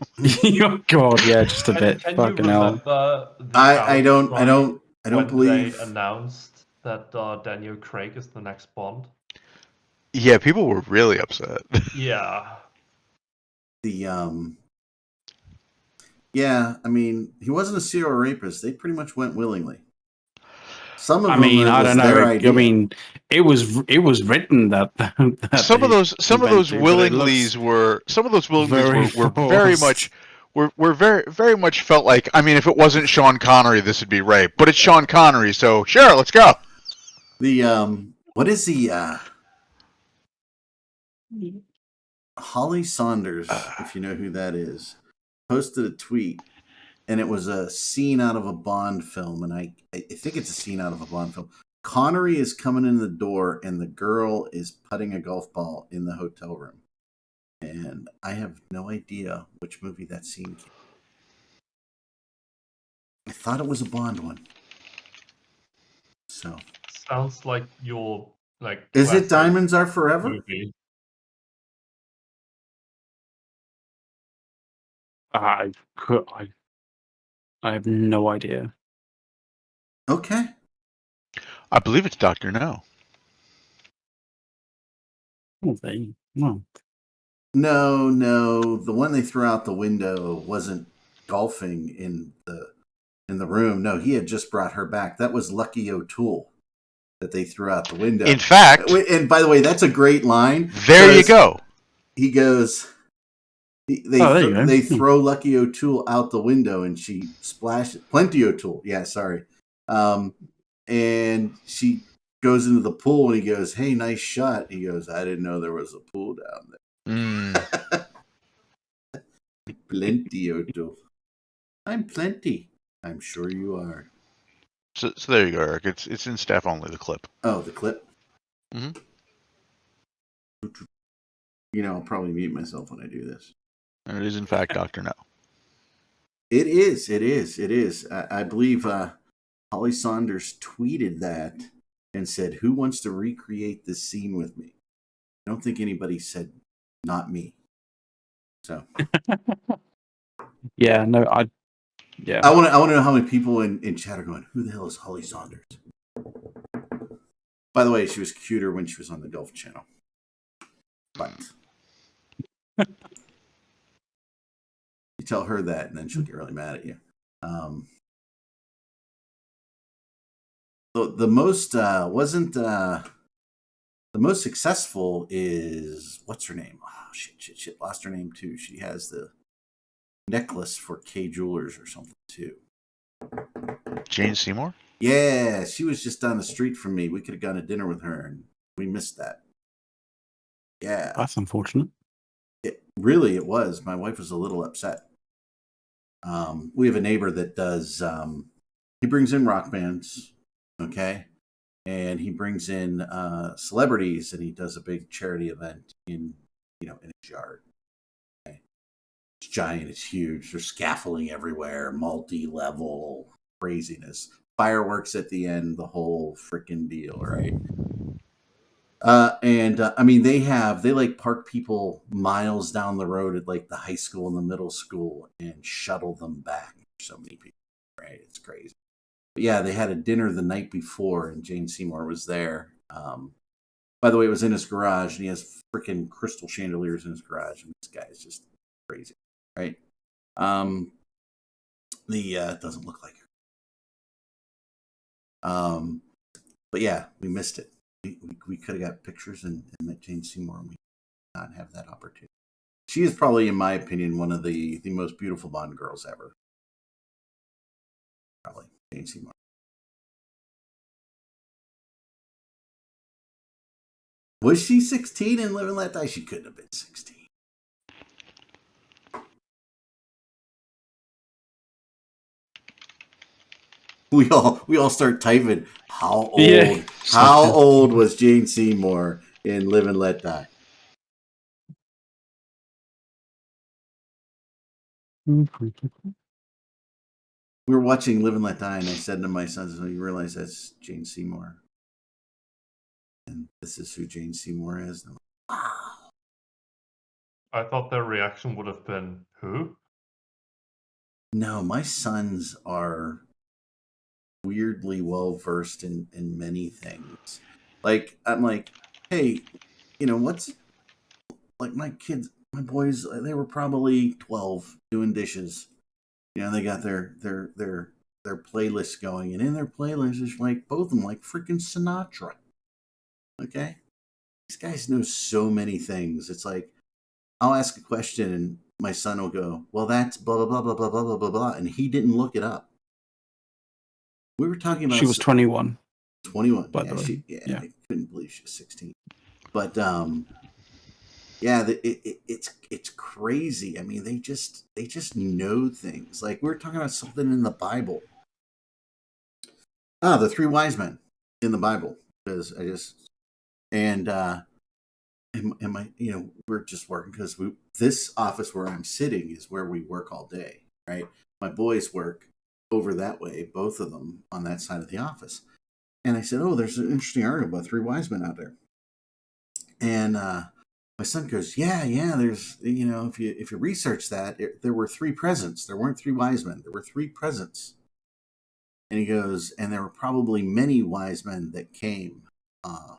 Speaker 4: Oh god, yeah, just a bit.
Speaker 2: Can you
Speaker 4: Fucking hell.
Speaker 2: remember the
Speaker 1: I don't
Speaker 2: when
Speaker 1: believe
Speaker 2: they announced that Daniel Craig is the next Bond?
Speaker 5: Yeah, people were really upset.
Speaker 2: Yeah.
Speaker 1: Yeah, I mean, he wasn't a serial rapist. They pretty much went willingly. Some of
Speaker 4: I
Speaker 1: them,
Speaker 4: mean, I don't know.
Speaker 1: their idea.
Speaker 4: I mean, it was written that
Speaker 5: some of those willinglies were very much felt like, I mean, if it wasn't Sean Connery, this would be rape. But it's Sean Connery, so sure, let's go.
Speaker 1: What is the Holly Saunders, if you know who that is, posted a tweet, and it was a scene out of a Bond film, and I think it's a scene out of a Bond film. Connery is coming in the door, and the girl is putting a golf ball in the hotel room. And I have no idea which movie that scene came. I thought it was a Bond one. So
Speaker 2: sounds like your
Speaker 1: Is it Diamonds Are Forever?
Speaker 2: Movie.
Speaker 4: I have no idea.
Speaker 1: Okay.
Speaker 5: I believe it's Dr. No.
Speaker 1: No. The one they threw out the window wasn't golfing in the room. No, he had just brought her back. That was Lucky O'Toole that they threw out the window.
Speaker 5: In fact,
Speaker 1: and by the way, that's a great line.
Speaker 5: There you go.
Speaker 1: He goes. They throw Lucky O'Toole out the window, and she splashes. Plenty O'Toole. Yeah, sorry. And she goes into the pool, and he goes, "Hey, nice shot." He goes, "I didn't know there was a pool down there." Plenty O'Toole. I'm plenty. I'm sure you are.
Speaker 5: So there you go, Eric. It's in staff only, the clip.
Speaker 1: Oh, the clip?
Speaker 5: Mm-hmm.
Speaker 1: You know, I'll probably mute myself when I do this.
Speaker 5: And it is, in fact, Dr. No.
Speaker 1: It is. I believe Holly Saunders tweeted that and said, "Who wants to recreate this scene with me?" I don't think anybody said, "Not me." So.
Speaker 4: Yeah, no, I
Speaker 1: want to know how many people in chat are going, "Who the hell is Holly Saunders?" By the way, she was cuter when she was on the Golf Channel. But you tell her that, and then she'll get really mad at you. The most wasn't the most successful is what's her name? Oh shit! Lost her name too. She has the necklace for K Jewelers or something too.
Speaker 5: Jane Seymour?
Speaker 1: Yeah, she was just down the street from me. We could have gone to dinner with her, and we missed that. Yeah,
Speaker 4: that's unfortunate.
Speaker 1: It was. My wife was a little upset. We have a neighbor that does. He brings in rock bands, okay, and he brings in celebrities, and he does a big charity event in his yard. Okay? giant. It's huge. There's scaffolding everywhere, multi-level craziness, fireworks at the end, the whole freaking deal, right? I mean, they like park people miles down the road at like the high school and the middle school and shuttle them back. So many people, right? It's crazy. But yeah, they had a dinner the night before, and Jane Seymour was there. By the way, it was in his garage, and he has freaking crystal chandeliers in his garage, and this guy is just crazy, right? It doesn't look like her. But yeah, we missed it. We could have got pictures and met Jane Seymour, and we did not have that opportunity. She is probably, in my opinion, one of the most beautiful Bond girls ever. Probably Jane Seymour. Was she 16 in Live and Let Die? She couldn't have been 16. We all start typing. How old was Jane Seymour in Live and Let Die? We were watching Live and Let Die, and I said to my sons, "You realize that's Jane Seymour, and this is who Jane Seymour is." And I'm like, wow.
Speaker 2: I thought their reaction would have been, who?
Speaker 1: No, my sons are weirdly well versed in many things. Like, I'm like, hey, what's like my kids, my boys, they were probably 12 doing dishes. They got their playlist going, and in their playlist is like both of them like freaking Sinatra. Okay? These guys know so many things. It's like I'll ask a question and my son will go, well, that's blah blah blah blah blah blah blah blah blah, and he didn't look it up. We were talking about
Speaker 4: she was 21.
Speaker 1: 21.
Speaker 4: By the way.
Speaker 1: Yeah. I couldn't believe she was 16. But yeah, it's crazy. I mean, they just know things. Like we were talking about something in the Bible. The three wise men in the Bible. Because we're just working because this office where I'm sitting is where we work all day, right? My boys work over that way, both of them on that side of the office. And I said, oh, there's an interesting article about three wise men out there. And my son goes, yeah, there's, if you research that, there were three presents. There weren't three wise men. There were three presents. And he goes, and there were probably many wise men that came to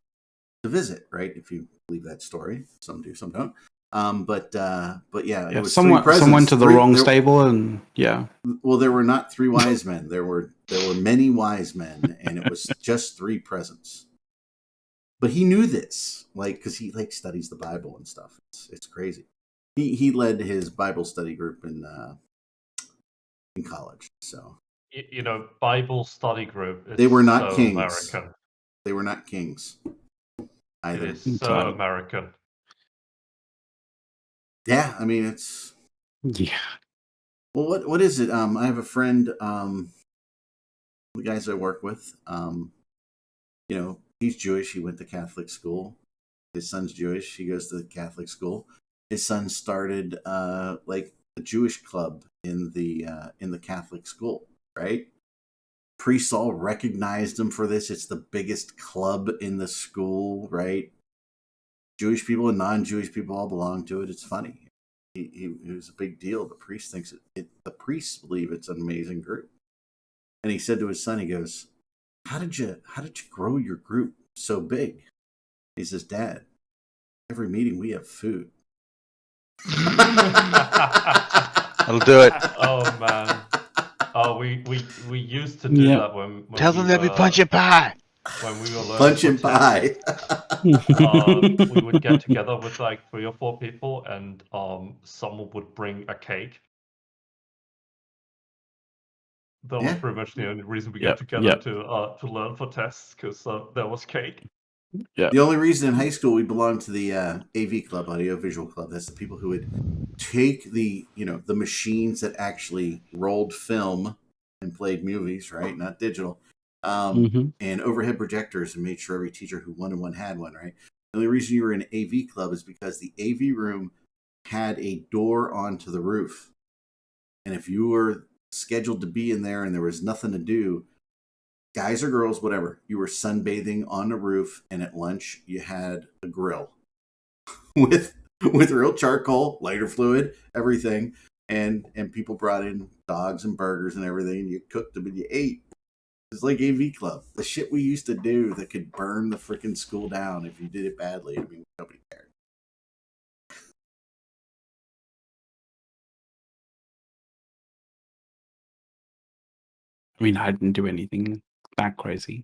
Speaker 1: visit, right? If you believe that story. Some do, some don't. But yeah, it was
Speaker 4: someone went to the wrong stable, and yeah.
Speaker 1: Well, there were not three wise men. There were many wise men, and it was just three presents. But he knew this, because he studies the Bible and stuff. It's crazy. He led his Bible study group in college. So
Speaker 2: Bible study group.
Speaker 1: They were not
Speaker 2: so
Speaker 1: kings.
Speaker 2: American.
Speaker 1: They were not kings either.
Speaker 2: It is so American.
Speaker 1: Yeah, I mean it's.
Speaker 4: Yeah.
Speaker 1: Well, what is it? I have a friend. The guys I work with. He's Jewish. He went to Catholic school. His son's Jewish. He goes to the Catholic school. His son started a Jewish club in the Catholic school. Right? Priests all recognized him for this. It's the biggest club in the school. Right? Jewish people and non-Jewish people all belong to it. It's funny. He was a big deal. The priest thinks the priests believe it's an amazing group. And he said to his son, he goes, How did you grow your group so big? He says, Dad, every meeting we have food.
Speaker 5: That'll do it.
Speaker 2: Oh man. Oh, we used to do that when
Speaker 5: Tell them they'll be punching pie.
Speaker 2: When we were learning
Speaker 1: punching pie.
Speaker 2: We would get together with 3 or 4 people, and someone would bring a cake. That was pretty much the only reason we got together to learn for tests, because there was cake.
Speaker 4: Yeah.
Speaker 1: The only reason in high school we belonged to the AV club, audio visual club. That's the people who would take the machines that actually rolled film and played movies, right? Not digital. And overhead projectors, and made sure every teacher who wanted one had one, right? The only reason you were in AV club is because the AV room had a door onto the roof. And if you were scheduled to be in there and there was nothing to do, guys or girls, whatever, you were sunbathing on the roof, and at lunch you had a grill with real charcoal, lighter fluid, everything, and people brought in dogs and burgers and everything, and you cooked them and you ate. It's like AV Club. The shit we used to do that could burn the freaking school down if you did it badly. I mean, nobody cared.
Speaker 4: I mean, I didn't do anything that crazy.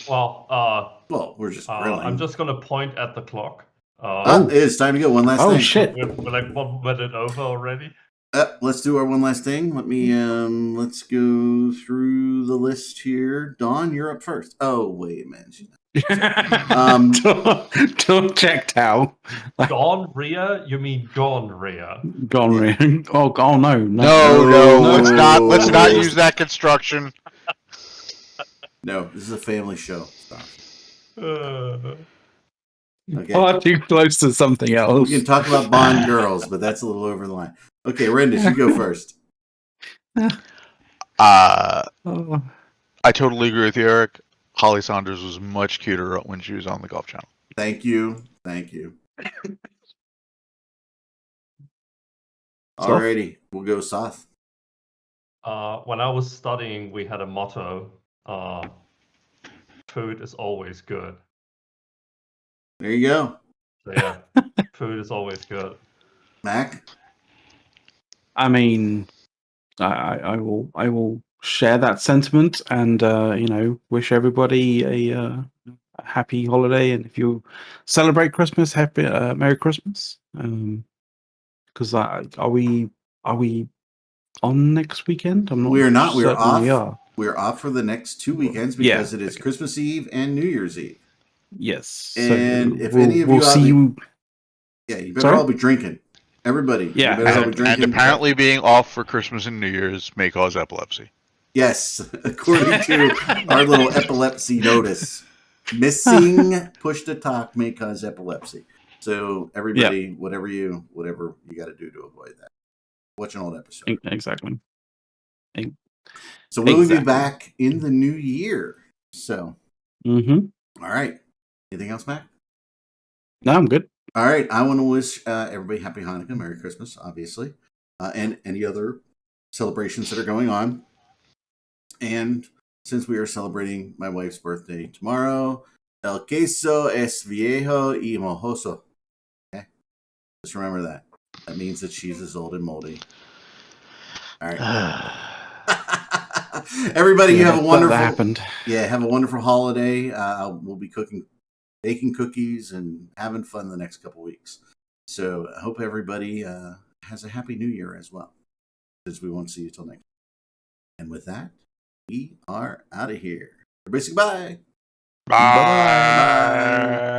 Speaker 2: Well,
Speaker 1: we're just grilling.
Speaker 2: I'm just gonna point at the clock.
Speaker 1: It's time to go. One last thing.
Speaker 4: Oh shit!
Speaker 2: We're like 1 minute over already.
Speaker 1: Let's do our one last thing. Let's go through the list here. Dawn, you're up first. Oh wait a minute.
Speaker 4: Don't check Tao.
Speaker 2: Gone Rhea? You mean gone Rhea?
Speaker 4: Gone Rhea. Oh no.
Speaker 5: No. Let's not use that construction.
Speaker 1: No, this is a family show. Stop. Okay.
Speaker 4: Far too close to something else.
Speaker 1: We can talk about Bond girls, but that's a little over the line. Okay, Rendis, you go first.
Speaker 5: I totally agree with you, Eric. Holly Saunders was much cuter when she was on the Golf Channel.
Speaker 1: Thank you. Alrighty, we'll go Soth.
Speaker 2: When I was studying, we had a motto: "Food is always good."
Speaker 1: There you go.
Speaker 2: So yeah, food is always good.
Speaker 1: Mac?
Speaker 4: I mean, I will share that sentiment and wish everybody a happy holiday, and if you celebrate Christmas, happy Merry Christmas. Because are we on next weekend? I'm not.
Speaker 1: We are not. We are
Speaker 4: certain
Speaker 1: off.
Speaker 4: We are.
Speaker 1: We're off for the next 2 weekends because it is Christmas Eve and New Year's Eve.
Speaker 4: Yes.
Speaker 1: And
Speaker 4: so
Speaker 1: if any of you
Speaker 4: see you.
Speaker 1: Yeah, you better all be drinking. Everybody.
Speaker 4: Yeah.
Speaker 1: You better all be drinking.
Speaker 5: And apparently being off for Christmas and New Year's may cause epilepsy.
Speaker 1: Yes, according to our little epilepsy notice. Missing push to talk may cause epilepsy. So everybody, whatever you got to do to avoid that. Watch an old episode.
Speaker 4: Exactly.
Speaker 1: So we'll be back in the new year. So, all right. Anything else, Mac?
Speaker 4: No, I'm good.
Speaker 1: All right. I want to wish everybody happy Hanukkah, Merry Christmas, obviously, and any other celebrations that are going on. And since we are celebrating my wife's birthday tomorrow, el queso es viejo y mojoso. Okay? Just remember that. That means that she's as old and moldy. All right. Everybody, you have a wonderful.
Speaker 4: That happened.
Speaker 1: Yeah, have a wonderful holiday. We'll be baking cookies, and having fun the next couple weeks. So I hope everybody has a happy New Year as well, because we won't see you till next. And with that, we are out of here. Everybody say bye.
Speaker 5: Bye.